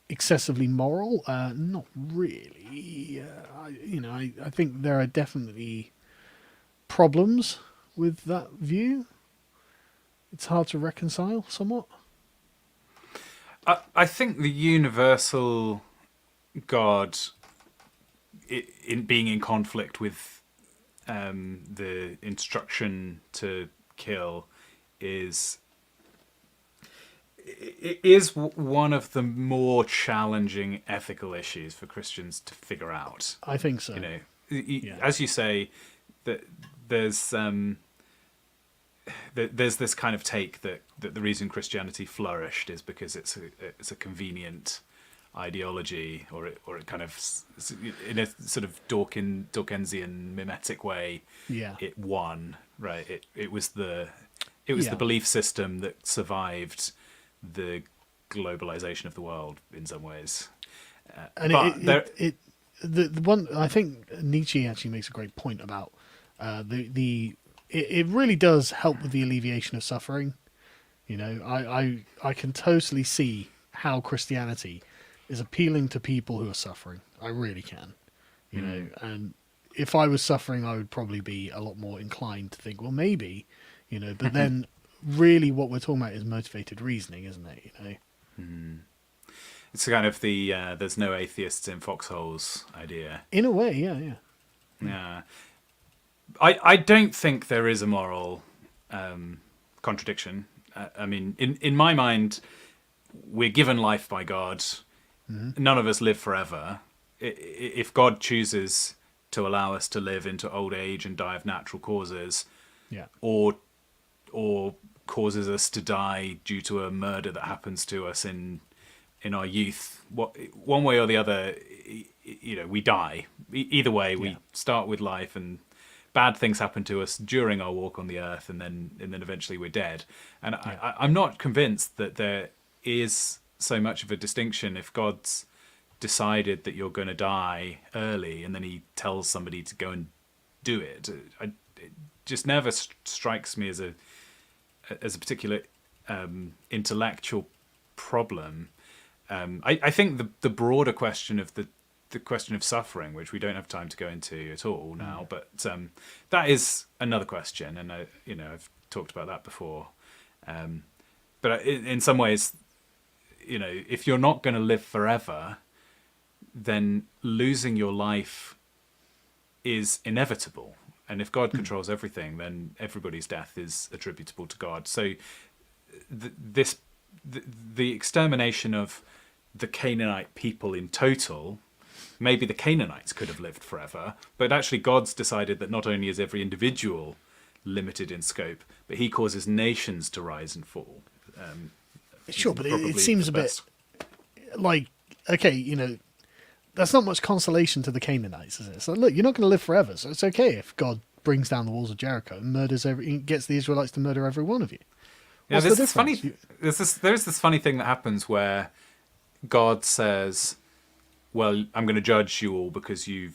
excessively moral? Not really. I think there are definitely problems with that view. It's hard to reconcile somewhat. I think the universal God in being in conflict with the instruction to kill is one of the more challenging ethical issues for Christians to figure out. I think so. As you say, that there's this kind of take that the reason Christianity flourished is because it's a convenient ideology, or it kind of, in a sort of Dawkinsian mimetic way, it won, right? It was the belief system that survived the globalization of the world in some ways. And the one, I think Nietzsche actually makes a great point about it really does help with the alleviation of suffering. I can totally see how Christianity is appealing to people who are suffering. I really can. And if I was suffering, I would probably be a lot more inclined to think, well, maybe, but then really what we're talking about is motivated reasoning, isn't it? It's kind of the there's no atheists in foxholes idea. In a way, yeah. Yeah. I don't think there is a moral contradiction. I mean, in my mind, we're given life by God. None of us live forever. If God chooses to allow us to live into old age and die of natural causes, or causes us to die due to a murder that happens to us in our youth, one way or the other, we die. Either way, we start with life, and bad things happen to us during our walk on the earth, and then eventually we're dead. And I'm not convinced that there is so much of a distinction if God's decided that you're going to die early and then he tells somebody to go and do it. It just never strikes me as a particular intellectual problem. I think the broader question of the question of suffering, which we don't have time to go into at all now, but that is another question, and I've talked about that before. But in some ways, if you're not going to live forever, then losing your life is inevitable. And if God controls everything, then everybody's death is attributable to God. So the extermination of the Canaanite people in total, maybe the Canaanites could have lived forever, but actually God's decided that not only is every individual limited in scope, but he causes nations to rise and fall. Sure, but it seems a bit like, okay, that's not much consolation to the Canaanites, is it? So look, you're not going to live forever, so it's okay if God brings down the walls of Jericho and gets the Israelites to murder every one of you. What's the difference? There's this funny thing that happens where God says, well, I'm going to judge you all because you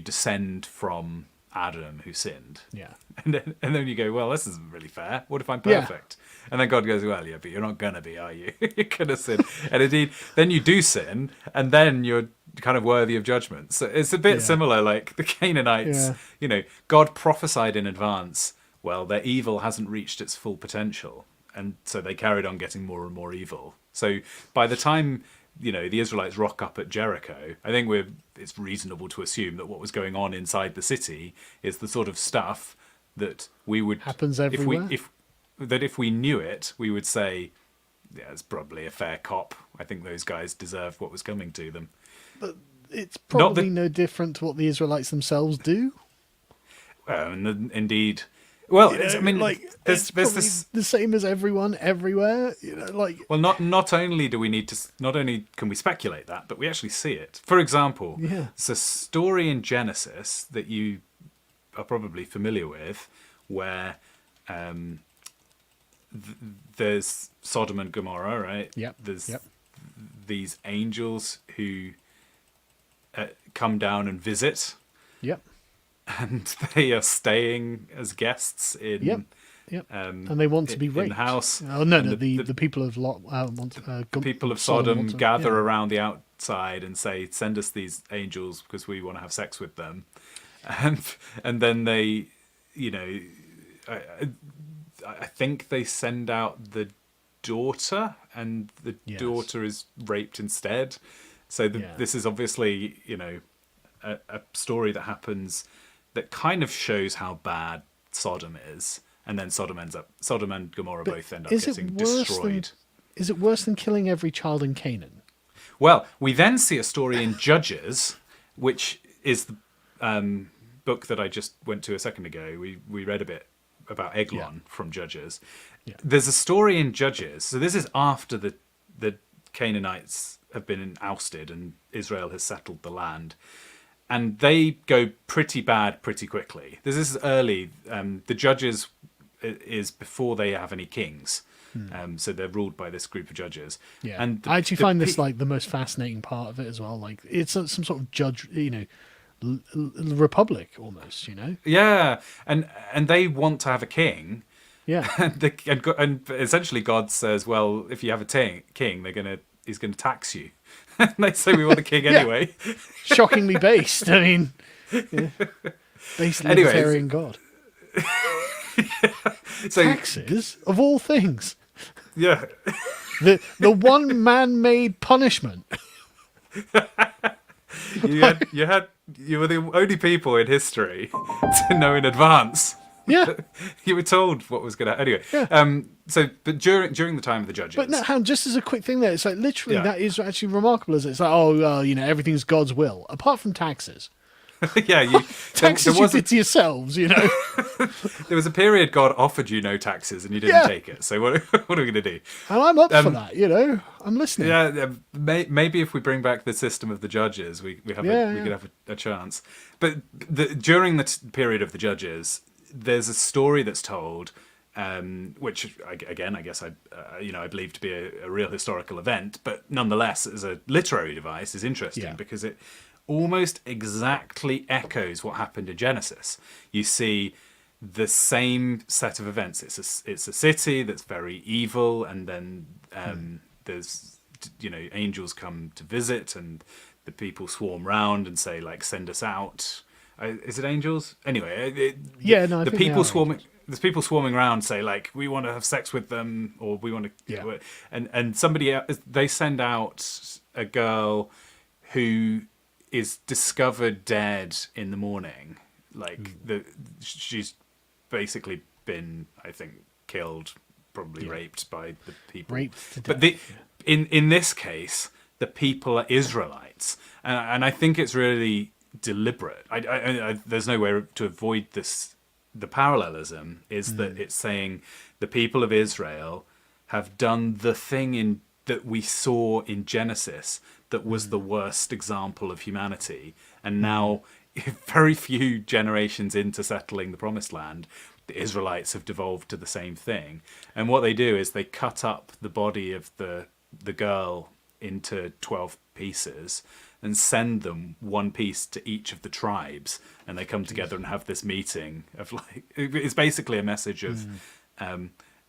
descend from Adam who sinned. Yeah. And then you go, well, this isn't really fair. What if I'm Yeah. perfect? And then God goes, well, yeah, but you're not going to be, are you? You're going to sin. And indeed, then you do sin, and then you're kind of worthy of judgment. So it's a bit Yeah. similar, like the Canaanites, Yeah. God prophesied in advance, well, their evil hasn't reached its full potential. And so they carried on getting more and more evil. So by the time, the Israelites rock up at Jericho, I think it's reasonable to assume that what was going on inside the city is the sort of stuff that we would Happens everywhere. If we knew it, we would say, yeah, it's probably a fair cop. I think those guys deserved what was coming to them. But it's probably no different to what the Israelites themselves do. Indeed. Well, it's there's this. the same as everyone everywhere. Well, not only can we speculate that, but we actually see it. For example, it's a story in Genesis that you are probably familiar with, where there's Sodom and Gomorrah, right? Yep. There's these angels who come down and visit. Yep. And they are staying as guests in. Yep. And they want to be raped. In the house. Oh no, the people of Lot people of Sodom gather around the outside and say, "Send us these angels because we want to have sex with them," and then they, I think they send out the daughter, and the daughter is raped instead. So this is obviously, a story that happens that kind of shows how bad Sodom is, and then Sodom and Gomorrah both end up getting destroyed. Is it worse than killing every child in Canaan? Well, we then see a story in Judges, which is the book that I just went to a second ago. We read a bit about Eglon from Judges. Yeah. There's a story in Judges. So this is after the Canaanites have been ousted and Israel has settled the land. And they go pretty bad pretty quickly. This is early. The Judges is before they have any kings. So they're ruled by this group of judges. Yeah. And I actually find this like the most fascinating part of it as well. Like it's some sort of judge, republic almost, Yeah. And they want to have a king. Yeah. And essentially God says, well, if you have a king, he's going to tax you. And they say we want a king anyway. Shockingly based. I mean, based libertarian God. So, taxes of all things. Yeah. The one man-made punishment. You were the only people in history to know in advance. Yeah. You were told what was going to happen. Anyway, but during the time of the Judges. But no, just as a quick thing there, it's like literally that is actually remarkable. It's like, everything's God's will, apart from taxes. Yeah, taxes you did to yourselves, There was a period God offered you no taxes and you didn't take it. So what are we going to do? And I'm up for that, I'm listening. Yeah, maybe if we bring back the system of the Judges, we could have a chance. But during the period of the Judges, there's a story that's told, which again, I guess I believe to be a real historical event, but nonetheless, as a literary device, is interesting because it almost exactly echoes what happened in Genesis. You see the same set of events. It's a city that's very evil, and then there's angels come to visit, and the people swarm round and say like, "Send us out." Is it angels? Anyway, the people swarming. There's people swarming around say like, we want to have sex with them, or we want to, and somebody else, they send out a girl who is discovered dead in the morning. Like she's basically been, I think, killed, probably raped by the people. Raped to death. But in this case, the people are Israelites, and I think it's really deliberate. I there's no way to avoid this. The parallelism is that it's saying the people of Israel have done the thing that we saw in Genesis that was the worst example of humanity, and now very few generations into settling the Promised Land, the Israelites have devolved to the same thing. And what they do is they cut up the body of the girl into 12 pieces and send them one piece to each of the tribes, and they come together and have this meeting of like, it's basically a message of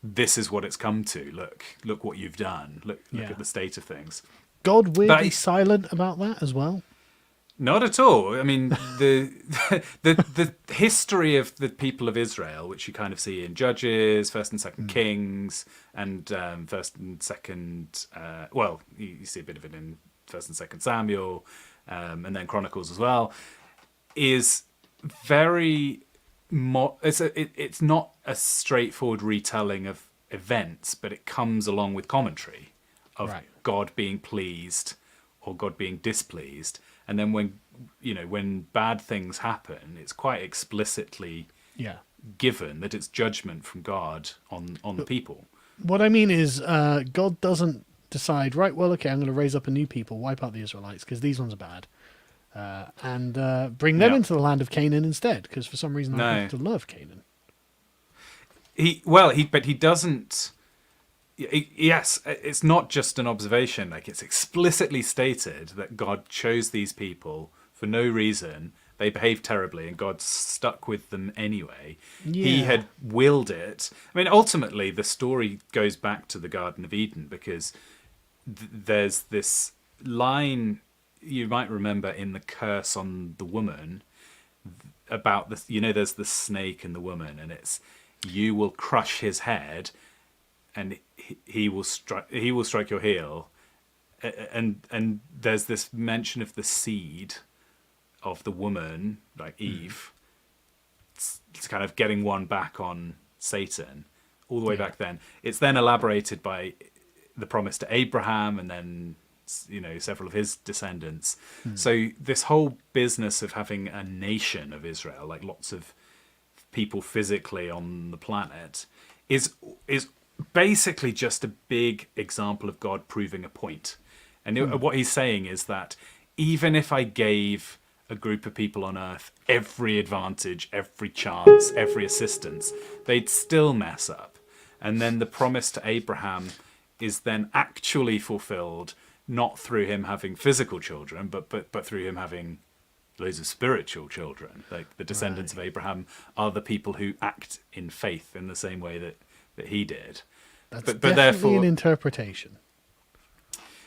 this is what it's come to. Look what you've done. Look at the state of things. God weirdly silent about that as well. Not at all. I mean, the history of the people of Israel, which you kind of see in Judges, First and Second Kings, and First and Second. Well, you see a bit of it in First and Second Samuel, and then Chronicles as well. Is very. It's not a straightforward retelling of events, but it comes along with commentary of God being pleased or God being displeased. And then when bad things happen, it's quite explicitly given that it's judgment from God on the people. What I mean is God doesn't decide, right, well, okay, I'm going to raise up a new people, wipe out the Israelites because these ones are bad, and bring them into the land of Canaan instead, because for some reason I have to love Canaan. But he doesn't. Yes, it's not just an observation. Like, it's explicitly stated that God chose these people for no reason. They behaved terribly, and God stuck with them anyway. Yeah. He had willed it. I mean, ultimately, the story goes back to the Garden of Eden, because there's this line you might remember in the curse on the woman about this. There's the snake and the woman, and it's, you will crush his head, and he will strike your heel, and there's this mention of the seed of the woman, like Eve. It's kind of getting one back on Satan all the way back then. It's then elaborated by the promise to Abraham, and then several of his descendants. So this whole business of having a nation of Israel, like lots of people physically on the planet, is basically just a big example of God proving a point. And what he's saying is that even if I gave a group of people on earth every advantage, every chance, every assistance, they'd still mess up. And then the promise to Abraham is then actually fulfilled, not through him having physical children, but through him having loads of spiritual children. Like, the descendants of Abraham are the people who act in faith in the same way that he did. That's definitely therefore an interpretation.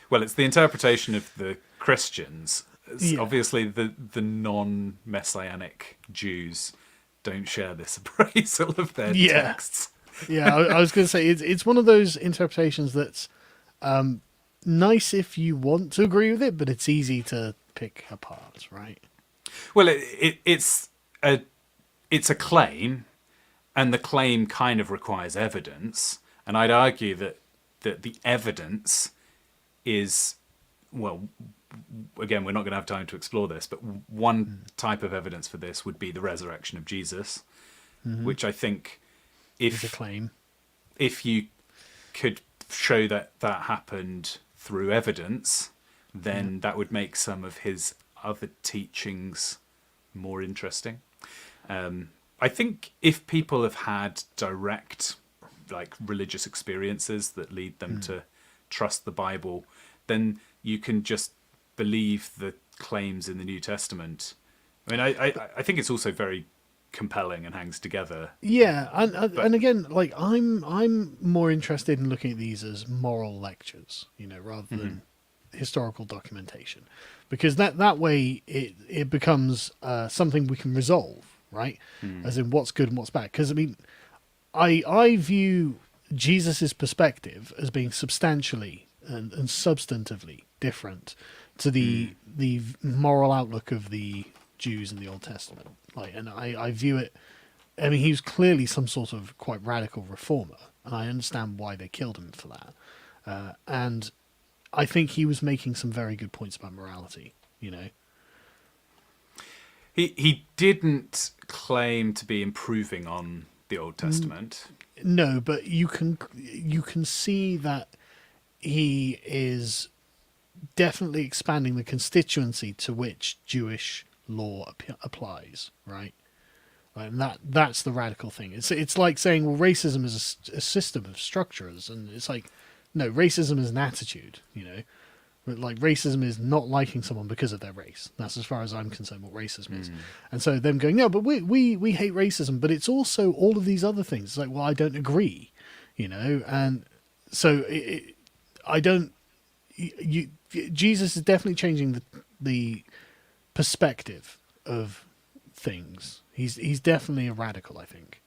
Well, it's the interpretation of the Christians. Obviously, the non-messianic Jews don't share this appraisal of their texts. I was going to say, it's one of those interpretations that's nice if you want to agree with it, but it's easy to pick apart, right? Well, it's a claim, and the claim kind of requires evidence. And I'd argue that the evidence is, well, again, we're not going to have time to explore this, but one type of evidence for this would be the resurrection of Jesus, which I think, if a claim, if you could show that happened through evidence, then that would make some of his other teachings more interesting. I think if people have had direct, like, religious experiences that lead them to trust the Bible, then you can just believe the claims in the New Testament. I mean, I think it's also very compelling and hangs together. Yeah, and again, like, I'm more interested in looking at these as moral lectures, rather than historical documentation, because that way it becomes something we can resolve, right? As in what's good and what's bad. Because I mean, I view Jesus's perspective as being substantially and substantively different to the moral outlook of the Jews in the Old Testament. Like, and I view it. I mean, he was clearly some sort of quite radical reformer, and I understand why they killed him for that. And I think he was making some very good points about morality. He didn't claim to be improving on the Old Testament. No, but you can see that he is definitely expanding the constituency to which Jewish law applies, right? And that's the radical thing. It's like saying, well, racism is a system of structures, and it's like, no, racism is an attitude. But, like, racism is not liking someone because of their race. That's as far as I'm concerned what racism is. And so them going, no, but we hate racism, but it's also all of these other things. It's like, well, I don't agree, and so I don't. Jesus is definitely changing the perspective of things. He's definitely a radical, I think.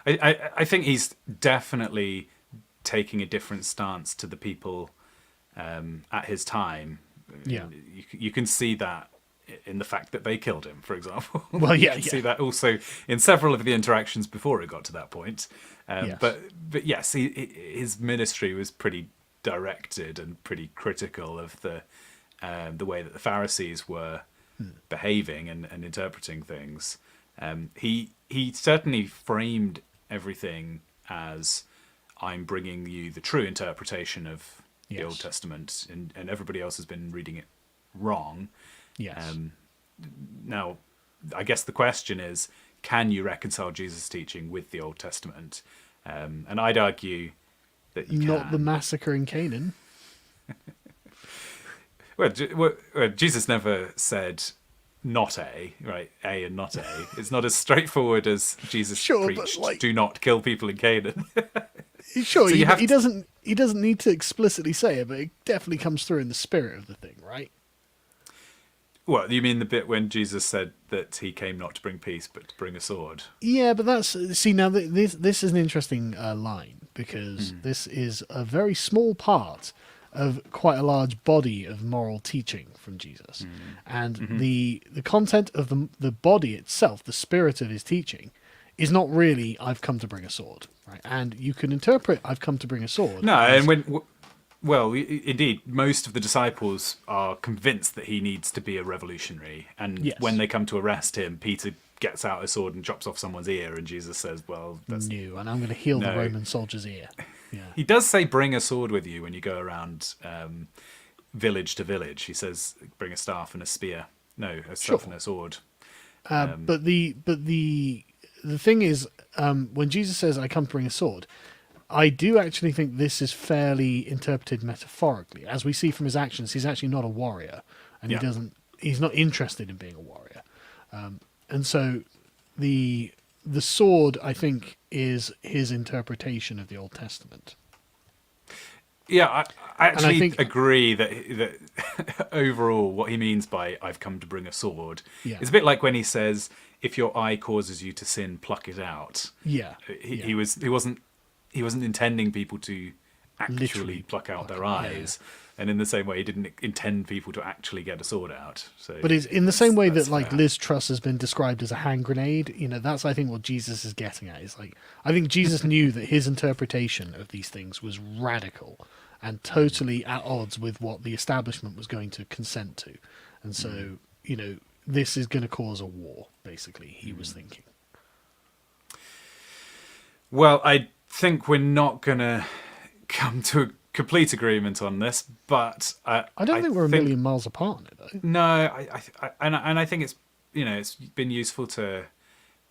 I think he's definitely taking a different stance to the people at his time. Yeah. You can see that in the fact that they killed him, for example. Well, yeah, you can see that also in several of the interactions before it got to that point. Yes. But yes, his ministry was pretty directed and pretty critical of the way that the Pharisees were behaving and interpreting things. He certainly framed everything as, I'm bringing you the true interpretation of the Old Testament, and everybody else has been reading it wrong. Yes. Now, I guess the question is, can you reconcile Jesus' teaching with the Old Testament? And I'd argue that you Not can. the massacre in Canaan. Well, Jesus never said not A, right? A and not A. It's not as straightforward as Jesus Sure, but, preached, like- do not kill people in Canaan. Sure, So you have he to- doesn't need to explicitly say it, but it definitely comes through in the spirit of the thing, right? What, you mean the bit when Jesus said that he came not to bring peace, but to bring a sword? Yeah, but now this is an interesting line, because this is a very small part of quite a large body of moral teaching from Jesus, and the content of the body itself, the spirit of his teaching, is not really "I've come to bring a sword," right? And you can interpret "I've come to bring a sword." No, as, and indeed, most of the disciples are convinced that he needs to be a revolutionary, and Yes. when they come to arrest him, Peter gets out a sword and chops off someone's ear, and Jesus says, "Well, that's." new, and I'm going to heal the No. Roman soldier's ear. Yeah. He does say, "Bring a sword with you when you go around village to village." He says, "Bring a staff and a spear." No, a staff Sure. and a sword. But the thing is, when Jesus says, "I come to bring a sword," I do actually think this is fairly interpreted metaphorically. As we see from his actions, he's actually not a warrior, and Yeah. he's not interested in being a warrior. And so the sword, I think, is his interpretation of the Old Testament. Yeah, I actually think- agree that overall what he means by "I've come to bring a sword" Yeah. is a bit like when he says, "If your eye causes you to sin, pluck it out." Yeah. He wasn't intending people to actually Literally pluck out their pluck it, eyes, and in the same way, he didn't intend people to actually get a sword out. So, But it's in the same way that's that, like, fair. Liz Truss has been described as a hand grenade. That's, I think, what Jesus is getting at. Is like, I think Jesus knew that his interpretation of these things was radical and totally at odds with what the establishment was going to consent to, and so this is going to cause a war. Basically, he was thinking. Well, I think we're not going to come to a complete agreement on this, but I don't think we're a million miles apart on it, though. No, I think it's it's been useful to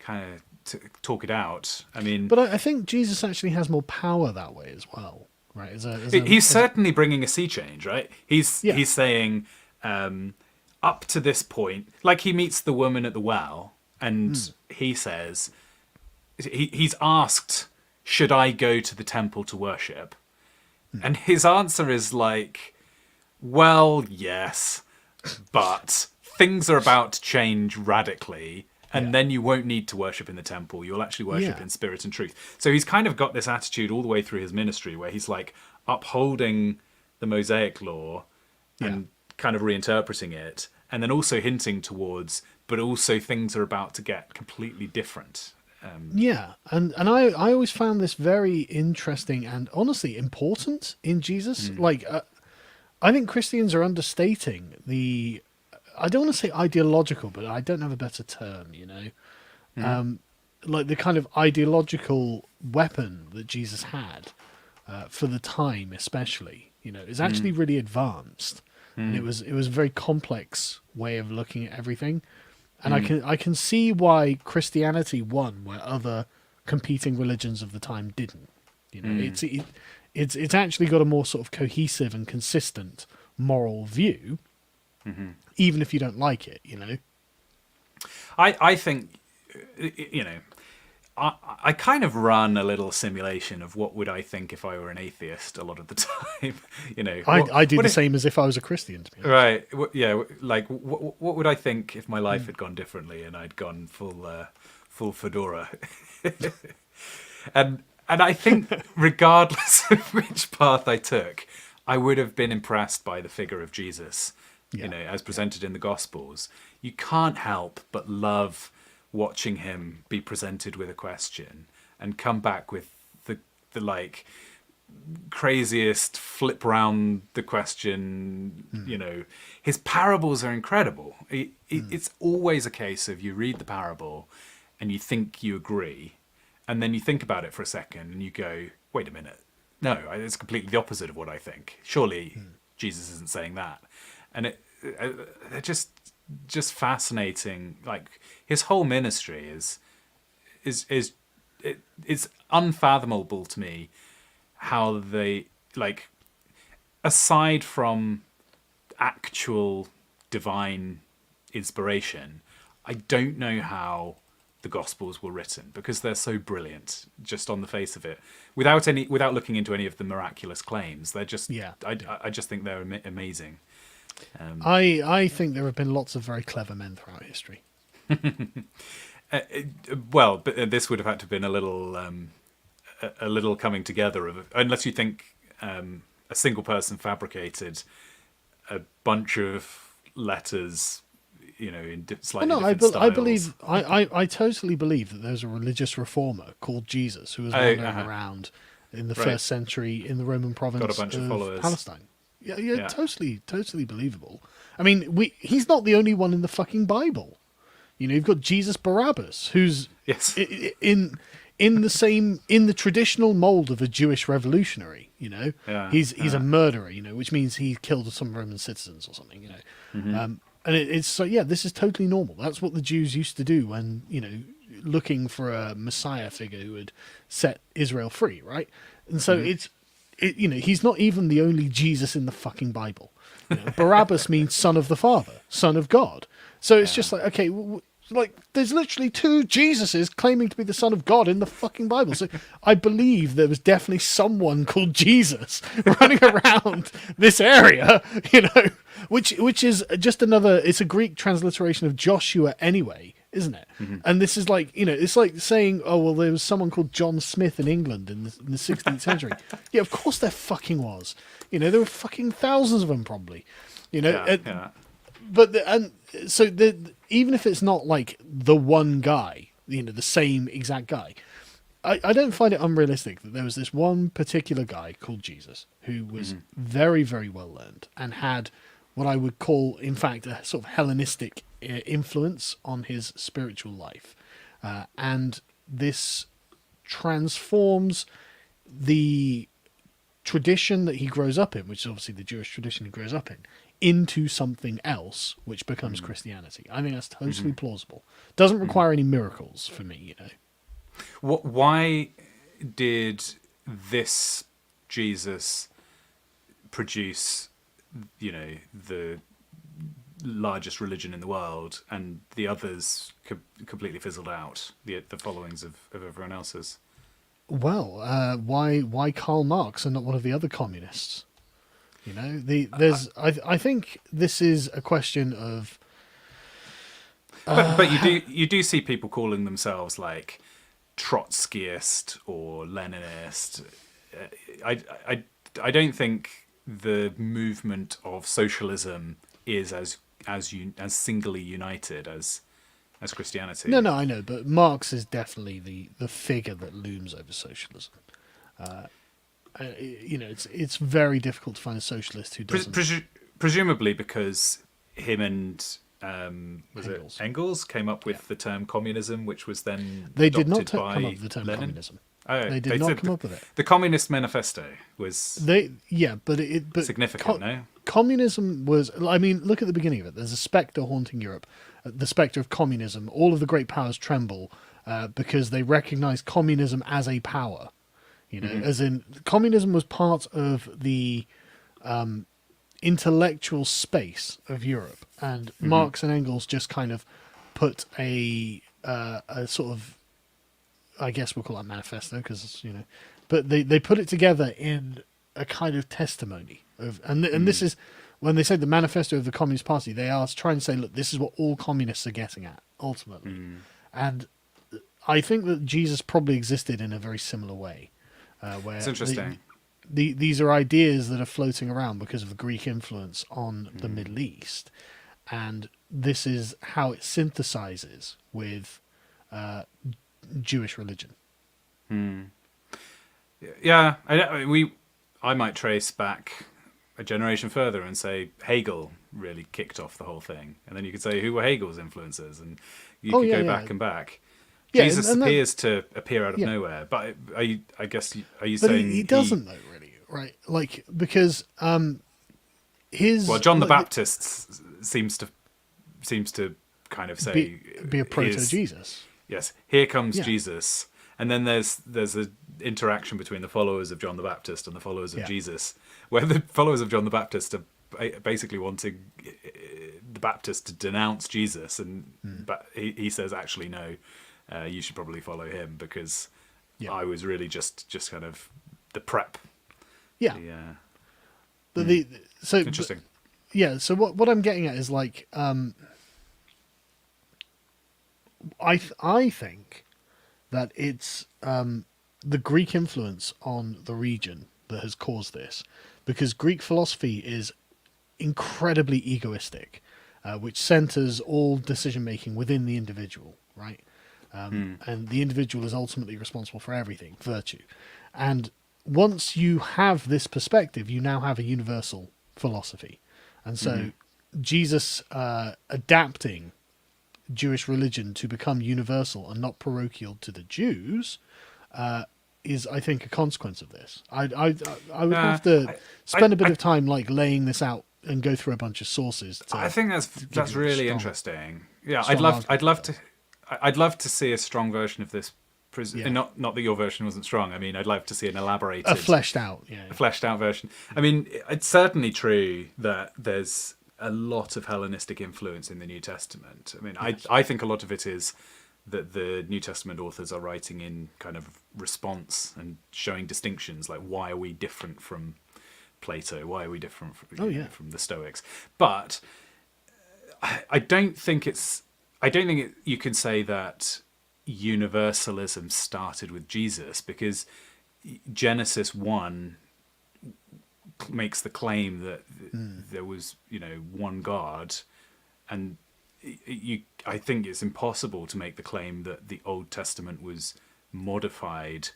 kind of to talk it out. I mean, But I think Jesus actually has more power that way as well, right? he's certainly bringing a sea change, right? He's saying up to this point, like he meets the woman at the well, and he says he's asked, "Should I go to the temple to worship?" And his answer is like, "Well, yes, but things are about to change radically, and then you won't need to worship in the temple. You'll actually worship in spirit and truth." So he's kind of got this attitude all the way through his ministry where he's like upholding the Mosaic law and kind of reinterpreting it, and then also hinting towards, but also things are about to get completely different. And I always found this very interesting and honestly important in Jesus. Like, I think Christians are understating the, I don't want to say ideological, but I don't have a better term, like the kind of ideological weapon that Jesus had for the time, especially, is actually really advanced. And it was a very complex way of looking at everything. And I can see why Christianity won where other competing religions of the time didn't. It's actually got a more sort of cohesive and consistent moral view, even if you don't like it, you know. I think, you know, I kind of run a little simulation of what would I think if I were an atheist a lot of the time. You know, I do what the if, same as if I was a Christian, to be honest. right? Yeah, like what would I think if my life had gone differently and I'd gone full fedora? and I think regardless of which path I took, I would have been impressed by the figure of Jesus. Yeah. You know, as presented in the Gospels. You can't help but love watching him be presented with a question and come back with the like craziest flip round the question. You know, his parables are incredible. It's always a case of you read the parable and you think you agree, and then you think about it for a second and you go, wait a minute, no, it's completely the opposite of what I think. Surely Jesus isn't saying that. And they're just fascinating. Like his whole ministry it's unfathomable to me how they, like, aside from actual divine inspiration, I don't know how the Gospels were written, because they're so brilliant just on the face of it, without looking into any of the miraculous claims. They're just, I just think they're amazing. I think there have been lots of very clever men throughout history. Well, but this would have had to have been a little coming together of, unless you think a single person fabricated a bunch of letters, you know, in slightly different styles. I totally believe that there's a religious reformer called Jesus who was wandering around in the first century in the Roman province Got a bunch of followers. Palestine. Yeah, totally believable. I mean, he's not the only one in the fucking Bible. You know, you've got Jesus Barabbas, who's in the traditional mold of a Jewish revolutionary. You know, he's a murderer. You know, which means he killed some Roman citizens or something. You know, and it's so this is totally normal. That's what the Jews used to do when, you know, looking for a Messiah figure who would set Israel free, right? And so you know, he's not even the only Jesus in the fucking Bible. You know, Barabbas means son of the Father, son of God. So it's just like, okay, like there's literally two Jesuses claiming to be the son of God in the fucking Bible. So I believe there was definitely someone called Jesus running around this area, you know, which is just another, it's a Greek transliteration of Joshua anyway, isn't it? And this is like, you know, it's like saying, oh, well, there was someone called John Smith in England in the 16th century. Yeah, of course there fucking was. You know, there were fucking thousands of them probably, you know. But even if it's not like the one guy, you know, the same exact guy, I don't find it unrealistic that there was this one particular guy called Jesus who was very, very well learned and had what I would call, in fact, a sort of Hellenistic influence on his spiritual life. And this transforms the tradition that he grows up in, which is obviously the Jewish tradition he grows up in, into something else, which becomes Christianity. I think that's totally plausible. Doesn't require any miracles for me, you know. Why did this Jesus produce, you know, the largest religion in the world, and the others completely fizzled out, the followings of everyone else's? Well, why Karl Marx and not one of the other communists? You know, I think this is a question of. But you do see people calling themselves like Trotskyist or Leninist. I don't think the movement of socialism is as singly united as Christianity. No, I know, but Marx is definitely the figure that looms over socialism. You know, it's very difficult to find a socialist who doesn't. Presumably because him and Engels came up with the term communism, which was then they did not come up with the term Lenin. Communism. Oh, they did not come up with it. The Communist Manifesto was but significant. No, communism was. I mean, look at the beginning of it. There's a spectre haunting Europe, the spectre of communism. All of the great powers tremble because they recognize communism as a power. You know, as in communism was part of the intellectual space of Europe, and Marx and Engels just kind of put a sort of, I guess we'll call it a manifesto, because but they put it together in a kind of testimony of, and this is when they say the manifesto of the Communist Party, they are trying to say, look, this is what all communists are getting at ultimately, and I think that Jesus probably existed in a very similar way, where It's interesting. These are ideas that are floating around because of the Greek influence on the Middle East, and this is how it synthesizes with Jewish religion. Yeah, I might trace back a generation further and say Hegel really kicked off the whole thing, and then you could say who were Hegel's influences, and you could go back and back. Yeah, Jesus and appears to appear out of yeah. nowhere, but are you But saying he doesn't though, really, right? Like, because his Well, John the Baptist seems to kind of say be a proto Jesus. Yes, here comes Yeah. Jesus, and then there's an interaction between the followers of John the Baptist and the followers of Yeah. Jesus, where the followers of John the Baptist are basically wanting the Baptist to denounce Jesus, and but he says, actually no, you should probably follow him, because I was really just kind of the prep. Yeah. So Interesting. So what I'm getting at is like I think that it's the Greek influence on the region that has caused this, because Greek philosophy is incredibly egoistic, which centers all decision making within the individual, right? And the individual is ultimately responsible for everything, virtue. And once you have this perspective, you now have a universal philosophy. And so Jesus adapting Jewish religion to become universal and not parochial to the Jews is, I think, a consequence of this. I would have to spend a bit of time like laying this out and go through a bunch of sources. I think that's really interesting. Yeah, strong I'd love to see a strong version of this. Not that your version wasn't strong. I mean, I'd love to see an elaborated, a fleshed out version. I mean, it's certainly true that there's a lot of Hellenistic influence in the New Testament. I mean, yes. I think a lot of it is that the New Testament authors are writing in kind of response and showing distinctions, like why are we different from Plato? Why are we different from the Stoics? But I don't think you can say that universalism started with Jesus, because Genesis 1 makes the claim that there was, one God, and I think it's impossible to make the claim that the Old Testament was modified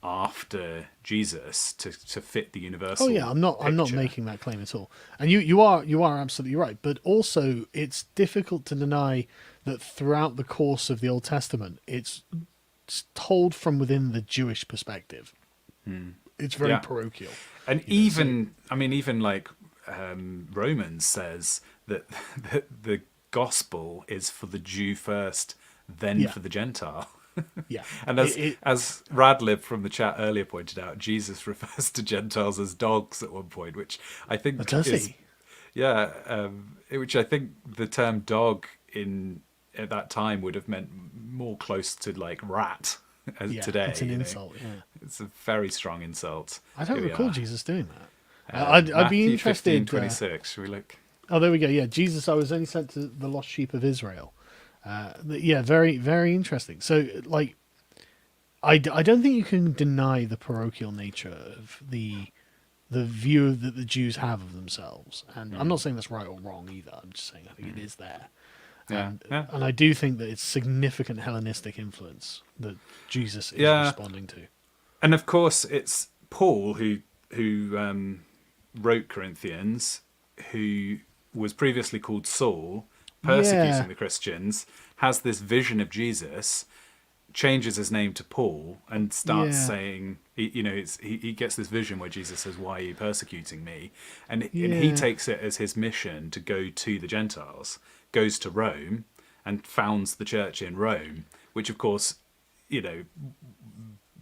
after Jesus to fit the universal. Oh yeah, I'm not making that claim at all. And you are absolutely right. But also, it's difficult to deny that throughout the course of the Old Testament, it's told from within the Jewish perspective. It's very parochial. And even like Romans says that the gospel is for the Jew first, then for the Gentile. Yeah, and as Radlib from the chat earlier pointed out, Jesus refers to Gentiles as dogs at one point, which I think he? Yeah, which I think the term dog at that time would have meant more close to like rat as today. It's an insult. Yeah, it's a very strong insult. I don't recall Jesus doing that. I'd be interested. 15:26. Should we look? Oh, there we go. Yeah, Jesus, I was only sent to the lost sheep of Israel. Very, very interesting. So, like, I don't think you can deny the parochial nature of the view that the Jews have of themselves. And I'm not saying that's right or wrong either. I'm just saying I think it is there. And I do think that it's significant Hellenistic influence that Jesus is responding to. And of course, it's Paul who wrote Corinthians, who was previously called Saul, persecuting the Christians, has this vision of Jesus, changes his name to Paul, and starts saying, he gets this vision where Jesus says, "Why are you persecuting me?" And he takes it as his mission to go to the Gentiles, goes to Rome, and founds the church in Rome, which of course,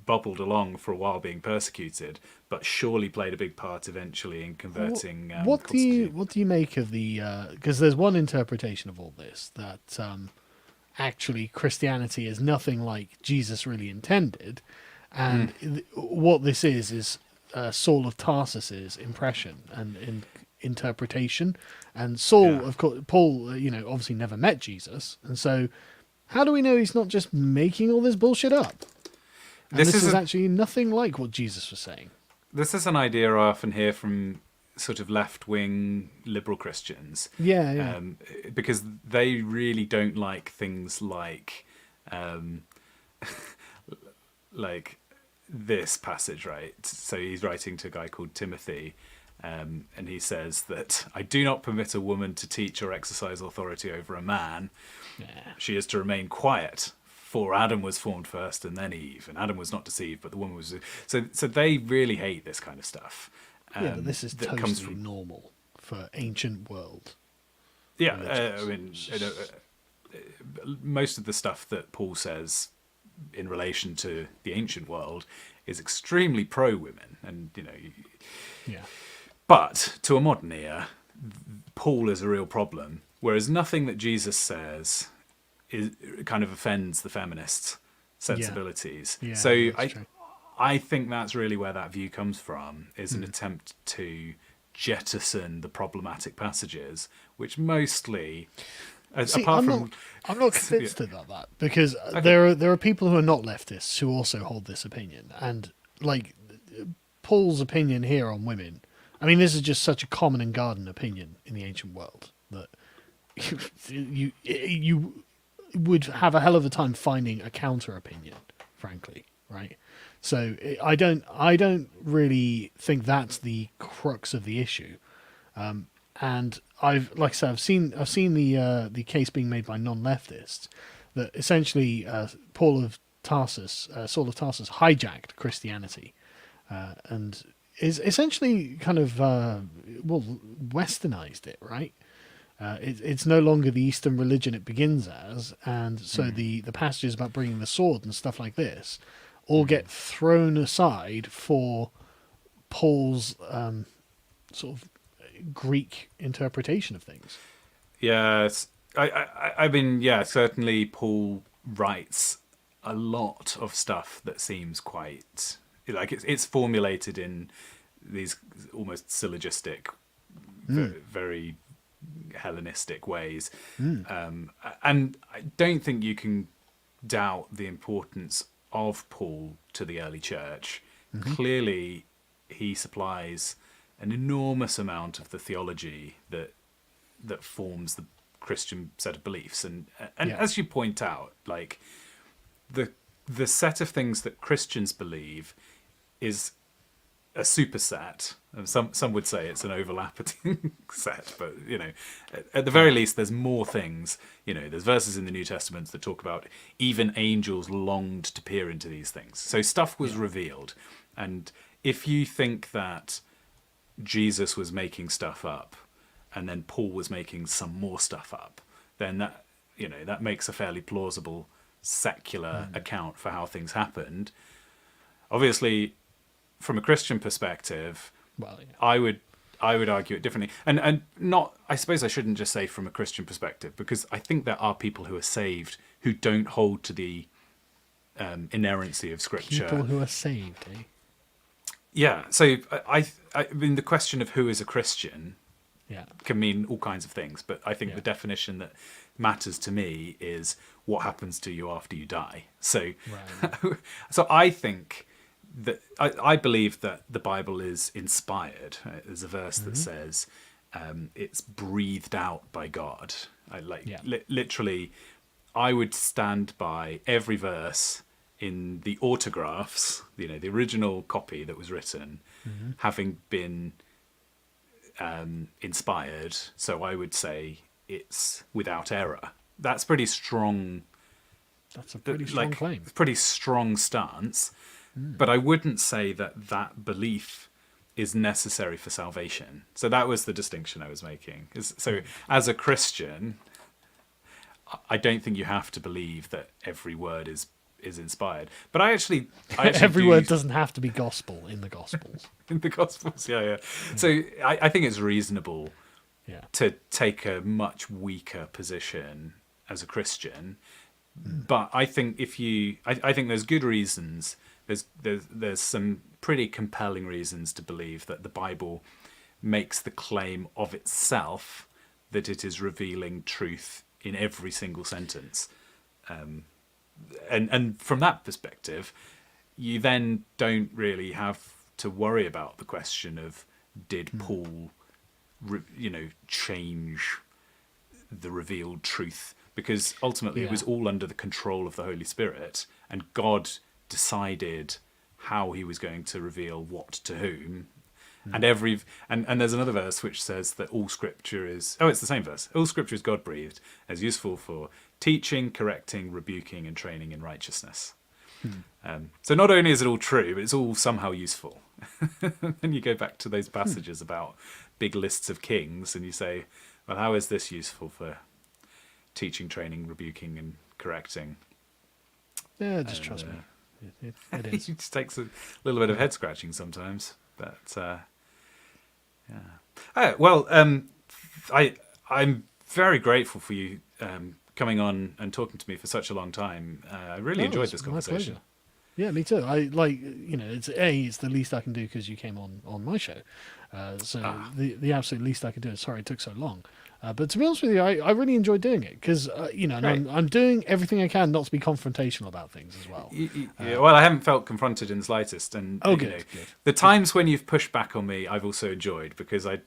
Mm-hmm. bubbled along for a while being persecuted, but surely played a big part eventually in converting Constantine. What do you make of the? Because there's one interpretation of all this that actually Christianity is nothing like Jesus really intended, and what this is Saul of Tarsus's impression and interpretation. And Saul, Yeah. of course, Paul, obviously never met Jesus, and so how do we know he's not just making all this bullshit up? And This this is is a actually nothing like what Jesus was saying. this is an idea I often hear from sort of left-wing liberal Christians, Yeah, yeah, because they really don't like things um, like this passage, right? So he's writing to a guy called Timothy, and he says that I do not permit a woman to teach or exercise authority over a man. yeah. She is to remain quiet. For Adam was formed first, and then Eve, and Adam was not deceived, but the woman was. So they really hate this kind of stuff. Yeah, but this is That totally comes from normal for ancient world yeah. religions. I mean, most of the stuff that Paul says in relation to the ancient world is extremely pro women, and Yeah, but to a modern ear, Paul is a real problem. Whereas nothing that Jesus says is kind of offends the feminists' sensibilities. yeah, So that's true. I think that's really where that view comes from, is an attempt to jettison the problematic passages, which mostly, See, apart I'm from not, I'm not convinced about that because Okay. there are people who are not leftists who also hold this opinion, and like Paul's opinion here on women. I mean, this is just such a common and garden opinion in the ancient world that you would have a hell of a time finding a counter opinion, frankly, right? So I don't really think that's the crux of the issue. And like I said, I've seen the case being made by non-leftists that essentially Saul of Tarsus hijacked Christianity and is essentially kind of westernized it, right? It's no longer the Eastern religion it begins as, and so the passages about bringing the sword and stuff like this all get thrown aside for Paul's sort of Greek interpretation of things. yes, I mean, yeah, certainly Paul writes a lot of stuff that seems quite like it's formulated in these almost syllogistic, very Hellenistic ways, and I don't think you can doubt the importance of Paul to the early church. Clearly, he supplies an enormous amount of the theology that forms the Christian set of beliefs, and Yeah. as you point out, like the set of things that Christians believe is a superset. And some would say it's an overlapping set, but at the very least, there's more things. There's verses in the New Testament that talk about even angels longed to peer into these things. So stuff was revealed, and if you think that Jesus was making stuff up, and then Paul was making some more stuff up, then that makes a fairly plausible secular account for how things happened. Obviously, from a Christian perspective, Well, yeah. I would argue it differently, and not. I suppose I shouldn't just say from a Christian perspective, because I think there are people who are saved who don't hold to the inerrancy of Scripture. People who are saved, eh? Yeah. So I mean, the question of who is a Christian Yeah. can mean all kinds of things, but I think Yeah. the definition that matters to me is what happens to you after you die. So, Right. so I think that I believe that the Bible is inspired. There's a verse that says it's breathed out by God. Yeah. Literally, I would stand by every verse in the autographs, the original copy that was written, having been inspired. So I would say it's without error. That's pretty strong. That's a pretty strong claim. Pretty strong stance. But I wouldn't say that belief is necessary for salvation. So that was the distinction I was making. So as a Christian, I don't think you have to believe that every word is is inspired. But I actually Every do word doesn't have to be gospel in the Gospels. in the Gospels. Yeah. So I think it's reasonable Yeah. to take a much weaker position as a Christian. But I think I think there's good reasons. There's some pretty compelling reasons to believe that the Bible makes the claim of itself that it is revealing truth in every single sentence. And from that perspective, you then don't really have to worry about the question of did Paul, change the revealed truth, because ultimately it was all under the control of the Holy Spirit, and God decided how he was going to reveal what to whom. And and there's another verse which says that all scripture is it's the same verse. All scripture is God breathed, as useful for teaching, correcting, rebuking, and training in righteousness. So not only is it all true, but it's all somehow useful. Then you go back to those passages about big lists of kings, and you say, well, how is this useful for teaching, training, rebuking, and correcting? Yeah, just trust me. It is. It just takes a little bit of head scratching sometimes, but yeah. I'm very grateful for you coming on and talking to me for such a long time. I really enjoyed this conversation. Yeah, me too. I it's the least I can do because you came on my show. The absolute least I could do is sorry it took so long. But to be honest with you, I really enjoyed doing it because I'm doing everything I can not to be confrontational about things as well. Well, I haven't felt confronted in the slightest, and good. The times when you've pushed back on me, I've also enjoyed, because I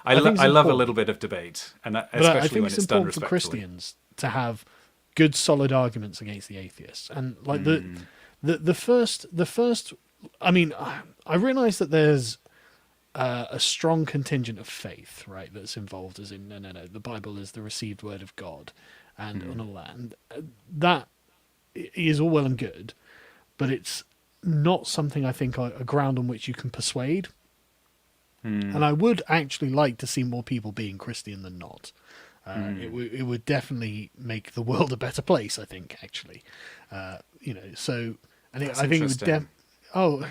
love a little bit of debate, and especially I think when it's it's done important for respectfully. Christians to have good, solid arguments against the atheists, and like the first. I mean, I realise that there's a strong contingent of faith, right, that's involved, as in no, the Bible is the received word of God, and all that, and that is all well and good, but it's not something I think a ground on which you can persuade. And I would actually like to see more people being Christian than not. It would definitely make the world a better place, I think, actually. So and I think it would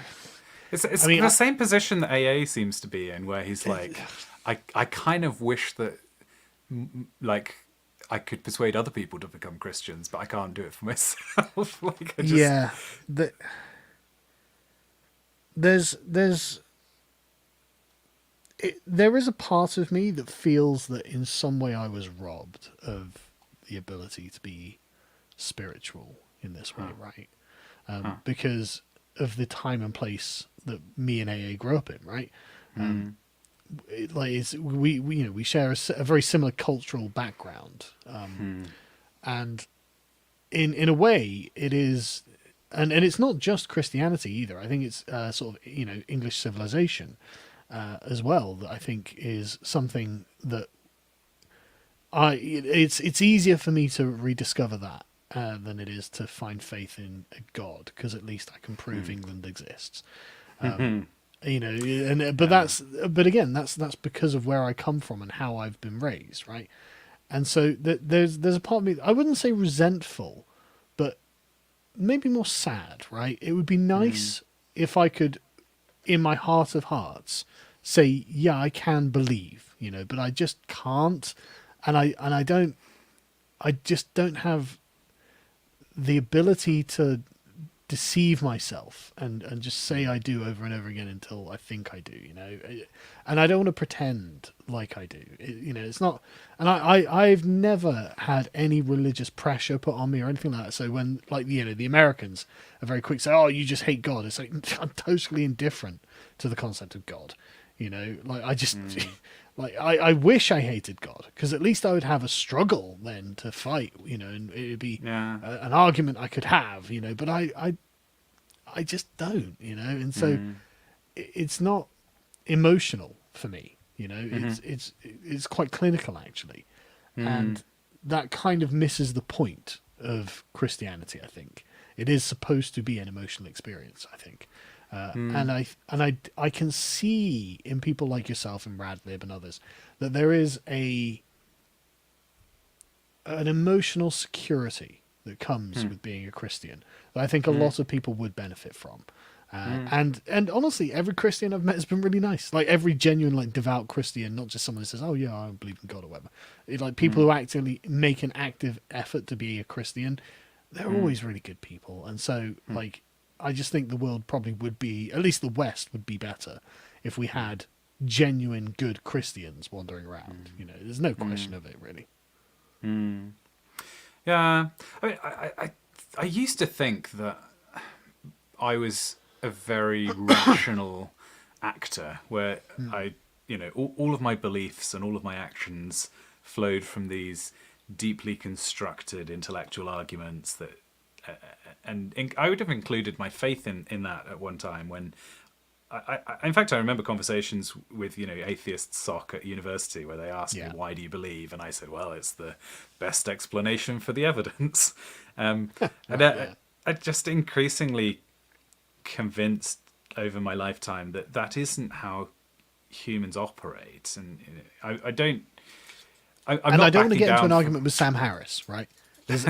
It's the same position that AA seems to be in, where he's like, I kind of wish that, like, I could persuade other people to become Christians, but I can't do it for myself. There is a part of me that feels that in some way I was robbed of the ability to be spiritual in this way, right? Because of the time and place that me and AA grew up in, right? We share a very similar cultural background, and in a way it is, and it's not just Christianity either. I think it's sort of English civilization as well, that I think is something that it's easier for me to rediscover that than it is to find faith in a God, because at least I can prove England exists. But again, that's because of where I come from and how I've been raised, right? And so there's a part of me, I wouldn't say resentful, but maybe more sad, right? It would be nice if I could, in my heart of hearts, say, yeah, I can believe, but I just can't, and I just don't have the ability to deceive myself and just say I do over and over again until I think I do, and I don't want to pretend like I do. It's not, and I've never had any religious pressure put on me or anything like that. So when, like, the Americans are very quick to say, oh, you just hate God. It's like, I'm totally indifferent to the concept of God. Like, I just like, I wish I hated God, because at least I would have a struggle then to fight, and it would be an argument I could have, but I just don't, and so it's not emotional for me, it's quite clinical, actually, and that kind of misses the point of Christianity. I think it is supposed to be an emotional experience, I think. And I can see in people like yourself and Radlib and others that there is an emotional security that comes with being a Christian that I think a lot of people would benefit from. And honestly, every Christian I've met has been really nice. Like every genuine, like devout Christian, not just someone who says, "Oh yeah, I believe in God" or whatever. It's like people who actually make an active effort to be a Christian. They're always really good people, and so like I just think the world probably would be, at least the West would be better if we had genuine good Christians wandering around. You know, there's no question of it, really. Yeah, I mean, I used to think that I was a very rational actor, where all of my beliefs and all of my actions flowed from these deeply constructed intellectual arguments that, and I would have included my faith in that at one time when. In fact, I remember conversations with atheist soc at university where they asked me, "Why do you believe?" And I said, "Well, it's the best explanation for the evidence." I just increasingly convinced over my lifetime that isn't how humans operate, and I don't. I'm and not I don't want to backing get into down an from- argument with Sam Harris, right? There's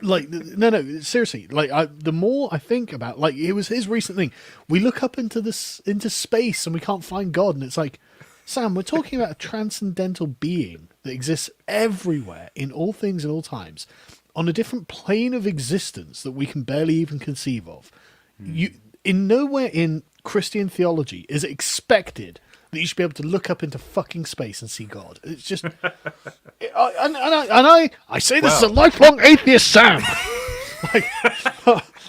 like no seriously, like the more I think about, like, it was his recent thing, we look up into space and we can't find God, and it's like, Sam, we're talking about a transcendental being that exists everywhere in all things and all times on a different plane of existence that we can barely even conceive of. You in nowhere in Christian theology is it expected that you should be able to look up into fucking space and see God. It's just, I say this as a lifelong atheist, Sam.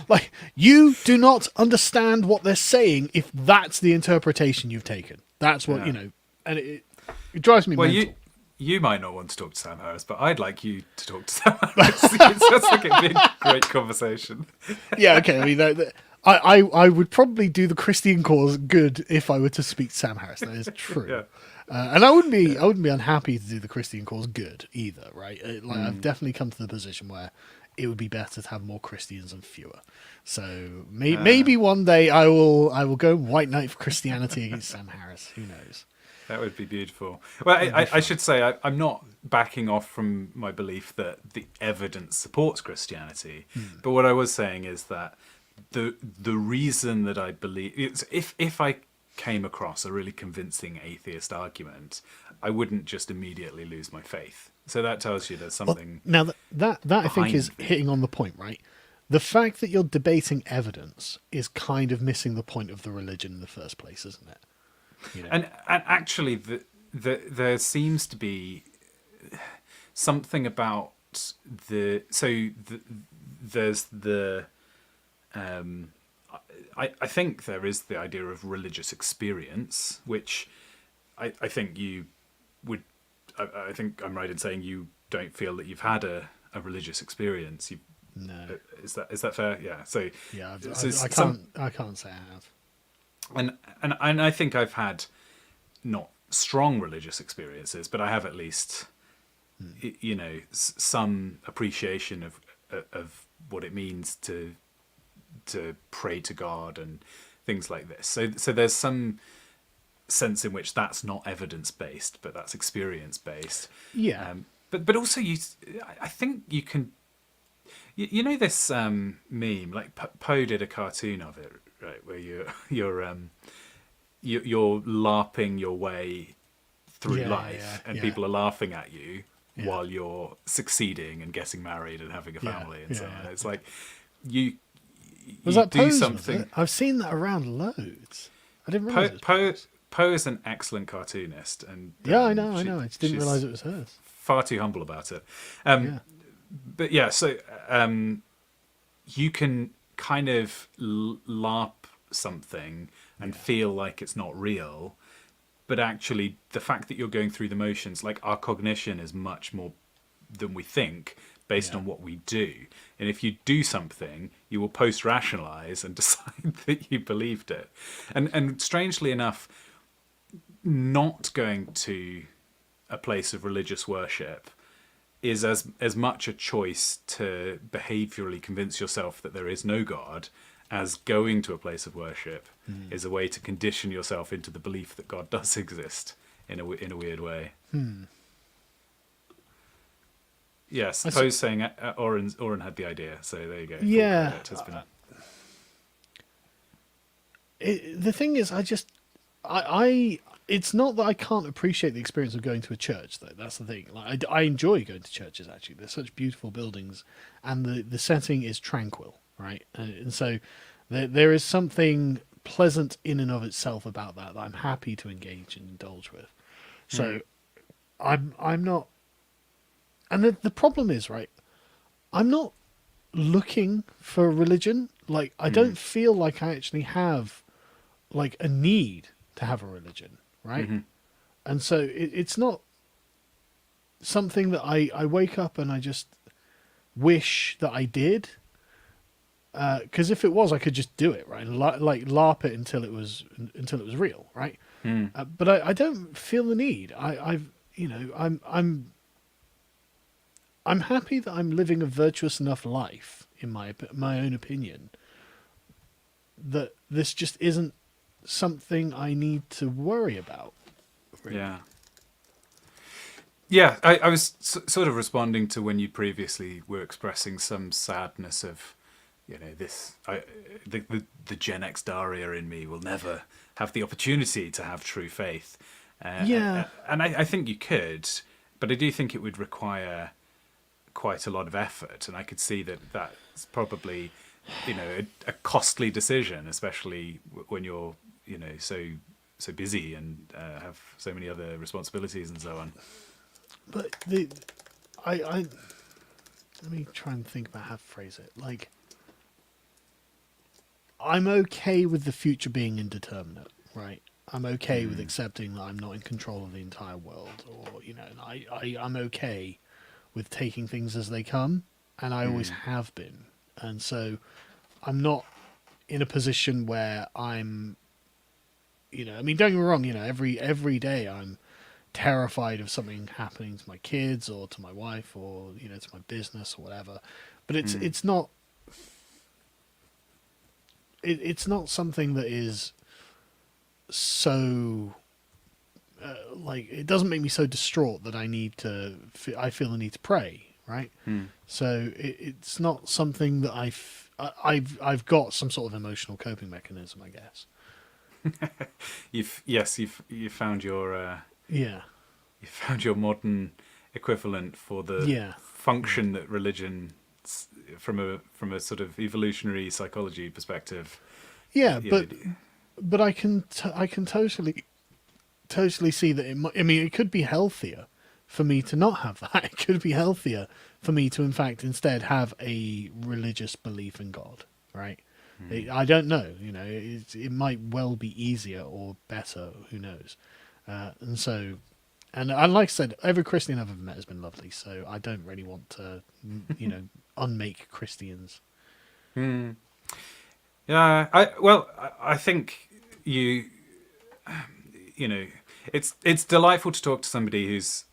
like you do not understand what they're saying if that's the interpretation you've taken. That's what and it drives me mental. You might not want to talk to Sam Harris, but I'd like you to talk to Sam Harris. It sounds like it'd be a great conversation. Yeah, okay. I mean, I would probably do the Christian cause good if I were to speak to Sam Harris. That is true. Yeah. And I wouldn't be unhappy to do the Christian cause good either, right? I've definitely come to the position where it would be better to have more Christians and fewer. So maybe one day I will go white knight for Christianity against Sam Harris. Who knows? That would be beautiful. Well, I should say I'm not backing off from my belief that the evidence supports Christianity. But what I was saying is that the reason that I believe it's if I came across a really convincing atheist argument, I wouldn't just immediately lose my faith. So that tells you there's something. Well, now that I think is hitting on the point, right? The fact that you're debating evidence is kind of missing the point of the religion in the first place, isn't it? You know? And actually, there seems to be something about there's the. I think there is the idea of religious experience, which I think you would. I think I'm right in saying you don't feel that you've had a religious experience. No. Is that fair? Yeah. So yeah, I can't say I have. And I think I've had not strong religious experiences, but I have at least some appreciation of what it means to pray to God and things like this. So there's some sense in which that's not evidence based, but that's experience based. Yeah. But also I think you can. You know this meme, like Poe did a cartoon of it, right? Where you're LARPing your way through life, and people are laughing at you while you're succeeding and getting married and having a family and so on. It's like you that do Poe's, something. I've seen that around loads. I didn't realize Poe is an excellent cartoonist, and I know. I just didn't realize it was hers. Far too humble about it. But yeah, so you can kind of LARP something and feel like it's not real, but actually the fact that you're going through the motions, like our cognition is much more than we think based on what we do. And if you do something, you will post-rationalize and decide that you believed it. And strangely enough, not going to a place of religious worship is as much a choice to behaviorally convince yourself that there is no God as going to a place of worship is a way to condition yourself into the belief that God does exist in a weird way. Yes, I s- Poe's saying Oren had the idea, so there you go. Full yeah. credit has been. The thing is, I it's not that I can't appreciate the experience of going to a church, though. That's the thing. Like, I enjoy going to churches. Actually, they're such beautiful buildings, and the setting is tranquil, right? And so there is something pleasant in and of itself about that I'm happy to engage and indulge with. So I'm not, and the problem is, right? I'm not looking for religion. Like, I don't feel like I actually have like a need to have a religion, right? Mm-hmm. And so it's not something that I wake up and I just wish that I did. Because if it was, I could just do it, right? And like LARP it until it was real, right? Mm. But I don't feel the need. I've you know I'm happy that I'm living a virtuous enough life in my own opinion, that this just isn't something I need to worry about. Really. Yeah. Yeah, I was sort of responding to when you previously were expressing some sadness of, the Gen X Daria in me will never have the opportunity to have true faith. Yeah. And I think you could, but I do think it would require quite a lot of effort. And I could see that that's probably, a costly decision, especially when you're, so busy and have so many other responsibilities and so on. But I let me try and think about how to phrase it. Like, I'm okay with the future being indeterminate, right? I'm okay with accepting that I'm not in control of the entire world, or and I'm okay with taking things as they come, and I always have been. And so I'm not in a position where I'm, I mean, don't get me wrong, every day I'm terrified of something happening to my kids or to my wife or to my business or whatever. But it's not it's not something that is so like, it doesn't make me so distraught that I feel the need to pray, right? So it's not something that I've got some sort of emotional coping mechanism, I guess. You've found Yeah, you found your modern equivalent for the yeah, function that religion, from a sort of evolutionary psychology perspective, yeah. you know, But I can totally see that I mean, it could be healthier for me to not have that. It could be healthier for me to, in fact, instead have a religious belief in God, right? I don't know. It might well be easier or better. Who knows? And so, and like I said, every Christian I've ever met has been lovely. So I don't really want to, unmake Christians. Yeah, I think you you know it's delightful to talk to somebody who's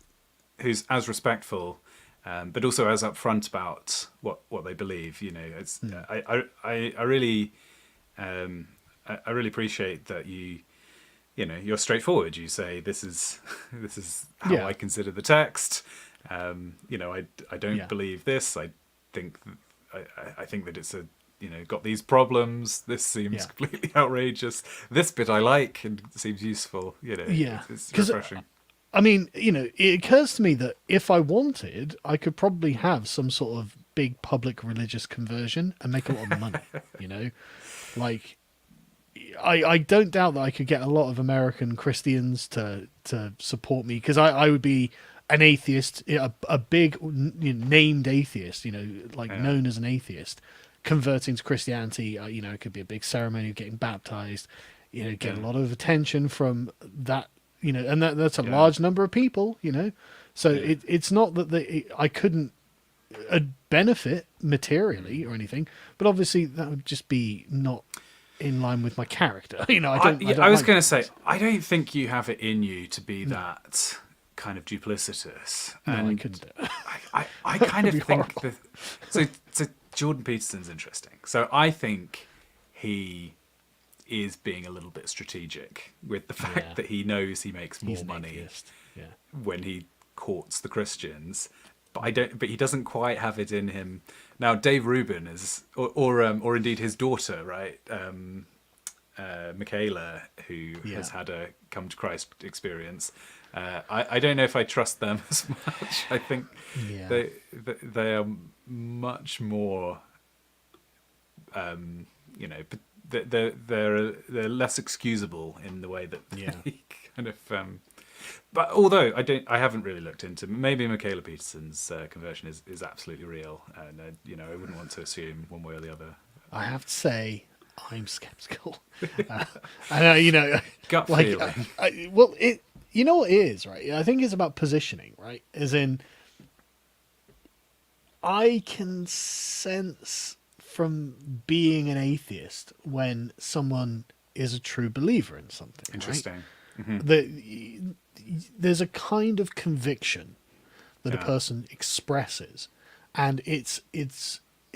as respectful, but also as upfront about what they believe. It's I really I really appreciate that you're straightforward. You say this is this is how Yeah, I consider the text. I don't yeah, believe this. Think I think that it's got these problems. This seems yeah. completely outrageous. This bit I like and seems useful. Yeah, It's because refreshing. I mean, it occurs to me that if I wanted, I could probably have some sort of big public religious conversion and make a lot of money. Like, I don't doubt that I could get a lot of American Christians to support me, because I would be an atheist, a big named atheist, like Yeah, known as an atheist, converting to Christianity. It could be a big ceremony of getting baptized. Get a yeah, lot of attention from that. And that's a yeah, large number of people. So yeah. it's not that I couldn't benefit materially or anything, but obviously that would just be not in line with my character. I I don't was like going to that kind say, of stuff. I don't think you have it in you to be No, that kind of duplicitous. no, I And couldn't do it. I kind It'd of be think horrible. that. So Jordan Peterson's interesting. So I think he is being a little bit strategic with the fact Yeah, that he knows he makes he's more an money atheist. Yeah, when he courts the Christians. but I don't. But he doesn't quite have it in him. Now, Dave Rubin is, or indeed his daughter, right? Michaela, who has had a come to Christ experience. I don't know if I trust them as much. I think they are much more, they're less excusable in the way that they kind of. But although I haven't really looked into. Maybe Michaela Peterson's conversion is absolutely real, and I wouldn't want to assume one way or the other. I have to say, I'm skeptical. I know, gut feeling. You know what it is, right? I think it's about positioning, right? As in, I can sense from being an atheist when someone is a true believer in something. Interesting. Right? Mm-hmm. There's a kind of conviction that a person expresses, and it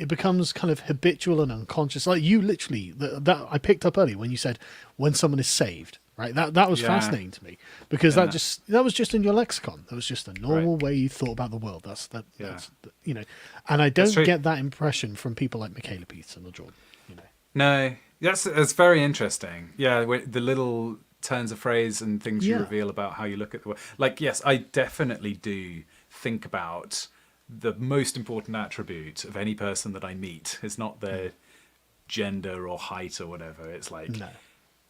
becomes kind of habitual and unconscious. Like you literally, that I picked up earlier when you said when someone is saved, right? That was fascinating to me, because that was just in your lexicon. That was just a normal way you thought about the world. That's and I don't get that impression from people like Michaela Peterson or Jordan. No, that's very interesting. Yeah, the little turns of phrase and things you reveal about how you look at the world. Like, yes, I definitely do think about the most important attribute of any person that I meet is not their gender or height or whatever. It's like,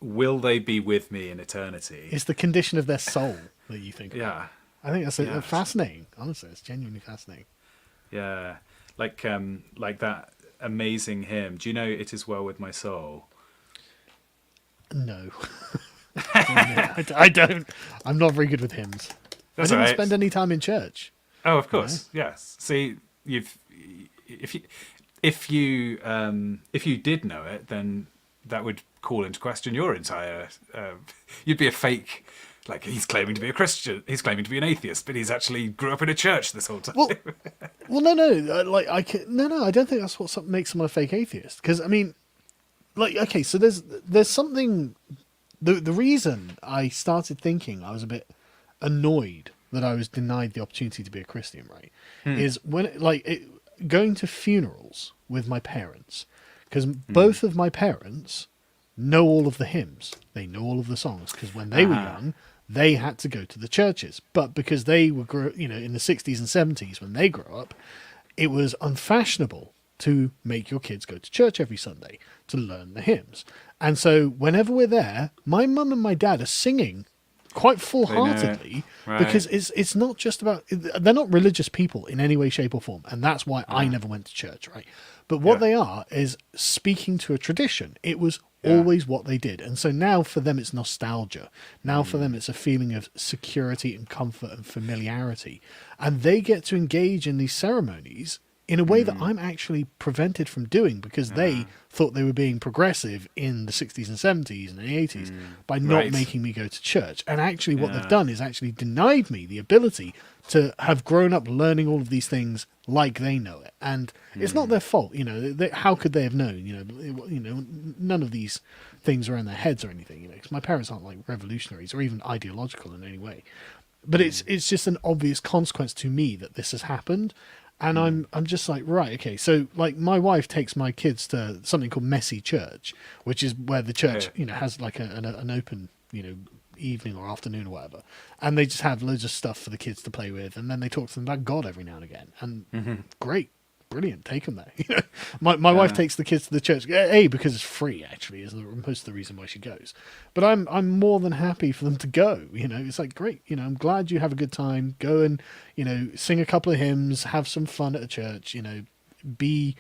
will they be with me in eternity? It's the condition of their soul that you think about. Yeah. I think that's fascinating. Honestly, it's genuinely fascinating. Yeah. Like that amazing hymn. Do you know It Is Well With My Soul? No. I don't. I'm not very good with hymns. That's I didn't right. spend any time in church. Oh, of course, yes. See, if you did know it, then that would call into question your entire. You'd be a fake. Like, he's claiming to be a Christian. He's claiming to be an atheist, but he's actually grew up in a church this whole time. No. I don't think that's what makes someone a fake atheist. Because I mean, okay, so there's something. The reason I started thinking I was a bit annoyed that I was denied the opportunity to be a Christian, right, is when going to funerals with my parents, because both of my parents know all of the hymns, they know all of the songs, because when they were young, they had to go to the churches, but because they were in the 60s and 70s when they grew up, it was unfashionable to make your kids go to church every Sunday to learn the hymns. And so whenever we're there, my mum and my dad are singing quite full-heartedly, because it's not just about, they're not religious people in any way, shape or form, and that's why I never went to church, right? But what they are is speaking to a tradition. It was always what they did, and so now for them it's nostalgia. Now for them it's a feeling of security and comfort and familiarity, and they get to engage in these ceremonies in a way that I'm actually prevented from doing, because they thought they were being progressive in the 60s and 70s and the 80s by not making me go to church. And actually what they've done is actually denied me the ability to have grown up learning all of these things like they know it. And it's not their fault, how could they have known? None of these things are in their heads or anything, because my parents aren't like revolutionaries or even ideological in any way. But it's just an obvious consequence to me that this has happened. And I'm just like, right, okay. So like my wife takes my kids to something called Messy Church, which is where the church, has like an open, evening or afternoon or whatever. And they just have loads of stuff for the kids to play with. And then they talk to them about God every now and again. And great, brilliant, take them there. My wife takes the kids to the church, because it's free, actually, is most of the reason why she goes. But I'm more than happy for them to go. It's like, great, I'm glad you have a good time. Go and, sing a couple of hymns, have some fun at a church, be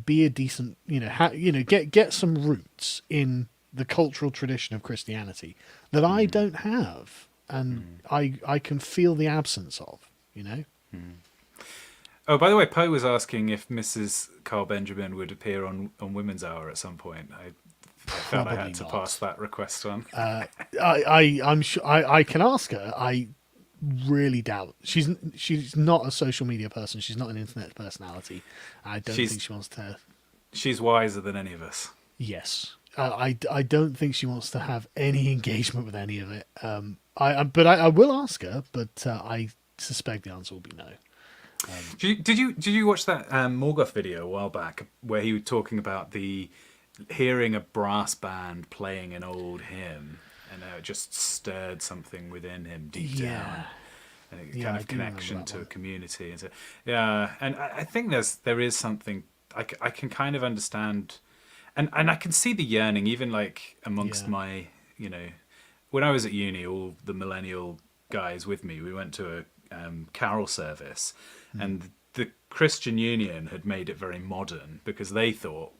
a decent, get some roots in the cultural tradition of Christianity that I don't have, and I can feel the absence of, Oh, by the way, Poe was asking if Mrs. Carl Benjamin would appear on Women's Hour at some point. I felt I had to pass that request on. I'm sure I can ask her. I really doubt she's not a social media person. She's not an internet personality. I don't think she wants to. She's wiser than any of us. Yes, I don't think she wants to have any engagement with any of it. But I will ask her. But I suspect the answer will be no. Did you watch that Morgoth video a while back where he was talking about the hearing a brass band playing an old hymn and how it just stirred something within him deep down, and a Yeah, kind I of do remember connection that to a one. community, and so yeah, and I think there is something I can kind of understand, and I can see the yearning even like amongst Yeah. my, when I was at uni, all the millennial guys with me, we went to a carol service, and the Christian Union had made it very modern because they thought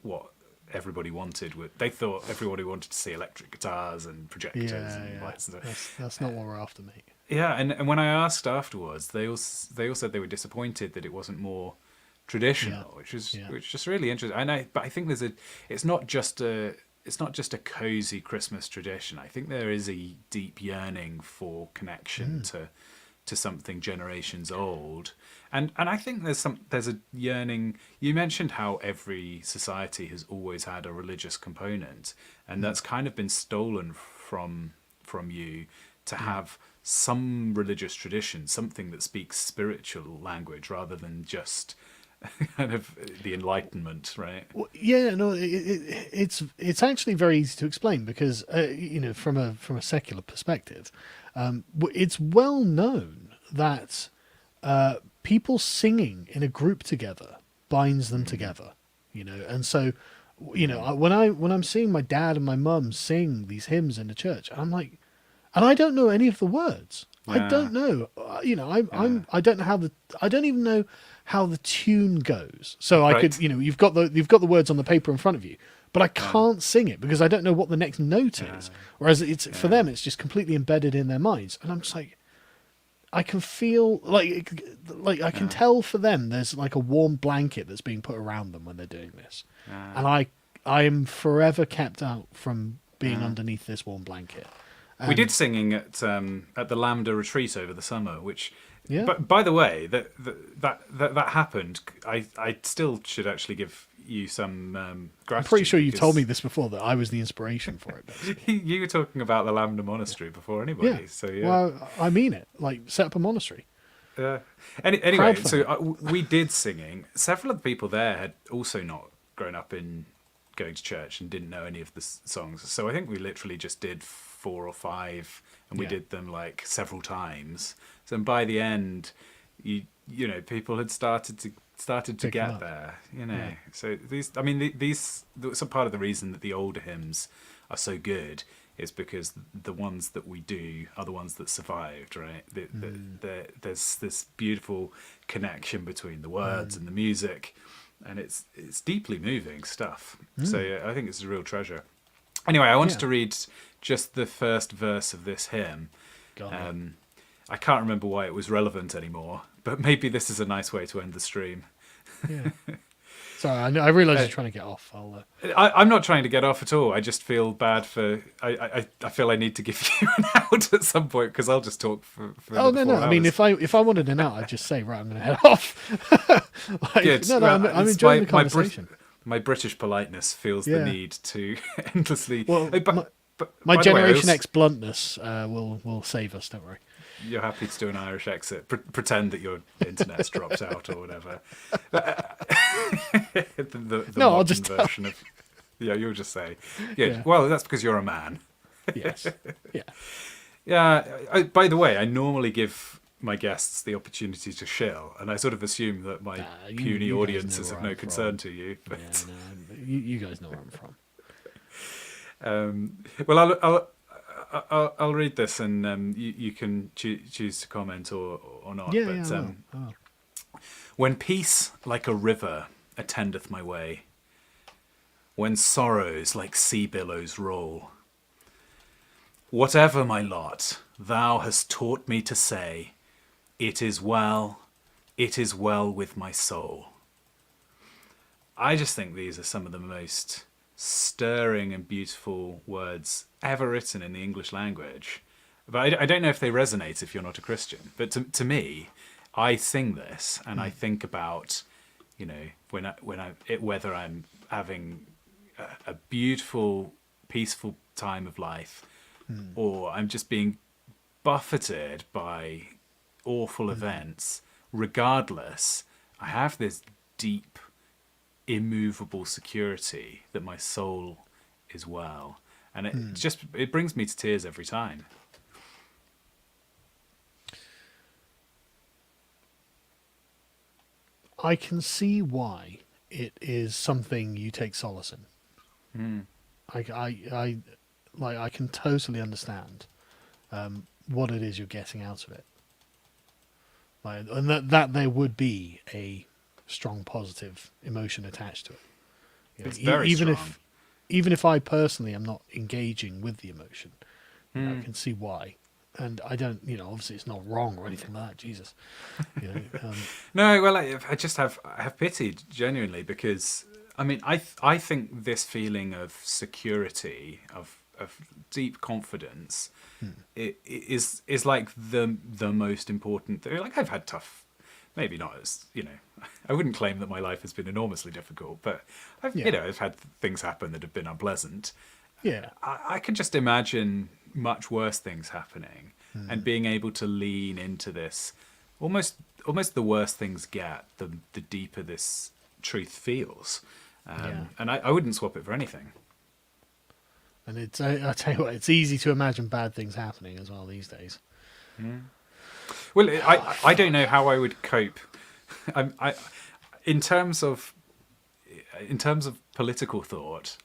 they thought everybody wanted to see electric guitars and projectors Yeah, and yeah. lights and stuff. That's not what we're after, mate. Yeah, and when I asked afterwards, they all said they were disappointed that it wasn't more Yeah, traditional, yeah, which is just really interesting. But I think it's not just a cozy Christmas tradition. I think there is a deep yearning for connection to something generations old, and I think there's a yearning. You mentioned how every society has always had a religious component, and that's kind of been stolen from you to yeah. have some religious tradition, something that speaks spiritual language rather than just kind of the Enlightenment, right? Well, yeah, no, it's actually very easy to explain because from a secular perspective, it's well known that people singing in a group together binds them together, and so when I'm seeing my dad and my mum sing these hymns in the church, I'm like, and I don't know any of the words. I Yeah, don't know. yeah, I don't know I don't even know how the tune goes. So I could, right. you've got the words on the paper in front of you, but I Yeah, can't sing it because I don't know what the next note yeah, is. Whereas it's for yeah, them, it's just completely embedded in their minds, and I'm just like, I can feel like I can yeah, tell for them. There's like a warm blanket that's being put around them when they're doing this, yeah, and I am forever kept out from being yeah. underneath this warm blanket. We did And singing at the Lambda retreat over the summer, which, yeah, but by the way, that happened. I still should actually give you some I'm pretty gratitude sure you've told me because this before, that I was the inspiration for it, basically. you were talking about the Lambda monastery before Yeah. anybody. So yeah. Well, I mean it. Like, set up a monastery. Yeah. Anyway, so Crowdfunding. we did singing. Several of the people there had also not grown up in going to church and didn't know any of the songs. So I think we literally just did 4 or 5, and we Yeah. did them like several times. So by the end, people had started to Pick 'em get up. there. Yeah. So these some part of the reason that the older hymns are so good is because the ones that we do are the ones that survived, right? There's this beautiful connection between the words and the music, and it's deeply moving stuff. So yeah, I think it's a real treasure. Anyway, I wanted Yeah. to read just the first verse of this hymn. Go on, mate. I can't remember why it was relevant anymore, but maybe this is a nice way to end the stream. Yeah. Sorry, I realise you're trying to get off. I'm not trying to get off at all. I just feel bad for. I feel I need to give you an out at some point because I'll just talk for Oh another no, no. 4 I mean, hours. if I wanted an out, I'd just say, right, I'm going to head off. Good. No, Well, I'm it's enjoying the conversation. my British politeness feels the Yeah. need to endlessly. Well, But my by the way, Generation X bluntness will save us. Don't worry. you're happy to do an Irish exit. Pretend that your internet's dropped out or whatever. The No, I'll modern just tell. version of. Yeah, you'll just say. Yeah. Yeah. Well, that's because you're a man. Yes. Yeah. Yeah. By the way, I normally give my guests the opportunity to shill, and I sort of assume that my puny you guys audience know is of where no I'm concern from. to you. But Yeah. No, you guys know where I'm from. well, I'll read this, and you can choose to comment or not. Yeah. But Yeah. I will. I will. when peace like a river attendeth my way, when sorrows like sea billows roll, whatever my lot, thou hast taught me to say, it is well with my soul. I just think these are some of the most stirring and beautiful words ever written in the English language. But I don't know if they resonate if you're not a Christian. But to me, I sing this and I think about, whether I'm having a beautiful, peaceful time of life, or I'm just being buffeted by awful events. regardless, I have this deep, immovable security that my soul is well. And it brings me to tears every time. I can see why it is something you take solace in. I can totally understand what it is you're getting out of it, and that there would be a strong positive emotion attached to it. It's very strong. Even if I personally am not engaging with the emotion, I can see why. And I don't, obviously it's not wrong or anything like that. Jesus, No, well, I have pity genuinely, because I mean, I think this feeling of security, of deep confidence, is like the most important thing. Like, I've had tough, maybe not as, I wouldn't claim that my life has been enormously difficult, but I've had things happen that have been unpleasant. yeah, I can just imagine much worse things happening, and being able to lean into this. Almost the worse things get, the deeper this truth feels. And I wouldn't swap it for anything. and I tell you what, it's easy to imagine bad things happening as well these days. Well, I don't know how I would cope. I in terms of political thought,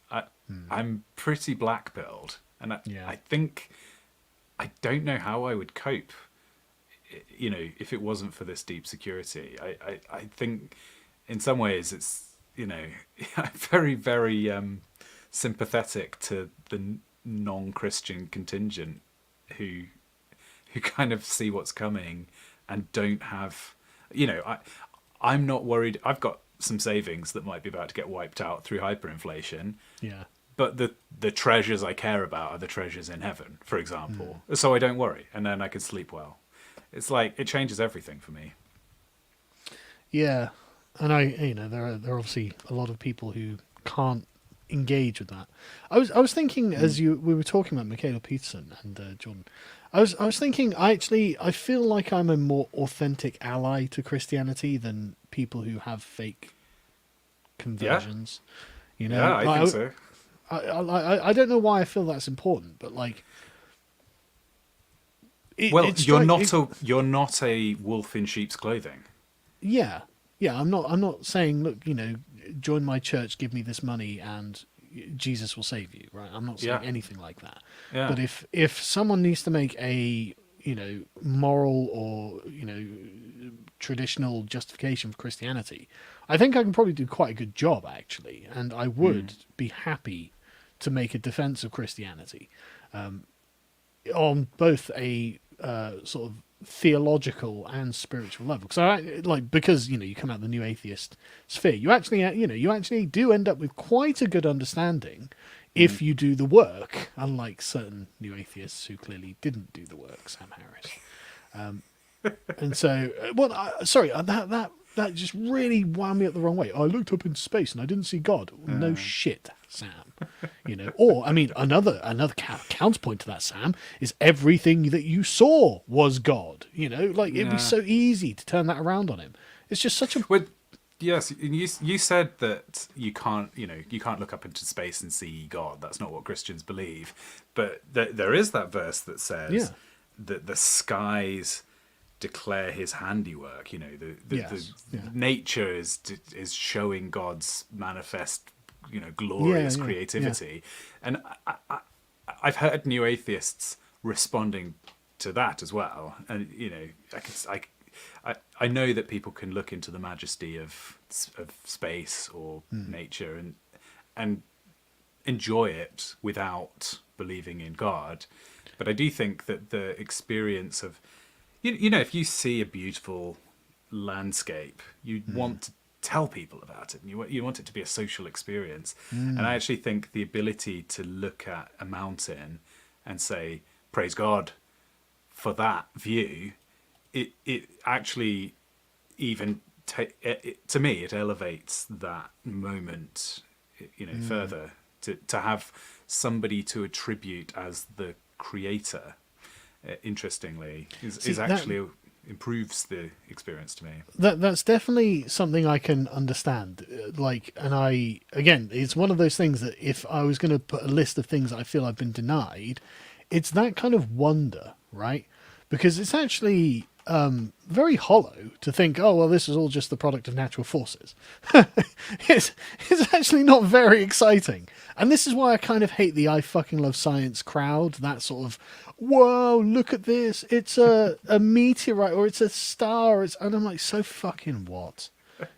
I'm pretty black-pilled, and I think I don't know how I would cope. If it wasn't for this deep security, I think in some ways it's I'm very, very sympathetic to the non-Christian contingent who kind of see what's coming and don't have, I'm not worried. I've got some savings that might be about to get wiped out through hyperinflation. Yeah. But the treasures I care about are the treasures in heaven, for example. So I don't worry, and then I can sleep well. It's like, it changes everything for me. Yeah, and there are obviously a lot of people who can't engage with that. I was thinking as we were talking about Michaela Peterson and Jordan. I was thinking I feel like I'm a more authentic ally to Christianity than people who have fake conversions. Yeah, I think so. I don't know why I feel that's important, but like, you're not a wolf in sheep's clothing. Yeah. I'm not saying, look, join my church, give me this money, and Jesus will save you. Right? I'm not saying anything like that. Yeah. But if someone needs to make a moral or traditional justification for Christianity, I think I can probably do quite a good job actually, and I would be happy to make a defense of Christianity on both a sort of theological and spiritual level. Because you come out the new atheist sphere, you actually do end up with quite a good understanding if you do the work, unlike certain new atheists who clearly didn't do the work, Sam Harris. And so, that just really wound me up the wrong way. I looked up into space and I didn't see God. No shit, Sam. Or I mean, another counterpoint to that, Sam, is everything that you saw was God. It'd be so easy to turn that around on him. It's just such a yes. You said that you can't look up into space and see God. That's not what Christians believe. But there is that verse that says that the skies declare his handiwork. Nature is showing God's manifest glorious creativity. And I've heard new atheists responding to that as well, and I know that people can look into the majesty of space or nature and enjoy it without believing in God. But I do think that the experience of if you see a beautiful landscape, you want to tell people about it, and you want it to be a social experience. And I actually think the ability to look at a mountain and say, praise God for that view, it actually even to me, it elevates that moment further, to have somebody to attribute as the creator, interestingly, is actually improves the experience to me. That's definitely something I can understand. Like, and again, it's one of those things that if I was going to put a list of things that I feel I've been denied, it's that kind of wonder, right? Because it's actually very hollow to think, oh, well, this is all just the product of natural forces. It's actually not very exciting. And this is why I kind of hate the I fucking love science crowd, that sort of, whoa, look at this. It's a meteorite or it's a star. And I'm like, so fucking what?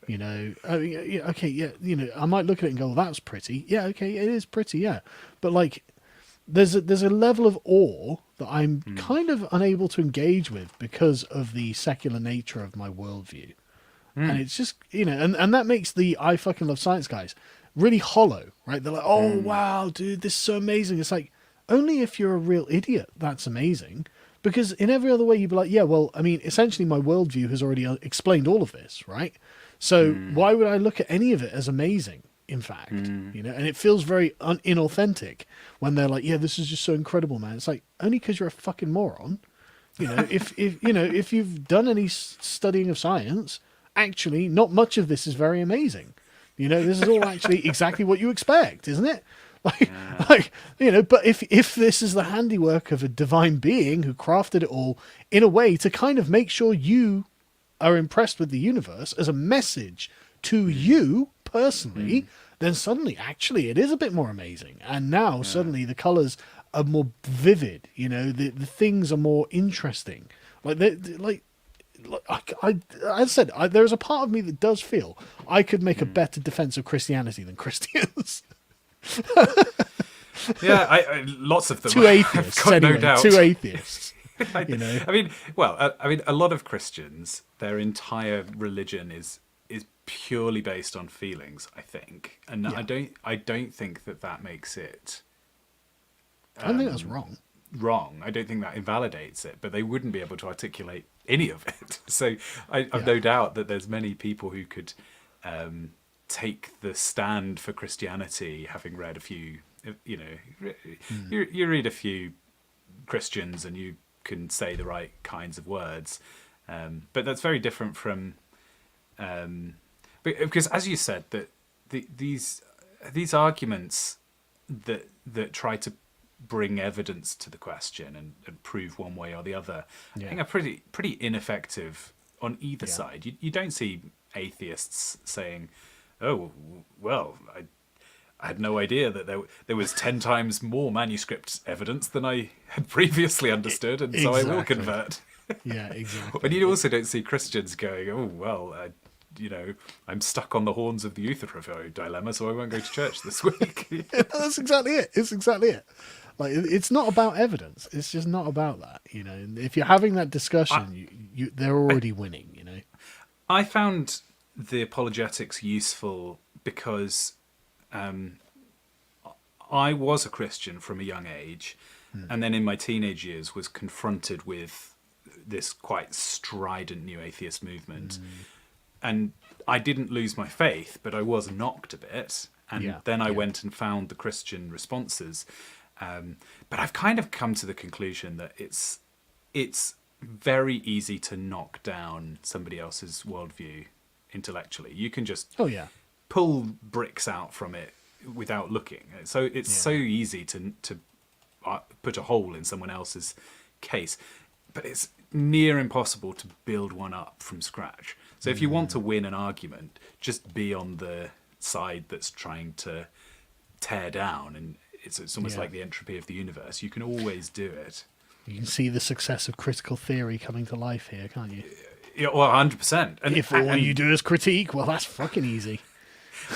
You know, I mean, yeah, okay, yeah, you know, I might look at it and go, well, that's pretty. Yeah, okay, it is pretty, yeah. But like, there's a level of awe that I'm kind of unable to engage with because of the secular nature of my worldview. And it's just, you know, and that makes the I fucking love science guys really hollow, right? They're like, oh, wow, dude, this is so amazing. It's like, only if you're a real idiot, that's amazing. Because in every other way, you'd be like, yeah, well, I mean, essentially my worldview has already explained all of this, right? So why would I look at any of it as amazing? In fact, you know, and it feels very inauthentic when they're like, yeah, this is just so incredible, man. It's like, only because you're a fucking moron. You know, if you know, if you've done any studying of science, actually not much of this is very amazing. You know, this is all actually exactly what you expect, isn't it? Like, you know, but if this is the handiwork of a divine being who crafted it all in a way to kind of make sure you are impressed with the universe as a message to you personally, then suddenly actually it is a bit more amazing. And now suddenly the colors are more vivid, you know, the things are more interesting. I said, there's a part of me that does feel I could make a better defense of Christianity than Christians. Yeah, lots of them. Two atheists, I've got anyway, no doubt. two atheists. You know, I mean, well, I mean, a lot of Christians, their entire religion is purely based on feelings, I think, and I don't think that makes it. I think that's wrong. Wrong. I don't think that invalidates it, but they wouldn't be able to articulate any of it. So I've no doubt that there's many people who could take the stand for Christianity, having read a few. You know, you read a few Christians and you can say the right kinds of words, but that's very different from. Because, as you said, that these arguments that try to bring evidence to the question and prove one way or the other, I think are pretty ineffective on either side. You don't see atheists saying, "Oh, well, I had no idea that there was 10 times more manuscript evidence than I had previously understood, and so I will convert." Yeah, exactly. And you also don't see Christians going, "Oh, well, you know, I'm stuck on the horns of the Euthyphro dilemma, so I won't go to church this week." That's exactly it. It's exactly it. Like, it's not about evidence. It's just not about that. You know, if you're having that discussion, they're already winning. You know, I found the apologetics useful because I was a Christian from a young age, and then in my teenage years was confronted with this quite strident new atheist movement. And I didn't lose my faith, but I was knocked a bit. And then I went and found the Christian responses. But I've kind of come to the conclusion that it's very easy to knock down somebody else's worldview intellectually. You can just pull bricks out from it without looking. So it's so easy to put a hole in someone else's case. But it's near impossible to build one up from scratch. So if you want to win an argument, just be on the side that's trying to tear down, and it's almost like the entropy of the universe. You can always do it. You can see the success of critical theory coming to life here, can't you? Yeah, well, 100%. And if all you do is critique, well, that's fucking easy.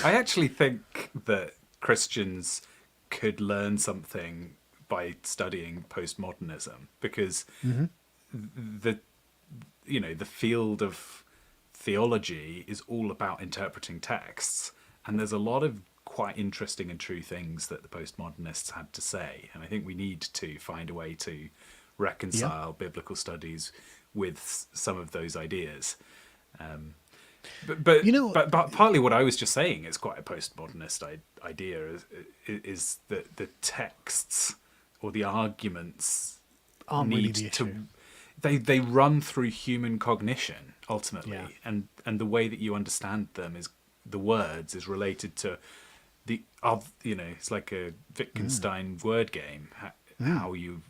I actually think that Christians could learn something by studying postmodernism, because the field of theology is all about interpreting texts, and there's a lot of quite interesting and true things that the postmodernists had to say, and I think we need to find a way to reconcile biblical studies with some of those ideas. But partly what I was just saying is quite a postmodernist idea, is that the texts or the arguments aren't really the issue. they run through human cognition ultimately, Yeah. and the way that you understand them is the words is related to the of it's like a Wittgenstein word game, how you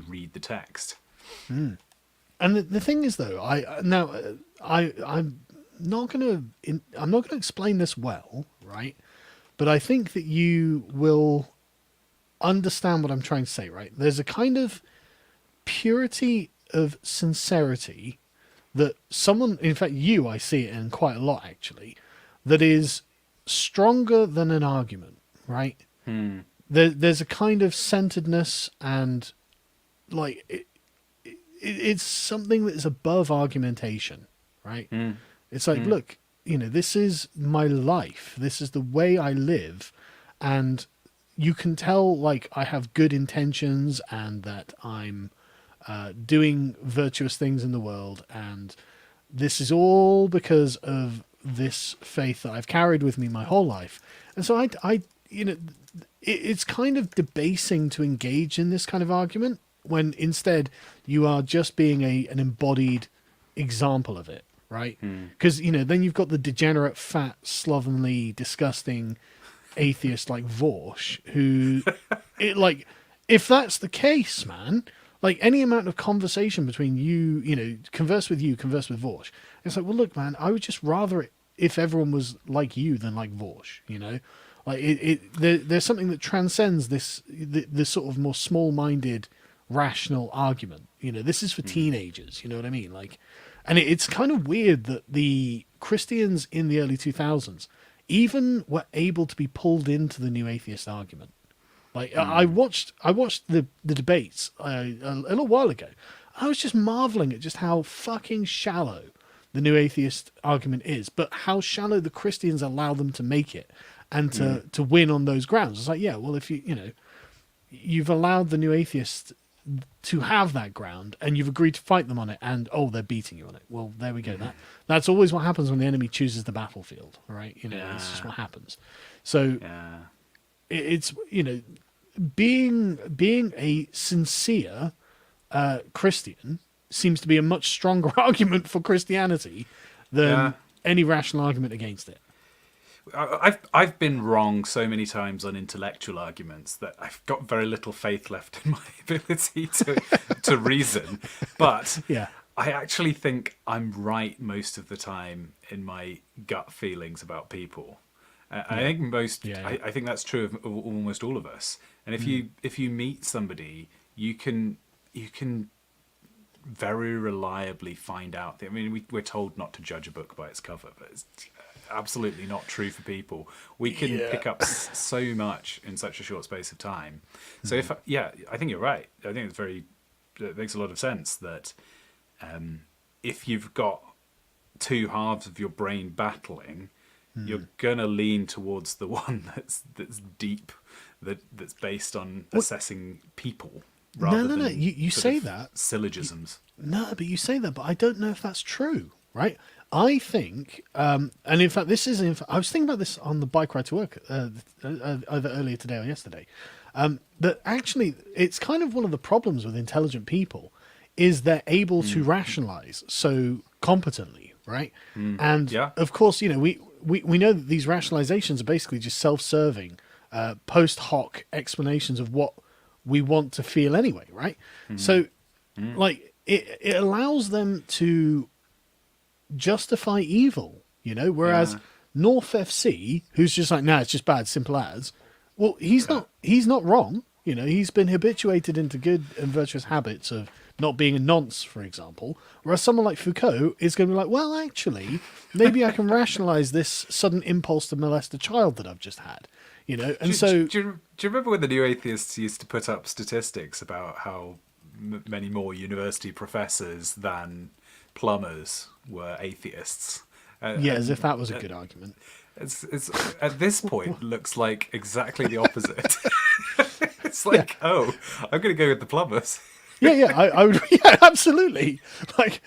read the text. And the thing is, though, I'm not I'm not gonna explain this well, right? But I think that you will understand what I'm trying to say, right? There's a kind of purity of sincerity that someone, in fact, I see it in quite a lot actually, that is stronger than an argument, right? There's a kind of centeredness and like it's something that is above argumentation, right? It's like, look, this is my life. This is the way I live. And you can tell, like, I have good intentions and that I'm doing virtuous things in the world. And this is all because of this faith that I've carried with me my whole life. And so it's kind of debasing to engage in this kind of argument when instead you are just being an embodied example of it, right? Because, then you've got the degenerate, fat, slovenly, disgusting atheist like Vorsh, who, if that's the case, man, like any amount of conversation between you, converse with Vorsh. It's like, well, look, man, I would just rather it if everyone was like you than like Vorsh, Like there's something that transcends this sort of more small-minded, rational argument. This is for teenagers. You know what I mean? Like, and it's kind of weird that the Christians in the early 2000s even were able to be pulled into the new atheist argument. Like I watched the debates a little while ago. I was just marveling at just how fucking shallow the new atheist argument is, but how shallow the Christians allow them to make it and to win on those grounds. It's like, yeah, well, if you've allowed the new atheist to have that ground and you've agreed to fight them on it, and they're beating you on it. Well, there we go. That's always what happens when the enemy chooses the battlefield, right? It's just what happens. So it's being a sincere Christian seems to be a much stronger argument for Christianity than any rational argument against it. I've been wrong so many times on intellectual arguments that I've got very little faith left in my ability to reason. But I actually think I'm right most of the time in my gut feelings about people. I think I think that's true of almost all of us. And if you meet somebody, you can very reliably find out. I mean, we're told not to judge a book by its cover, but it's absolutely not true for people. We can pick up so much in such a short space of time. So I think you're right. I think it makes a lot of sense that if you've got two halves of your brain battling, you're gonna lean towards the one that's deep, that's based on assessing people. Rather No. than You say that syllogisms. No, but you say that, but I don't know if that's true, right? I think, and in fact, I was thinking about this on the bike ride to work either earlier today or yesterday. That actually, it's kind of one of the problems with intelligent people is they're able to rationalize so competently, right? And of course, we know that these rationalizations are basically just self-serving, post hoc explanations of what we want to feel anyway, right? So, like, it allows them to justify evil, whereas North FC, who's just like, it's just bad, simple as, well, he's not wrong. He's been habituated into good and virtuous habits of not being a nonce, for example, whereas someone like Foucault is going to be like, well, actually, maybe I can rationalize this sudden impulse to molest a child that I've just had. And do you remember when the new atheists used to put up statistics about how many more university professors than plumbers were atheists? As if that was a good argument. It's at this point looks like exactly the opposite. It's like, I'm going to go with the plumbers. I would. Yeah, absolutely. Like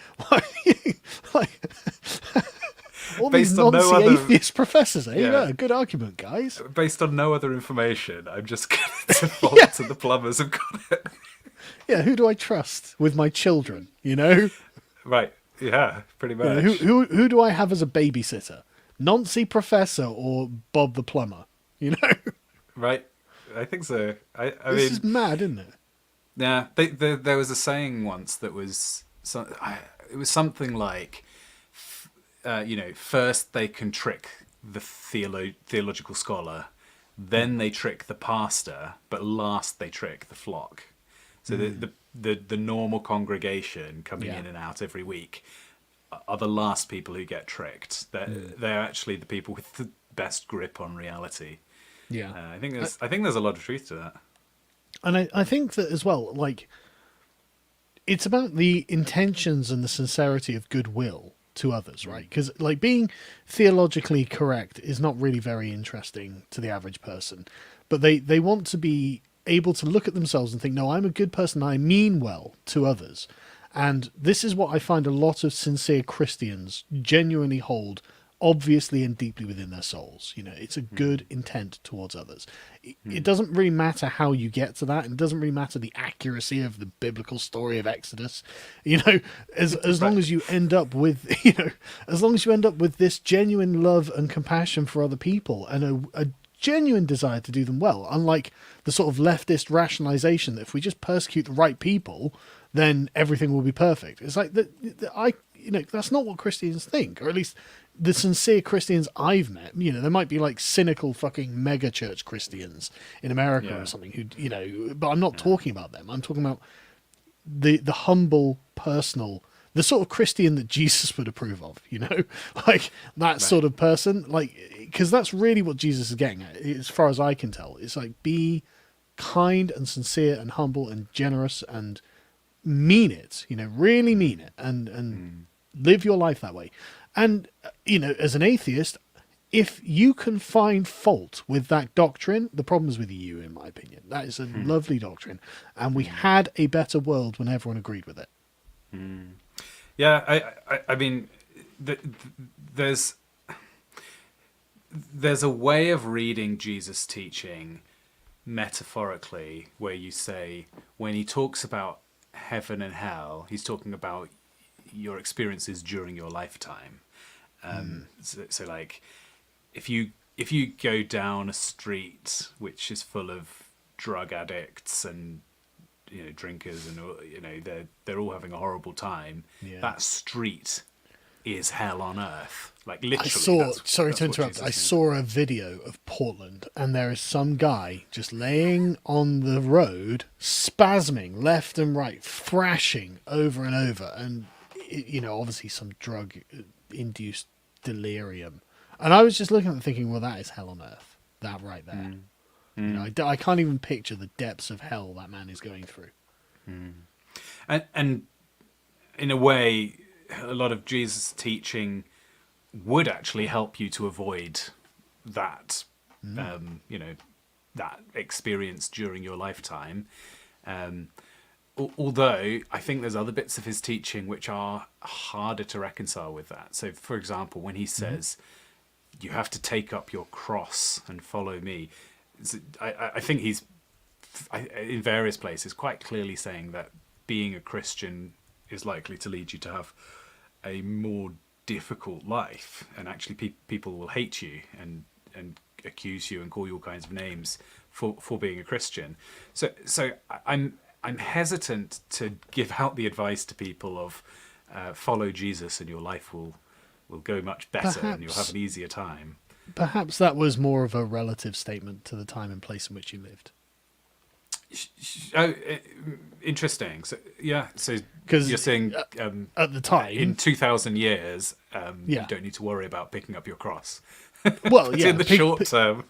all these noncy atheist professors. Good argument, guys. Based on no other information, I'm just going to default to the plumbers have got it. Yeah, who do I trust with my children? You know, Right. Yeah, pretty you know, much. who do I have as a babysitter? Nancy Professor or Bob the plumber? You know, Right. I think so. I this is mean, mad, isn't it? yeah, there was a saying once that was, it was something like, first they can trick the theological scholar, then they trick the pastor, but last they trick the flock. So the normal congregation coming Yeah. in and out every week are the last people who get tricked. They're actually the people with the best grip on reality. Yeah. I think there's a lot of truth to that. And I think that as well, like, it's about the intentions and the sincerity of goodwill to others, right? Because, like, being theologically correct is not really very interesting to the average person. But they want to be able to look at themselves and think, no, I'm a good person, I mean well to others. And this is what I find a lot of sincere Christians genuinely hold obviously and deeply within their souls. You know, it's a good intent towards others. It doesn't really matter how you get to that. It doesn't really matter the accuracy of the biblical story of Exodus. You know, as long as you end up with, you know, as long as you end up with this genuine love and compassion for other people and a genuine desire to do them well, unlike the sort of leftist rationalization that if we just persecute the right people, then everything will be perfect. It's like that's not what Christians think, or at least the sincere Christians I've met. You know, there might be like cynical fucking mega church Christians in America Yeah. or something who, you know, but I'm not talking about them. I'm talking about the humble, personal, the sort of Christian that Jesus would approve of, you know, like that sort of person, like, because that's really what Jesus is getting at, as far as I can tell. It's like, be kind and sincere and humble and generous and mean it, you know, really mean it, and live your life that way. And, you know, as an atheist, if you can find fault with that doctrine, the problem is with you, in my opinion. That is a lovely doctrine, and we had a better world when everyone agreed with it. Yeah, I mean, there's a way of reading Jesus' teaching metaphorically where you say, when he talks about heaven and hell, he's talking about your experiences during your lifetime. So like, if you go down a street which is full of drug addicts and, you know, drinkers, and, you know, they're all having a horrible time, Yeah. that street is hell on earth. Like, I literally. saw, sorry that's to what interrupt, Jesus I means. saw a video of Portland, and there is some guy just laying on the road, spasming left and right, thrashing over and over, and, you know, obviously some drug-induced delirium. And I was just looking at it thinking, well, that is hell on earth. That right there. You know, I can't even picture the depths of hell that man is going through. And in a way, a lot of Jesus' teaching would actually help you to avoid that, you know, that experience during your lifetime. Although I think there's other bits of his teaching which are harder to reconcile with that. So, for example, when he says, you have to take up your cross and follow me, I think he's, in various places, quite clearly saying that being a Christian is likely to lead you to have a more difficult life, and actually people will hate you and accuse you and call you all kinds of names for being a Christian. So I'm hesitant to give out the advice to people of follow Jesus and your life will go much better and you'll have an easier time. Perhaps that was more of a relative statement to the time and place in which you lived. Oh, interesting. So yeah, so 'Cause, you're saying At the time, in 2,000 years, Yeah. you don't need to worry about picking up your cross. well, But yeah, in the short term,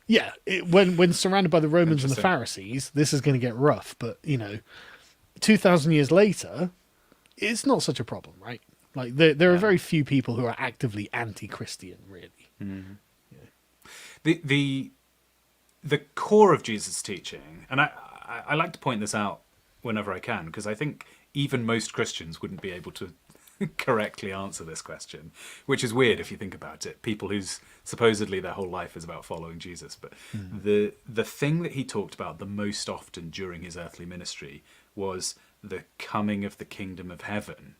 yeah, when surrounded by the Romans and the Interesting. Pharisees, this is going to get rough. But, you know, 2,000 years later, it's not such a problem, right? Like, there are very few people who are actively anti-Christian, really. the core of Jesus' teaching, and I like to point this out whenever I can, because I think even most Christians wouldn't be able to correctly answer this question, which is weird if you think about it. People whose supposedly their whole life is about following Jesus, but the thing that he talked about the most often during his earthly ministry was the coming of the kingdom of heaven.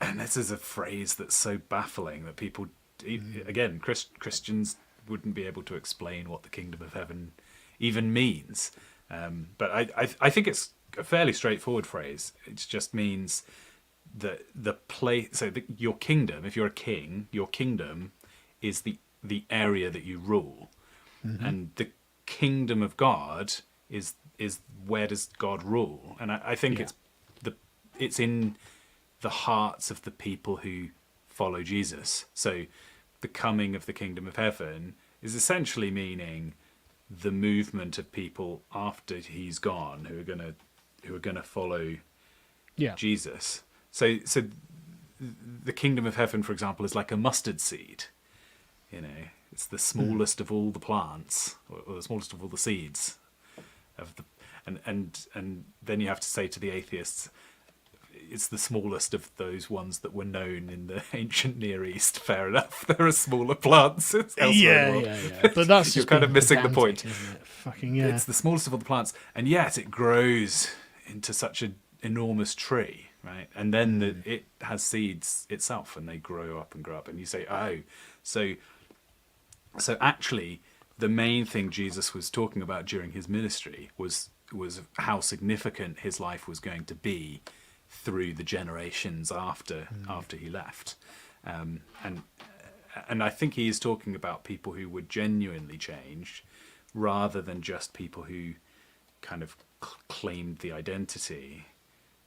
And this is a phrase that's so baffling that people, again, Christians wouldn't be able to explain what the kingdom of heaven even means. But I think it's a fairly straightforward phrase. It just means that the place, so your kingdom, if you're a king, your kingdom is the area that you rule. And the kingdom of God is where does God rule? And I think it's in the hearts of the people who follow Jesus. So the coming of the kingdom of heaven is essentially meaning the movement of people after he's gone who are gonna follow Jesus. So the kingdom of heaven, for example, is like a mustard seed. You know, it's the smallest of all the plants, or the smallest of all the seeds of the, and then you have to say to the atheists, it's the smallest of those ones that were known in the ancient Near East. Fair enough. There are smaller plants elsewhere in the world. Yeah. But that's you're just kind of being missing the pedantic, point. isn't it? Fucking yeah. It's the smallest of all the plants, and yet it grows into such an enormous tree, right? And then it has seeds itself, and they grow up and grow up. And you say, oh, so actually, the main thing Jesus was talking about during his ministry was how significant his life was going to be through the generations after he left, and I think he is talking about people who were genuinely changed, rather than just people who kind of claimed the identity.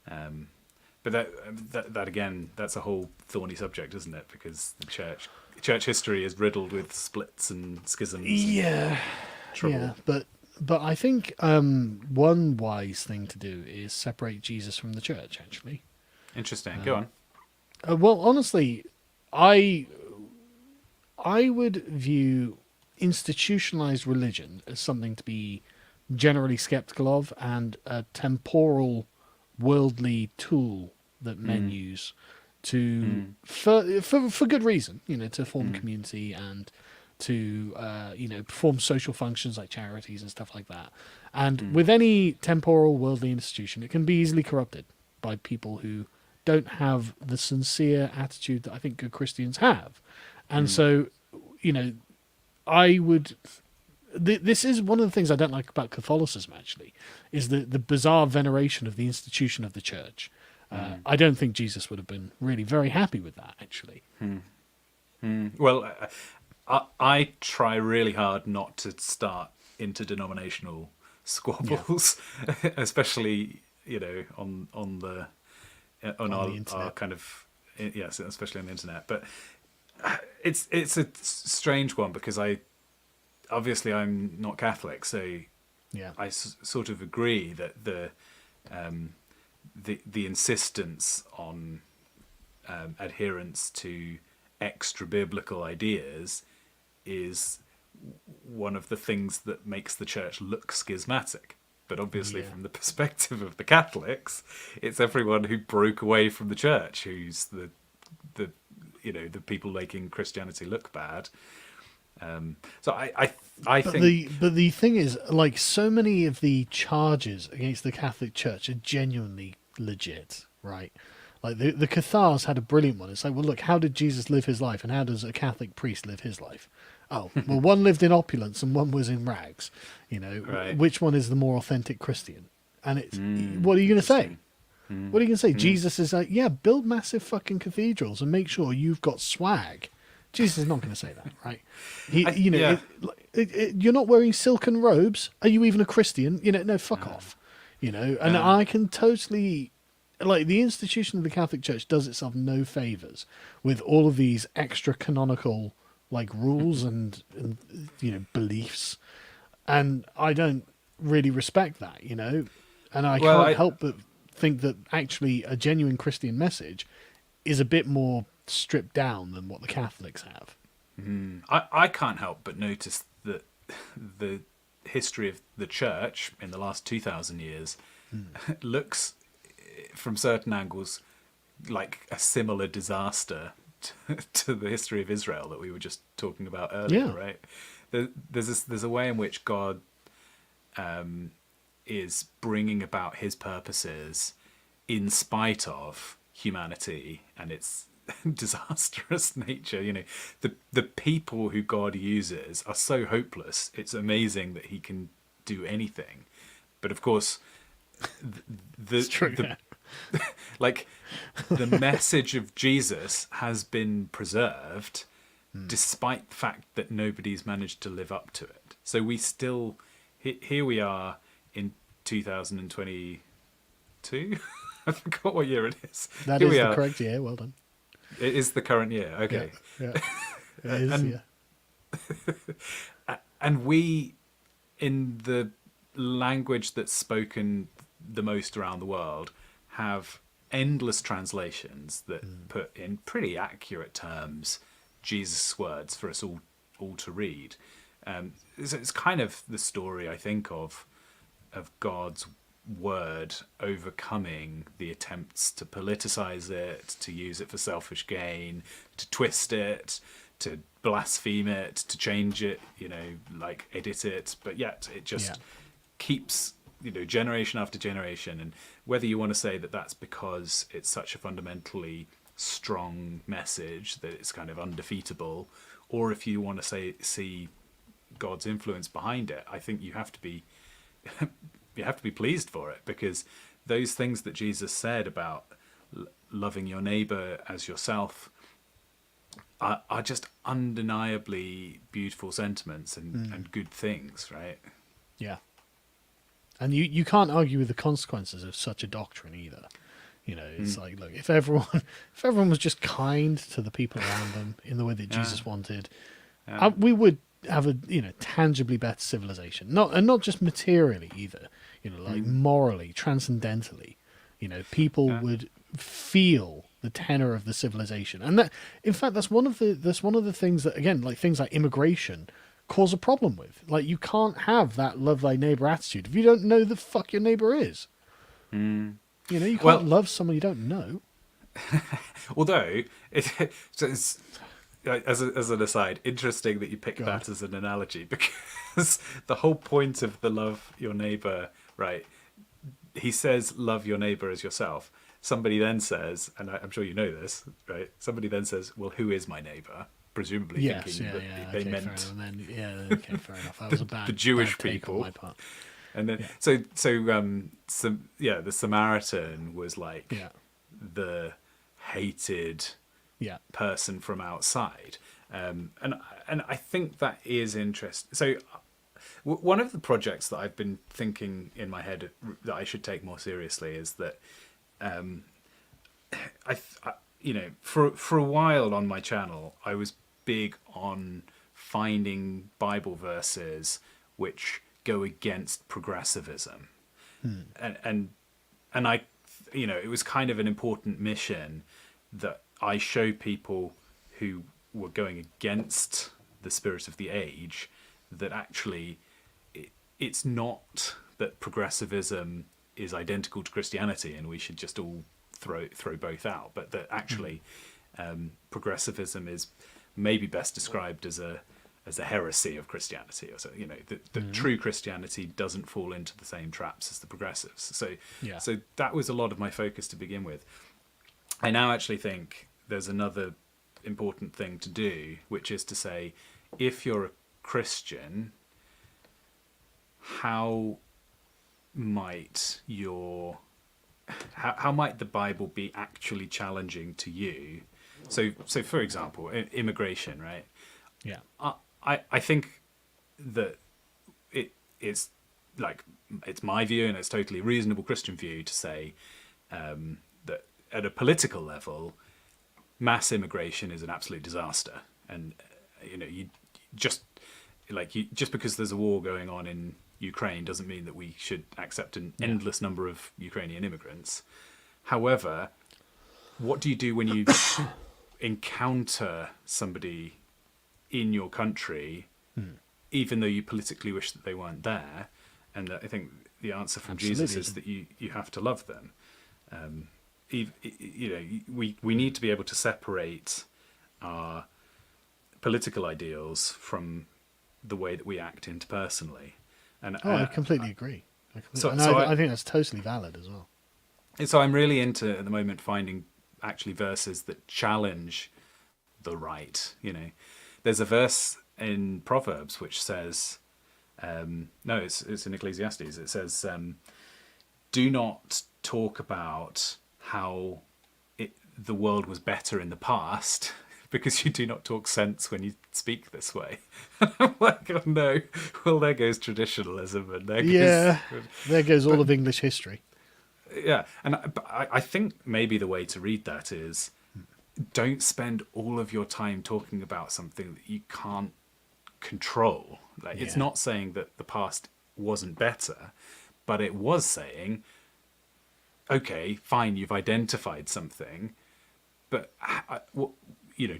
But that again, that's a whole thorny subject, isn't it? Because the church history is riddled with splits and schisms. Yeah, trouble. yeah, but I think one wise thing to do is separate Jesus from the church. Actually, Interesting. Go on. well, honestly, I would view institutionalized religion as something to be generally skeptical of, and a temporal, worldly tool that men use to for good reason, to form community and to perform social functions like charities and stuff like that. And with any temporal, worldly institution, it can be easily corrupted by people who don't have the sincere attitude that I think good Christians have. And so, I would. This is one of the things I don't like about Catholicism, actually, is the bizarre veneration of the institution of the church. I don't think Jesus would have been really very happy with that, actually. Well, I try really hard not to start interdenominational squabbles, especially on the internet. our kind of, yes, especially on the internet. But it's a strange one because obviously I'm not Catholic, so Yeah. I sort of agree that the insistence on adherence to extra biblical ideas is one of the things that makes the church look schismatic. But obviously, from the perspective of the Catholics, it's everyone who broke away from the church who's the people making Christianity look bad. So I think the thing is, like, so many of the charges against the Catholic Church are genuinely legit, right? Like the Cathars had a brilliant one. It's like, well, look, how did Jesus live his life, and how does a Catholic priest live his life? Oh, well, one lived in opulence and one was in rags. Right. Which one is the more authentic Christian? And it's what are you going to say? What are you going to say? Jesus is like, yeah, build massive fucking cathedrals and make sure you've got swag. Jesus is not going to say that, right? You're not wearing silken robes. Are you even a Christian? No, fuck off. And I can totally, like, the institution of the Catholic Church does itself no favors with all of these extra canonical, like, rules and beliefs, and I don't really respect that, and I can't help but think that actually a genuine Christian message is a bit more stripped down than what the Catholics have. I can't help but notice that the history of the church in the last 2,000 years looks, from certain angles, like a similar disaster to the history of Israel that we were just talking about earlier, right? There's a way in which God is bringing about his purposes in spite of humanity and its disastrous nature. The people who God uses are so hopeless. It's amazing that he can do anything. But of course, It's true. the like the message of Jesus has been preserved despite the fact that nobody's managed to live up to it. So we still, here we are in 2022. I forgot what year it is. That Here is we the are. correct year. Well done. It is the current year. Okay. Yeah. It is, And- yeah. And we, in the language that's spoken the most around the world, have endless translations that put in pretty accurate terms Jesus' words for us all to read. It's kind of the story, I think, of God's word overcoming the attempts to politicize it, to use it for selfish gain, to twist it, to blaspheme it, to change it, like edit it, but yet it just keeps, generation after generation. And whether you want to say that that's because it's such a fundamentally strong message that it's kind of undefeatable, or if you want to see God's influence behind it, I think you have to be you have to be pleased for it, because those things that Jesus said about loving your neighbor as yourself are just undeniably beautiful sentiments and good things, right? Yeah. And you can't argue with the consequences of such a doctrine either. It's like, look, if everyone was just kind to the people around them in the way that Jesus wanted, we would have a tangibly better civilization. Not just materially either. Like morally, transcendentally. People would feel the tenor of the civilization, and that, in fact, that's one of the things that, again, like things like immigration cause a problem with. Like, you can't have that love thy neighbor attitude if you don't know the fuck your neighbor is. You can't love someone you don't know. Although it's as an aside, interesting that you pick that as an analogy, because the whole point of the love your neighbor, right? He says, love your neighbor as yourself. Somebody then says, and I'm sure you know this, right? Somebody then says, well, who is my neighbor? Presumably thinking that they meant fair enough. That was a bad the Jewish bad take people. on my part. And then the Samaritan was like the hated person from outside, and I think that is interesting. So one of the projects that I've been thinking in my head that I should take more seriously is that I for a while on my channel I was big on finding Bible verses which go against progressivism, and I, it was kind of an important mission that I show people who were going against the spirit of the age that actually it's not that progressivism is identical to Christianity and we should just all throw both out, but that actually progressivism is maybe best described as a heresy of Christianity, or so. That true Christianity doesn't fall into the same traps as the progressives. So that was a lot of my focus to begin with. I now actually think there's another important thing to do, which is to say, if you're a Christian, how might the Bible be actually challenging to you? So for example, immigration, right? Yeah. I think that it's like, it's my view, and it's totally a reasonable Christian view to say that at a political level, mass immigration is an absolute disaster, and you just because there's a war going on in Ukraine doesn't mean that we should accept an endless number of Ukrainian immigrants. However, what do you do when you encounter somebody in your country, even though you politically wish that they weren't there? And I think the answer from Jesus is that you have to love them. We need to be able to separate our political ideals from the way that we act interpersonally. And I completely agree. I think that's totally valid as well. So I'm really into at the moment finding actually verses that challenge the right. There's a verse in Proverbs which says, no, it's in Ecclesiastes. It says, "Do not talk about how the world was better in the past." Because you do not talk sense when you speak this way. I'm like, oh no, well, there goes traditionalism, and there goes all of English history. Yeah, and I think maybe the way to read that is, don't spend all of your time talking about something that you can't control. It's not saying that the past wasn't better, but it was saying, okay, fine, you've identified something, but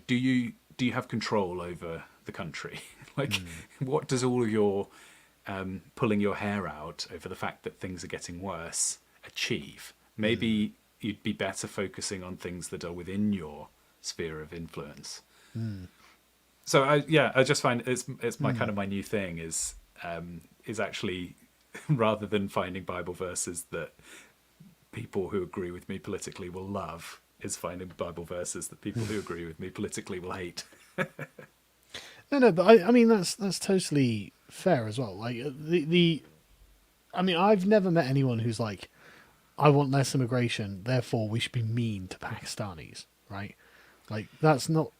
do you have control over the country? What does all of your pulling your hair out over the fact that things are getting worse achieve? Maybe you'd be better focusing on things that are within your sphere of influence. So I just find it's my kind of my new thing is actually rather than finding Bible verses that people who agree with me politically will love, is finding Bible verses that people who agree with me politically will hate. No, but I mean that's totally fair as well. Like I mean, I've never met anyone who's like, I want less immigration, therefore we should be mean to Pakistanis, right? Like that's not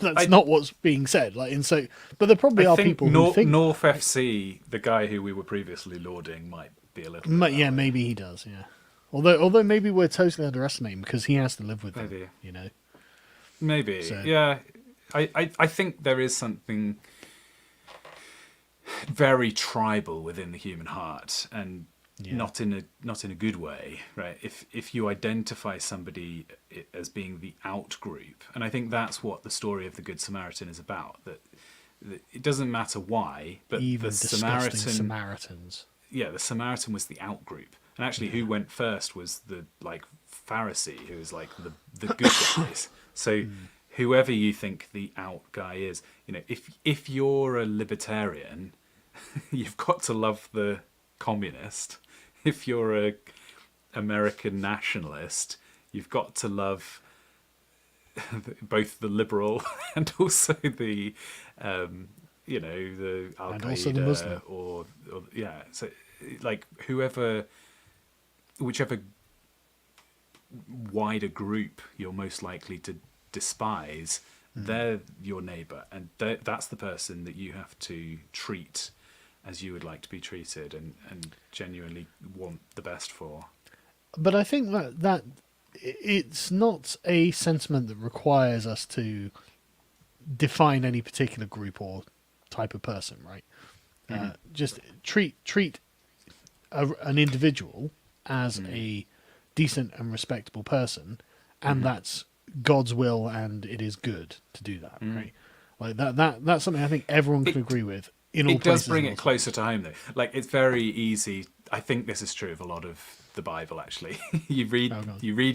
not what's being said. But there probably are people who think North FC, the guy who we were previously lauding, might be a little. Bit maybe he does. Yeah. Although maybe we're totally underestimating because he has to live with them, Maybe. So. Yeah. I think there is something very tribal within the human heart, and not in a good way, right? If you identify somebody as being the out group, and I think that's what the story of the Good Samaritan is about, that it doesn't matter why, but even the Samaritans. Yeah, the Samaritan was the out group. And actually, who went first was the Pharisee, who was the good guys. So whoever you think the out guy is, if you're a libertarian, you've got to love the communist. If you're a American nationalist, you've got to love both the liberal and also the the Al and also the Muslim. Qaeda or so whichever wider group you're most likely to despise, they're your neighbour, and that's the person that you have to treat as you would like to be treated and genuinely want the best for. But I think that it's not a sentiment that requires us to define any particular group or type of person, right? Just treat an individual as a decent and respectable person, and that's God's will, and it is good to do that, right? Like that's something I think everyone can agree with. It does bring it closer to home, though. It's very easy. I think this is true of a lot of the Bible, actually. you read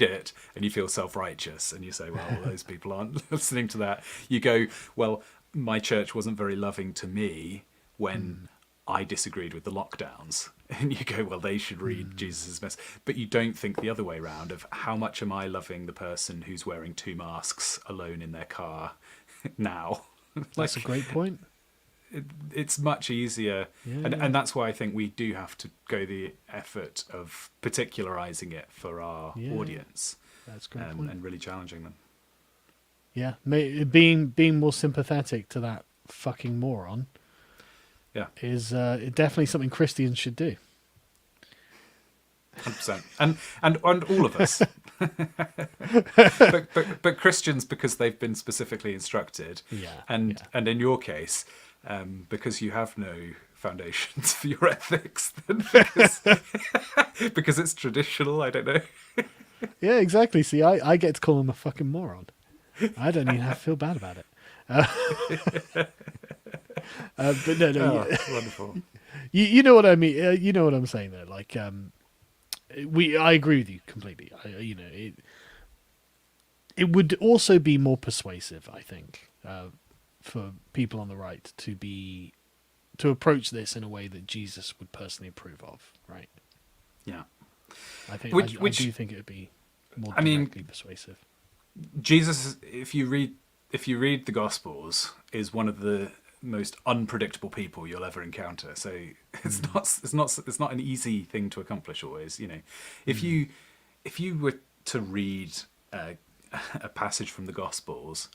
it, and you feel self-righteous, and you say, well, those people aren't listening to that. You go, well, my church wasn't very loving to me when I disagreed with the lockdowns. And you go, well, they should read Jesus' message. But you don't think the other way around of how much am I loving the person who's wearing 2 masks alone in their car now? That's a great point. It's much easier. And that's why I think we do have to go the effort of particularizing it for our audience. That's a great point. And really challenging them. Yeah, being more sympathetic to that fucking moron is definitely something Christians should do. 100%. And all of us. but Christians, because they've been specifically instructed. And in your case, because you have no foundations for your ethics, because it's traditional, I don't know. Yeah, exactly. See, I get to call him a fucking moron. I don't even have to feel bad about it. But no, wonderful. You know what I mean. You know what I'm saying there. I agree with you completely. It would also be more persuasive, I think, for people on the right to be to approach this in a way that Jesus would personally approve of, right? Yeah. I think Which I do think it would be more I mean, directly persuasive. Jesus, if you read the Gospels, is one of the most unpredictable people you'll ever encounter. So it's not an easy thing to accomplish always. You know, if you were to read a passage from the Gospels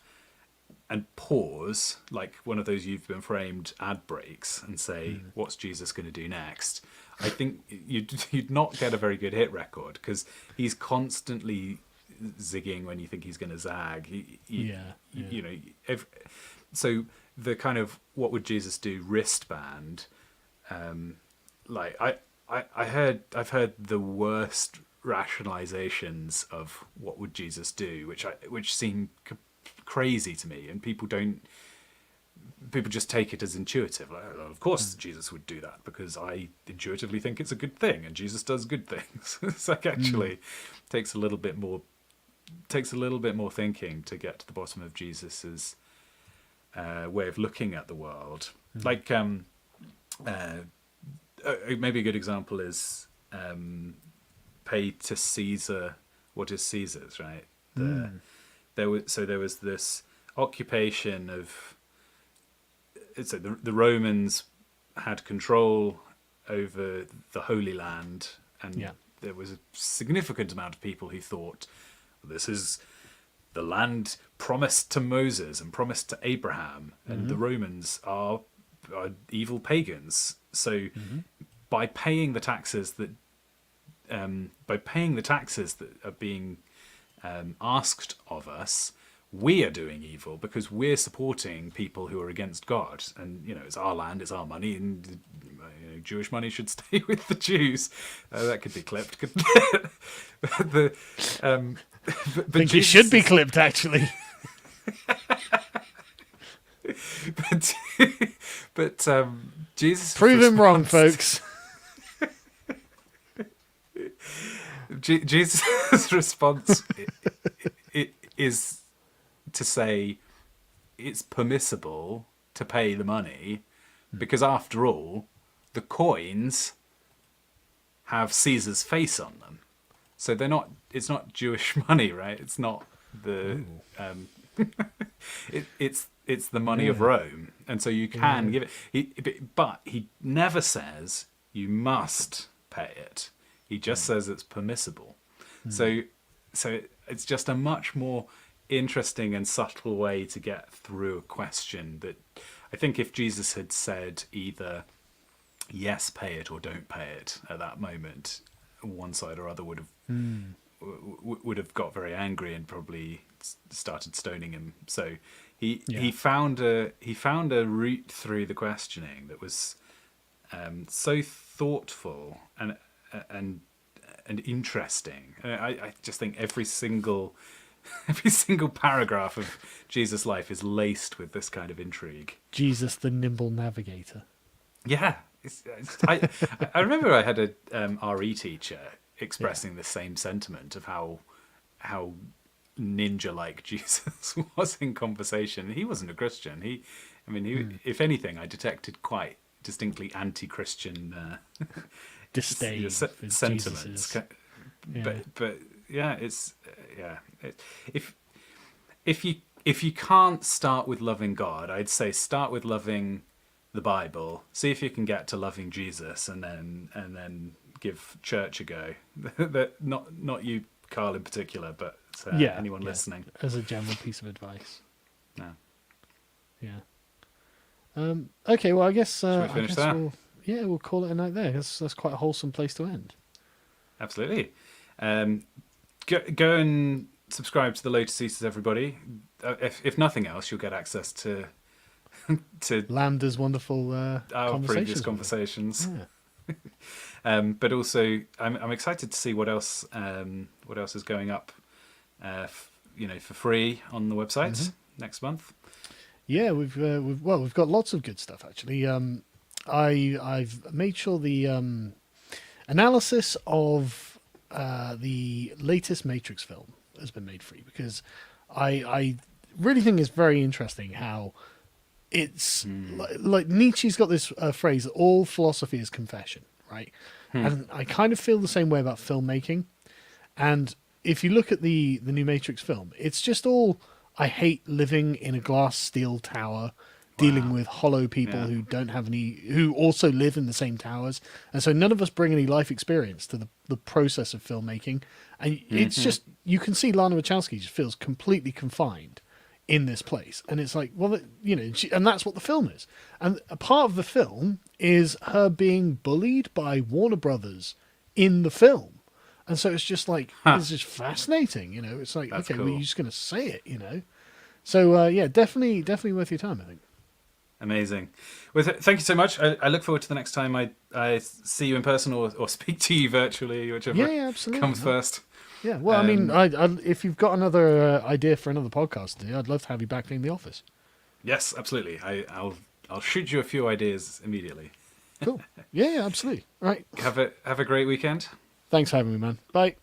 and pause, like one of those You've Been Framed ad breaks, and say, "What's Jesus going to do next?" I think you'd not get a very good hit record, because he's constantly zigging when you think he's going to zag. You know, so the kind of "what would Jesus do" wristband, like I've heard the worst rationalizations of what would Jesus do, which seem crazy to me, and people just take it as intuitive. Like, oh, of course Jesus would do that, because I intuitively think it's a good thing, and Jesus does good things. It's like actually takes a little bit more thinking to get to the bottom of Jesus's way of looking at the world. Like maybe a good example is pay to Caesar what is Caesar's, right? There was this occupation of, so the Romans had control over the Holy Land, and there was a significant amount of people who thought, this is the land promised to Moses and promised to Abraham, and the Romans are evil pagans. So by paying the taxes that are being asked of us, we are doing evil, because we're supporting people who are against God. And you know, it's our land, it's our money, and you know, Jewish money should stay with the Jews. That could be clipped, couldn't it? But I think it should be clipped, actually. but Jesus Prove him wrong, folks. Jesus' response is to say it's permissible to pay the money, because after all, the coins have Caesar's face on them. So it's not Jewish money, right? It's not the it's the money of Rome, and so you can give it. But he never says you must pay it. He just says it's permissible. So it's just a much more interesting and subtle way to get through a question that I think if Jesus had said either yes, pay it, or don't pay it at that moment, one side or other would have got very angry and probably started stoning him. So he found a route through the questioning that was so thoughtful and interesting. I just think every single paragraph of Jesus' life is laced with this kind of intrigue. Jesus, the nimble navigator. Yeah, I remember I had a RE teacher expressing the same sentiment of how ninja-like Jesus was in conversation. He wasn't a Christian. If anything, I detected quite distinctly anti-Christian disdain sentiments. But yeah, if you can't start with loving God, I'd say start with loving the Bible. See if you can get to loving Jesus, and then give church a go. Not you, Carl, in particular, but anyone listening. As a general piece of advice. No. Yeah. Okay. Well, I guess. Shall we finish that? We'll call it a night there. That's quite a wholesome place to end. Absolutely. Go and subscribe to the Lotus Eaters, everybody. If nothing else, you'll get access to Lambda's wonderful our previous conversations. Yeah. But also, I'm excited to see what else is going up, for free on the website next month. Yeah, we've got lots of good stuff actually. I've made sure the analysis of the latest Matrix film has been made free, because I really think it's very interesting how it's like Nietzsche's got this phrase that all philosophy is confession, right? And I kind of feel the same way about filmmaking. And if you look at the new Matrix film, it's just all, I hate living in a glass steel tower, dealing with hollow people who don't have any, who also live in the same towers. And so none of us bring any life experience to the process of filmmaking. And it's just, you can see Lana Wachowski just feels completely confined in this place. And it's like, well, you know, and that's what the film is. And a part of the film is her being bullied by Warner Brothers in the film. And so it's just like, it's just fascinating, you know. It's like, That's okay, cool. well, you're just going to say it, you know. So, yeah, definitely worth your time, I think. Amazing. Well, thank you so much. I look forward to the next time I see you in person or speak to you virtually, whichever Yeah, absolutely. comes first. Yeah, well, I mean, if you've got another idea for another podcast to do, I'd love to have you back in the office. Yes, absolutely. I'll shoot you a few ideas immediately. Cool. Yeah, absolutely. All right. Have a great weekend. Thanks for having me, man. Bye.